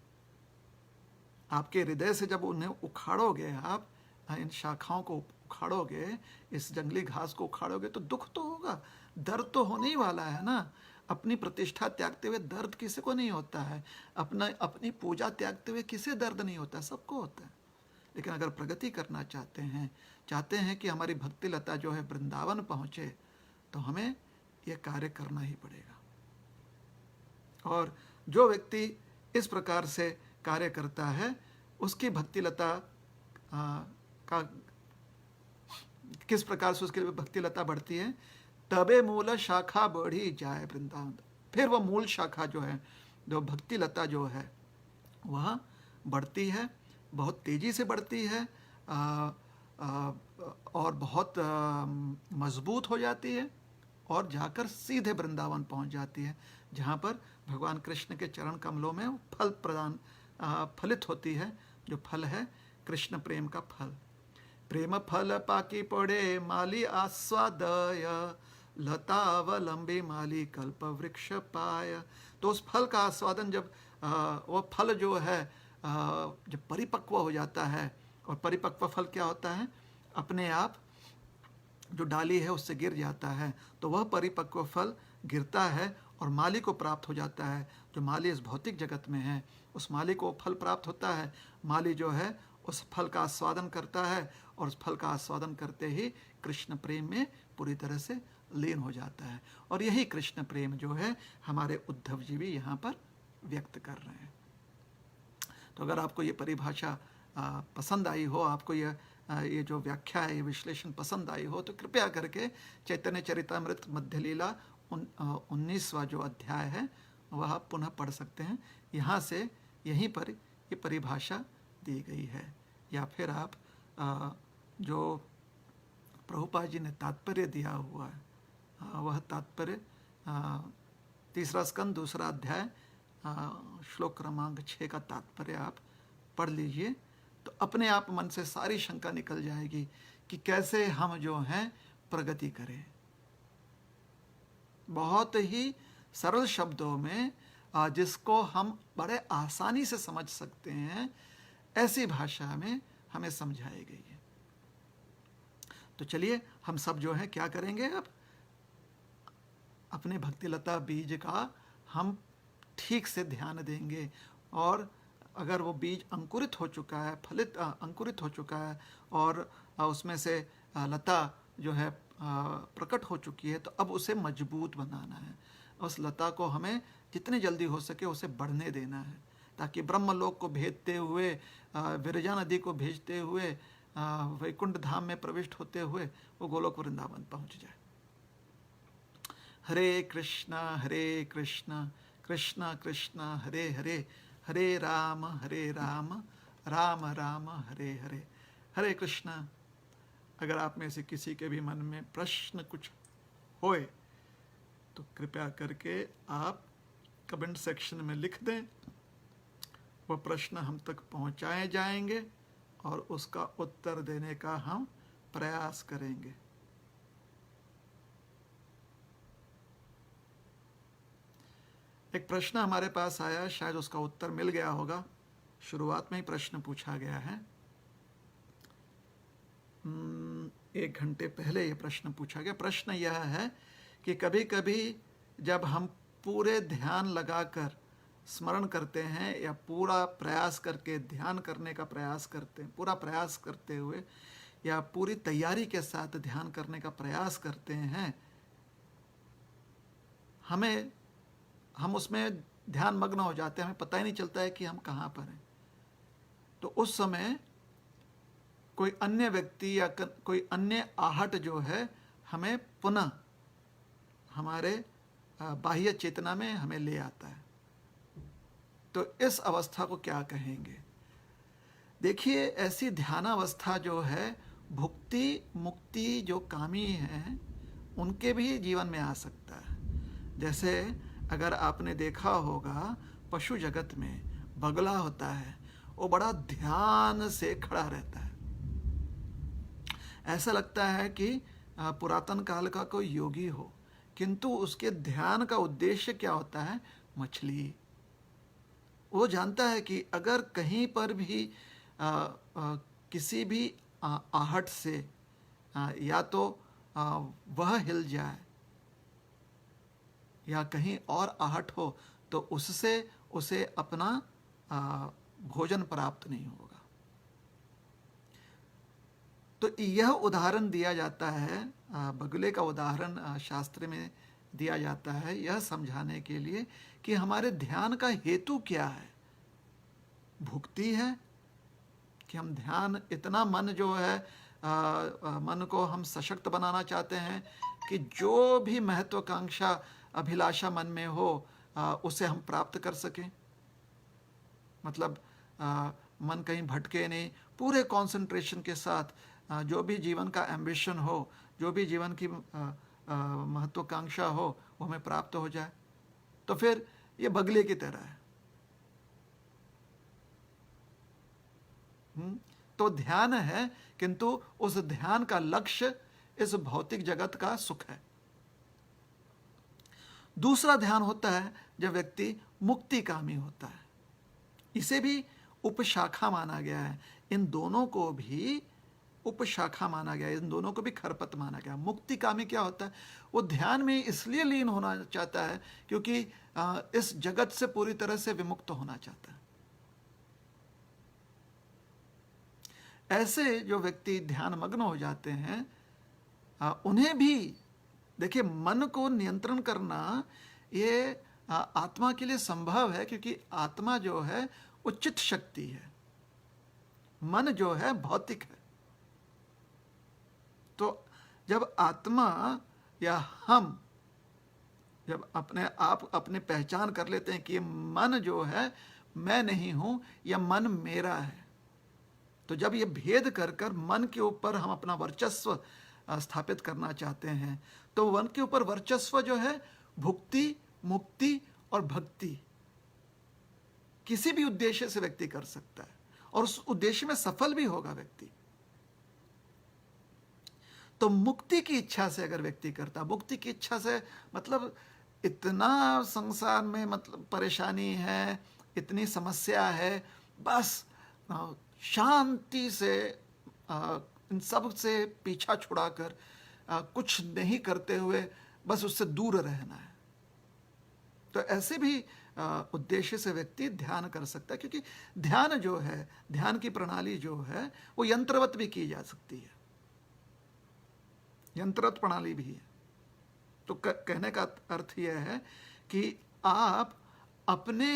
आपके हृदय से जब उन्हें उखाड़ोगे, आप इन शाखाओं को उखाड़ोगे, इस जंगली घास को उखाड़ोगे, तो दुख तो होगा, दर्द तो होने ही वाला है ना। अपनी प्रतिष्ठा त्यागते हुए दर्द किसी को नहीं होता है, अपनी पूजा त्यागते हुए किसे दर्द नहीं होता है? सबको होता है। लेकिन अगर प्रगति करना चाहते हैं कि हमारी भक्ति लता जो है वृंदावन पहुँचे, तो हमें यह कार्य करना ही पड़ेगा। और जो व्यक्ति इस प्रकार से कार्य करता है, उसकी भक्तिलता का किस प्रकार से उसकी भक्तिलता बढ़ती है? तबे मूल शाखा बढ़ी जाए वृंदावन। फिर वह मूल शाखा जो है, जो भक्तिलता जो है, वह बढ़ती है, बहुत तेजी से बढ़ती है, और बहुत मजबूत हो जाती है, और जाकर सीधे वृंदावन पहुंच जाती है, जहाँ पर भगवान कृष्ण के चरण कमलों में फलित होती है, जो फल है कृष्ण प्रेम का फल। प्रेम फल पाकी पड़े माली आस्वादय, लतावलंबी माली कल्प वृक्ष पाय। तो उस फल का आस्वादन जब वह फल जो है जब परिपक्व हो जाता है, और परिपक्व फल क्या होता है? अपने आप जो डाली है उससे गिर जाता है, तो वह परिपक्व फल गिरता है और माली को प्राप्त हो जाता है। जो माली इस भौतिक जगत में है, उस माली को फल प्राप्त होता है। माली जो है उस फल का आस्वादन करता है, और उस फल का आस्वादन करते ही कृष्ण प्रेम में पूरी तरह से लीन हो जाता है। और यही कृष्ण प्रेम जो है हमारे उद्धव जी भी यहाँ पर व्यक्त कर रहे हैं। तो अगर आपको ये परिभाषा पसंद आई हो, आपको ये जो व्याख्या है, ये विश्लेषण पसंद आई हो, तो कृपया करके चैतन्य चरितामृत मध्य लीला 19वां जो अध्याय है वह आप पुनः पढ़ सकते हैं। यहाँ से यहीं पर ये परिभाषा दी गई है। या फिर आप जो प्रभुपाद जी ने तात्पर्य दिया हुआ है वह तात्पर्य 3रा स्कंद 2रा अध्याय श्लोक क्रमांक 6 का तात्पर्य आप पढ़ लीजिए, तो अपने आप मन से सारी शंका निकल जाएगी कि कैसे हम जो हैं प्रगति करें। बहुत ही सरल शब्दों में जिसको हम बड़े आसानी से समझ सकते हैं, ऐसी भाषा में हमें समझाई गई है। तो चलिए हम सब जो है क्या करेंगे, अब अपने भक्तिलता बीज का हम ठीक से ध्यान देंगे, और अगर वो बीज अंकुरित हो चुका है, फलित अंकुरित हो चुका है, और उसमें से लता जो है प्रकट हो चुकी है, तो अब उसे मजबूत बनाना है। उस लता को हमें जितनी जल्दी हो सके उसे बढ़ने देना है, ताकि ब्रह्मलोक को भेजते हुए, विरजा नदी को भेजते हुए, वैकुंठ धाम में प्रविष्ट होते हुए वो गोलोक वृंदावन पहुंच जाए। हरे कृष्णा कृष्णा कृष्णा हरे हरे, हरे राम राम राम हरे हरे। हरे कृष्णा। अगर आप में से किसी के भी मन में प्रश्न कुछ होए तो कृपया करके आप कमेंट सेक्शन में लिख दें, वह प्रश्न हम तक पहुंचाए जाएंगे और उसका उत्तर देने का हम प्रयास करेंगे। एक प्रश्न हमारे पास आया, शायद उसका उत्तर मिल गया होगा। शुरुआत में ही प्रश्न पूछा गया है, 1 घंटे पहले यह प्रश्न पूछा गया। प्रश्न यह है कि कभी कभी जब हम पूरे ध्यान लगाकर स्मरण करते हैं या पूरा प्रयास करके ध्यान करने का प्रयास करते हैं, पूरा प्रयास करते हुए या पूरी तैयारी के साथ ध्यान करने का प्रयास करते हैं, हम उसमें ध्यान मग्न हो जाते हैं, हमें पता ही नहीं चलता है कि हम कहाँ पर हैं। तो उस समय कोई अन्य व्यक्ति या कोई अन्य आहट जो है हमें पुनः हमारे बाह्य चेतना में हमें ले आता है। तो इस अवस्था को क्या कहेंगे? देखिए, ऐसी ध्यानावस्था जो है भुक्ति मुक्ति जो कामी हैं उनके भी जीवन में आ सकता है। जैसे अगर आपने देखा होगा पशु जगत में बगला होता है, वो बड़ा ध्यान से खड़ा रहता है, ऐसा लगता है कि पुरातन काल का कोई योगी हो, किंतु उसके ध्यान का उद्देश्य क्या होता है? मछली। वो जानता है कि अगर कहीं पर भी किसी भी आहट से या तो वह हिल जाए या कहीं और आहट हो तो उससे उसे अपना भोजन प्राप्त नहीं होगा। तो यह उदाहरण दिया जाता है, बगुले का उदाहरण शास्त्र में दिया जाता है यह समझाने के लिए कि हमारे ध्यान का हेतु क्या है। भुक्ति है कि हम ध्यान, इतना मन जो है मन को हम सशक्त बनाना चाहते हैं कि जो भी महत्वाकांक्षा अभिलाषा मन में हो उसे हम प्राप्त कर सकें। मतलब मन कहीं भटके नहीं, पूरे कंसंट्रेशन के साथ जो भी जीवन का एम्बिशन हो, जो भी जीवन की महत्वाकांक्षा हो वो हमें प्राप्त हो जाए। तो फिर ये बगले की तरह है। तो ध्यान है, किंतु उस ध्यान का लक्ष्य इस भौतिक जगत का सुख है। दूसरा ध्यान होता है जब व्यक्ति मुक्तिकामी होता है, इसे भी उपशाखा माना गया है। इन दोनों को भी उपशाखा माना गया, इन दोनों को भी खरपत माना गया। मुक्ति कामी क्या होता है? वो ध्यान में इसलिए लीन होना चाहता है क्योंकि इस जगत से पूरी तरह से विमुक्त होना चाहता है। ऐसे जो व्यक्ति ध्यान मग्न हो जाते हैं, उन्हें भी देखिए, मन को नियंत्रण करना ये आत्मा के लिए संभव है, क्योंकि आत्मा जो है उचित शक्ति है, मन जो है भौतिक है। तो जब आत्मा या हम जब अपने आप अपनी पहचान कर लेते हैं कि ये मन जो है मैं नहीं हूं, यह मन मेरा है, तो जब ये भेद कर कर मन के ऊपर हम अपना वर्चस्व स्थापित करना चाहते हैं, तो मन के ऊपर वर्चस्व जो है भुक्ति, मुक्ति और भक्ति किसी भी उद्देश्य से व्यक्ति कर सकता है, और उस उद्देश्य में सफल भी होगा व्यक्ति। तो मुक्ति की इच्छा से अगर व्यक्ति करता, मुक्ति की इच्छा से मतलब इतना संसार में मतलब परेशानी है, इतनी समस्या है, बस शांति से इन सब से पीछा छुड़ाकर कुछ नहीं करते हुए बस उससे दूर रहना है, तो ऐसे भी उद्देश्य से व्यक्ति ध्यान कर सकता है। क्योंकि ध्यान जो है, ध्यान की प्रणाली जो है वो यंत्रवत भी की जा सकती है, यंत्रवत प्रणाली भी है। तो कहने का अर्थ यह है कि आप अपने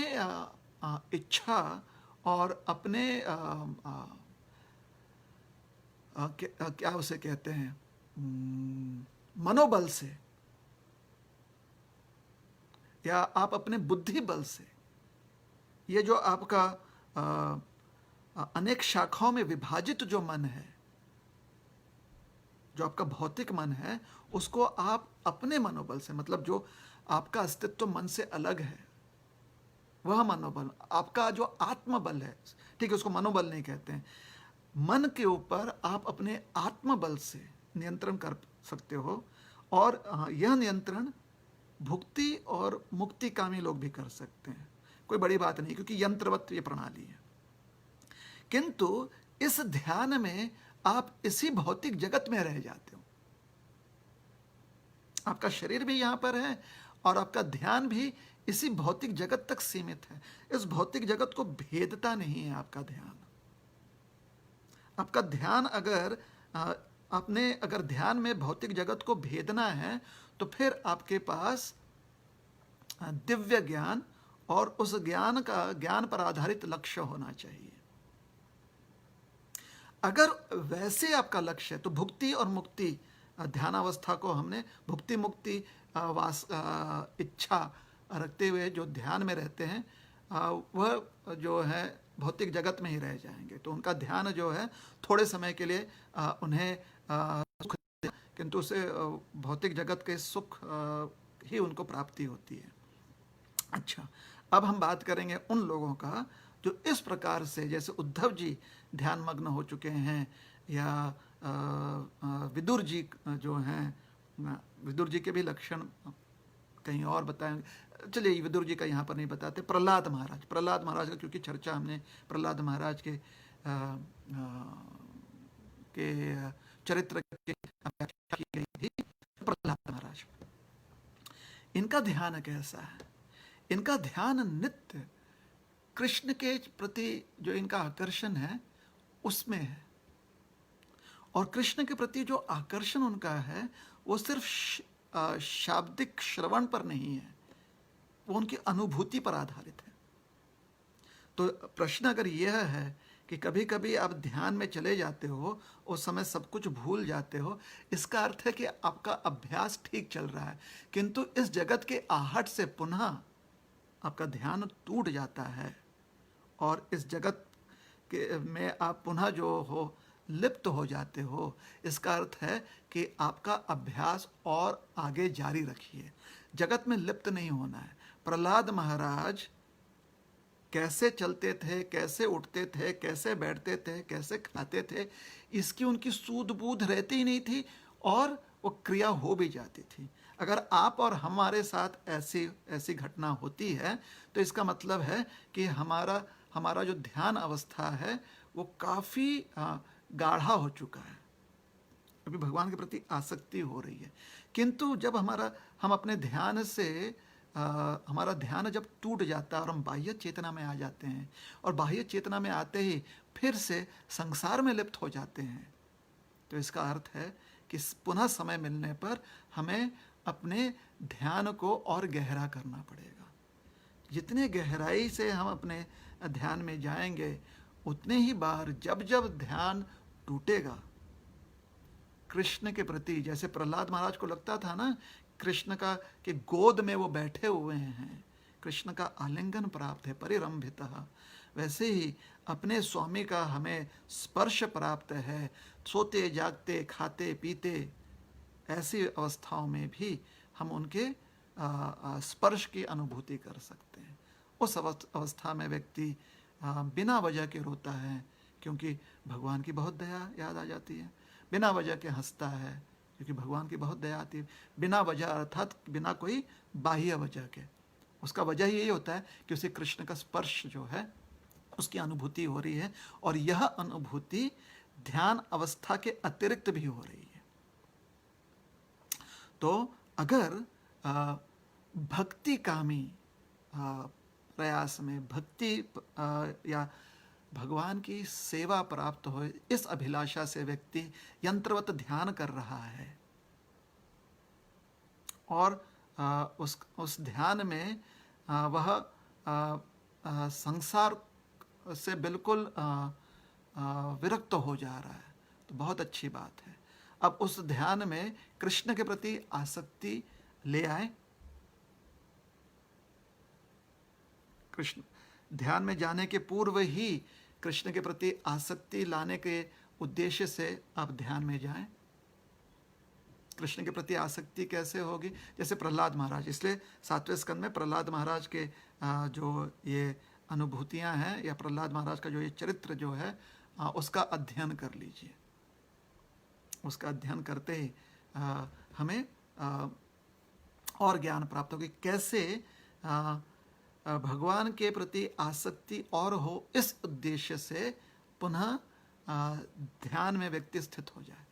इच्छा और अपने क्या उसे कहते हैं, मनोबल से या आप अपने बुद्धि बल से, ये जो आपका अनेक शाखाओं में विभाजित जो मन है, जो आपका भौतिक मन है, उसको आप अपने मनोबल से, मतलब जो आपका अस्तित्व मन से अलग है, वह मनोबल, आपका जो आत्मबल है, ठीक है, उसको मनोबल नहीं कहते हैं, मन के ऊपर आप अपने आत्मबल से नियंत्रण कर सकते हो। और यह नियंत्रण भुक्ति और मुक्तिकामी लोग भी कर सकते हैं, कोई बड़ी बात नहीं, क्योंकि यंत्रवत ये प्रणाली है। किंतु इस ध्यान में आप इसी भौतिक जगत में रह जाते हो, आपका शरीर भी यहां पर है और आपका ध्यान भी इसी भौतिक जगत तक सीमित है। इस भौतिक जगत को भेदता नहीं है आपका ध्यान। आपका ध्यान अगर आपने अगर ध्यान में भौतिक जगत को भेदना है, तो फिर आपके पास दिव्य ज्ञान और उस ज्ञान पर आधारित लक्ष्य होना चाहिए। अगर वैसे आपका लक्ष्य है, तो भुक्ति और मुक्ति ध्यानावस्था को हमने भुक्ति मुक्ति इच्छा रखते हुए जो ध्यान में रहते हैं, वह जो है भौतिक जगत में ही रह जाएंगे। तो उनका ध्यान जो है थोड़े समय के लिए उन्हें सुख, किंतु उसे भौतिक जगत के सुख ही उनको प्राप्ति होती है। अच्छा, अब हम बात करेंगे उन लोगों का जो इस प्रकार से, जैसे उद्धव जी ध्यान मग्न हो चुके हैं, या विदुर जी जो हैं, विदुर जी के भी लक्षण कहीं और बताएंगे, चलिए विदुर जी का यहाँ पर नहीं बताते। प्रहलाद महाराज का क्योंकि चर्चा हमने प्रहलाद महाराज के चरित्र की गई थी। प्रहलाद महाराज, इनका ध्यान कैसा है? इनका ध्यान नित्य कृष्ण के प्रति जो इनका आकर्षण है उसमें है, और कृष्ण के प्रति जो आकर्षण उनका है वो सिर्फ शाब्दिक श्रवण पर नहीं है, वो उनकी अनुभूति पर आधारित है। तो प्रश्न अगर यह है कि कभी कभी आप ध्यान में चले जाते हो, उस समय सब कुछ भूल जाते हो, इसका अर्थ है कि आपका अभ्यास ठीक चल रहा है, किंतु इस जगत के आहट से पुनः आपका ध्यान टूट जाता है और इस जगत के में आप पुनः जो हो लिप्त हो जाते हो। इसका अर्थ है कि आपका अभ्यास और आगे जारी रखिए, जगत में लिप्त नहीं होना है। प्रहलाद महाराज कैसे चलते थे, कैसे उठते थे, कैसे बैठते थे, कैसे खाते थे, इसकी उनकी सूध बूध रहती ही नहीं थी, और वो क्रिया हो भी जाती थी। अगर आप और हमारे साथ ऐसी घटना होती है, तो इसका मतलब है कि हमारा जो ध्यान अवस्था है वो काफ़ी गाढ़ा हो चुका है, अभी भगवान के प्रति आसक्ति हो रही है। किंतु जब हम अपने ध्यान से हमारा ध्यान जब टूट जाता है और हम बाह्य चेतना में आ जाते हैं, और बाह्य चेतना में आते ही फिर से संसार में लिप्त हो जाते हैं, तो इसका अर्थ है कि पुनः समय मिलने पर हमें अपने ध्यान को और गहरा करना पड़ेगा। जितने गहराई से हम अपने ध्यान में जाएंगे, उतने ही बार जब जब ध्यान टूटेगा कृष्ण के प्रति, जैसे प्रहलाद महाराज को लगता था ना कृष्ण का कि गोद में वो बैठे हुए हैं, कृष्ण का आलिंगन प्राप्त है परिरंभितः, वैसे ही अपने स्वामी का हमें स्पर्श प्राप्त है। सोते जागते खाते पीते ऐसी अवस्थाओं में भी हम उनके स्पर्श की अनुभूति कर सकते हैं। उस अवस्था में व्यक्ति बिना वजह के रोता है क्योंकि भगवान की बहुत दया याद आ जाती है, बिना वजह के हंसता है क्योंकि भगवान की बहुत दया आती है, बिना वजह अर्थात बिना कोई बाह्य वजह के। उसका वजह यही होता है कि उसे कृष्ण का स्पर्श जो है उसकी अनुभूति हो रही है, और यह अनुभूति ध्यान अवस्था के अतिरिक्त भी हो रही है। तो अगर भक्ति कामी प्रयास में भक्ति या भगवान की सेवा प्राप्त हो, इस अभिलाषा से व्यक्ति यंत्रवत ध्यान कर रहा है और उस ध्यान में वह संसार से बिल्कुल विरक्त हो जा रहा है, तो बहुत अच्छी बात है। अब उस ध्यान में कृष्ण के प्रति आसक्ति ले आए। कृष्ण ध्यान में जाने के पूर्व ही कृष्ण के प्रति आसक्ति लाने के उद्देश्य से आप ध्यान में जाएं। कृष्ण के प्रति आसक्ति कैसे होगी? जैसे प्रहलाद महाराज, इसलिए 7वें स्कंद में प्रहलाद महाराज के जो ये अनुभूतियां हैं या प्रहलाद महाराज का जो ये चरित्र जो है उसका अध्ययन कर लीजिए। उसका अध्ययन करते ही हमें और ज्ञान प्राप्त होगी कैसे भगवान के प्रति आसक्ति और हो, इस उद्देश्य से पुनः ध्यान में व्यक्ति स्थित हो जाए।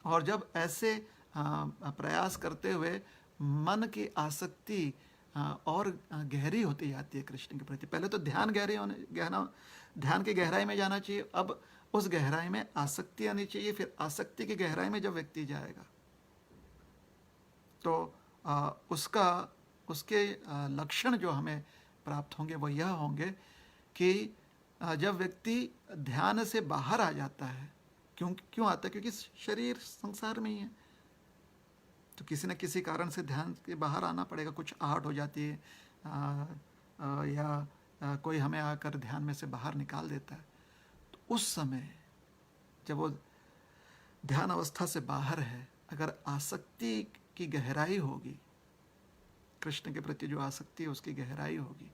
और जब ऐसे प्रयास करते हुए मन की आसक्ति और गहरी होती जाती है कृष्ण के प्रति, पहले तो ध्यान ध्यान की गहराई में जाना चाहिए, अब उस गहराई में आसक्ति आनी चाहिए, फिर आसक्ति की गहराई में जब व्यक्ति जाएगा तो उसके लक्षण जो हमें प्राप्त होंगे वो यह होंगे कि जब व्यक्ति ध्यान से बाहर आ जाता है, क्यों आता है? क्योंकि शरीर संसार में ही है, तो किसी न किसी कारण से ध्यान के बाहर आना पड़ेगा। कुछ आहट हो जाती है या कोई हमें आकर ध्यान में से बाहर निकाल देता है, तो उस समय जब वो ध्यान अवस्था से बाहर है, अगर आसक्ति की गहराई होगी, कृष्ण के प्रति जो आसक्ति है उसकी गहराई होगी,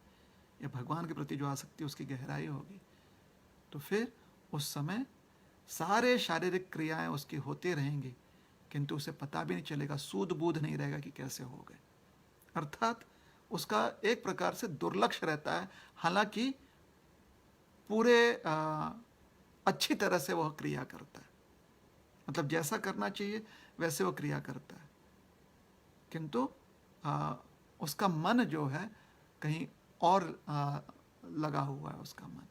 या भगवान के प्रति जो आसक्ति है उसकी गहराई होगी, तो फिर उस समय सारे शारीरिक क्रियाएं उसकी होती रहेंगी, किंतु उसे पता भी नहीं चलेगा, सूद बूद नहीं रहेगा कि कैसे हो गए। अर्थात उसका एक प्रकार से दुर्लक्ष्य रहता है, हालांकि पूरे अच्छी तरह से वह क्रिया करता है, मतलब जैसा करना चाहिए वैसे वो क्रिया करता है, किंतु उसका मन जो है कहीं और लगा हुआ है उसका मन।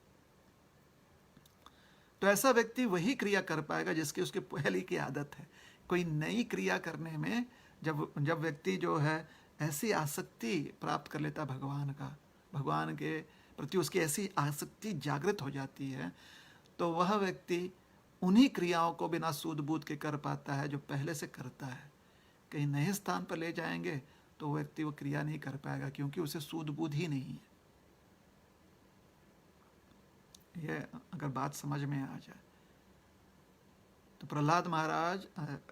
तो ऐसा व्यक्ति वही क्रिया कर पाएगा जिसकी उसकी पहले की आदत है। कोई नई क्रिया करने में जब व्यक्ति जो है ऐसी आसक्ति प्राप्त कर लेता भगवान के प्रति उसकी ऐसी आसक्ति जागृत हो जाती है, तो वह व्यक्ति उन्हीं क्रियाओं को बिना सूद बूद के कर पाता है जो पहले से करता है। कहीं नए स्थान पर ले जाएंगे तो व्यक्ति वो क्रिया नहीं कर पाएगा, क्योंकि उसे सूद बूद ही नहीं है। यह अगर बात समझ में आ जाए तो प्रहलाद महाराज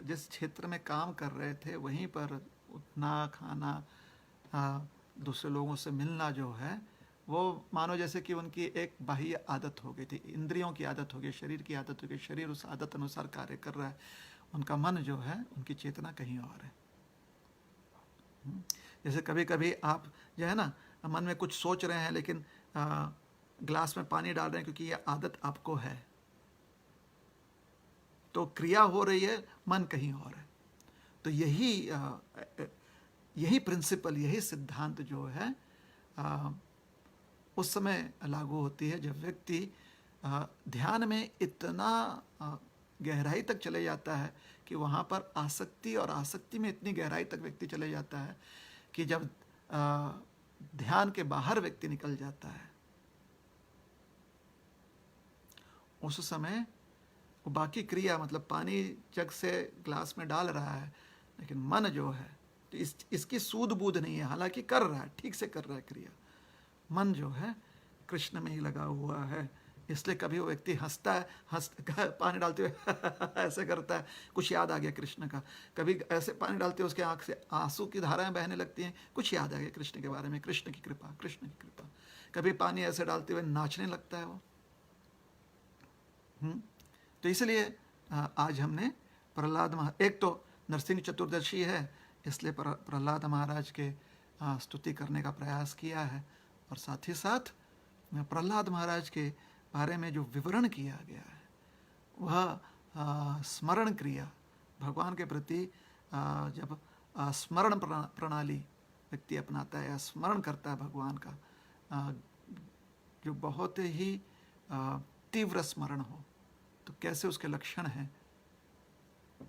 जिस क्षेत्र में काम कर रहे थे वहीं पर उठना खाना, दूसरे लोगों से मिलना जो है वो मानो जैसे कि उनकी एक बाह्य आदत हो गई थी, इंद्रियों की आदत हो गई, शरीर की आदत हो गई, शरीर उस आदत अनुसार कार्य कर रहा है, उनका मन जो है उनकी चेतना कहीं और है। जैसे कभी कभी आप जो है ना मन में कुछ सोच रहे हैं लेकिन ग्लास में पानी डाल रहे हैं क्योंकि ये आदत आपको है, तो क्रिया हो रही है, मन कहीं और है। तो यही प्रिंसिपल, यही सिद्धांत जो है उस समय लागू होती है जब व्यक्ति ध्यान में इतना गहराई तक चले जाता है कि वहाँ पर आसक्ति, और आसक्ति में इतनी गहराई तक व्यक्ति चले जाता है कि जब ध्यान के बाहर व्यक्ति निकल जाता है, उस समय वो बाकी क्रिया, मतलब पानी जग से ग्लास में डाल रहा है, लेकिन मन जो है तो इसकी सूद बूद नहीं है, हालांकि कर रहा है, ठीक से कर रहा है क्रिया। मन जो है कृष्ण में ही लगा हुआ है। इसलिए कभी वो व्यक्ति हंसता है, पानी डालते हुए ऐसे करता है, कुछ याद आ गया कृष्ण का। कभी ऐसे पानी डालते हुए उसके आंख से आंसू की धाराएं बहने लगती हैं, कुछ याद आ गया कृष्ण के बारे में, कृष्ण की कृपा, कृष्ण की कृपा। कभी पानी ऐसे डालते हुए नाचने लगता है वो। तो इसलिए आज हमने एक तो नरसिंह चतुर्दशी है, इसलिए प्रहलाद महाराज के स्तुति करने का प्रयास किया है, और साथ ही साथ प्रहलाद महाराज के बारे में जो विवरण किया गया है वह स्मरण क्रिया, भगवान के प्रति जब स्मरण प्रणाली व्यक्ति अपनाता है या स्मरण करता है भगवान का, जो बहुत ही तीव्र स्मरण हो, तो कैसे उसके लक्षण हैं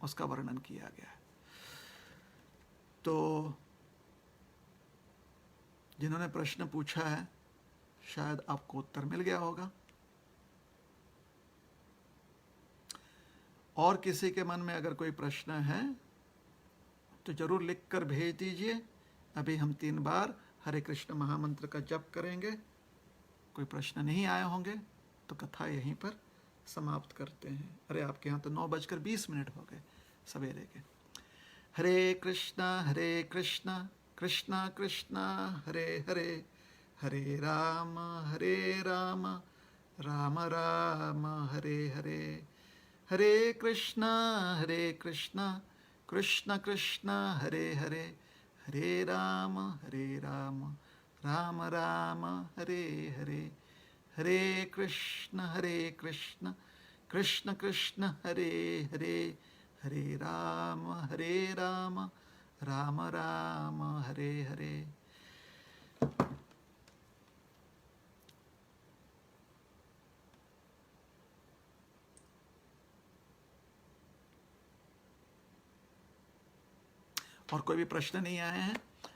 उसका वर्णन किया गया है। तो जिन्होंने प्रश्न पूछा है शायद आपको उत्तर मिल गया होगा, और किसी के मन में अगर कोई प्रश्न है तो जरूर लिख कर भेज दीजिए। अभी हम 3 बार हरे कृष्ण महामंत्र का जप करेंगे। कोई प्रश्न नहीं आए होंगे तो कथा यहीं पर समाप्त करते हैं। अरे आपके यहाँ तो 9:20 हो गए सवेरे के। हरे कृष्णा कृष्णा कृष्णा हरे हरे, हरे राम राम राम हरे हरे, हरे कृष्णा कृष्णा कृष्णा हरे हरे, हरे राम राम राम हरे हरे, हरे कृष्ण कृष्ण कृष्ण हरे हरे, हरे राम राम राम हरे हरे। और कोई भी प्रश्न नहीं आए हैं,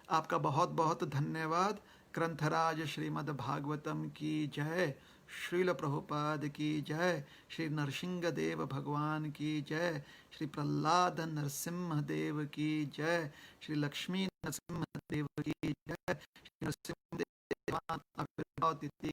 आपका बहुत बहुत धन्यवाद। ग्रंथराज श्रीमद् भागवतम की जय, श्रील प्रभुपाद की जय, श्री नरसिंह देव भगवान की जय, श्री प्रहलाद नरसिंह देव की जय, श्री लक्ष्मी नरसिंह देव की जय, श्री नरसिंह देव आविर्भाव तिथि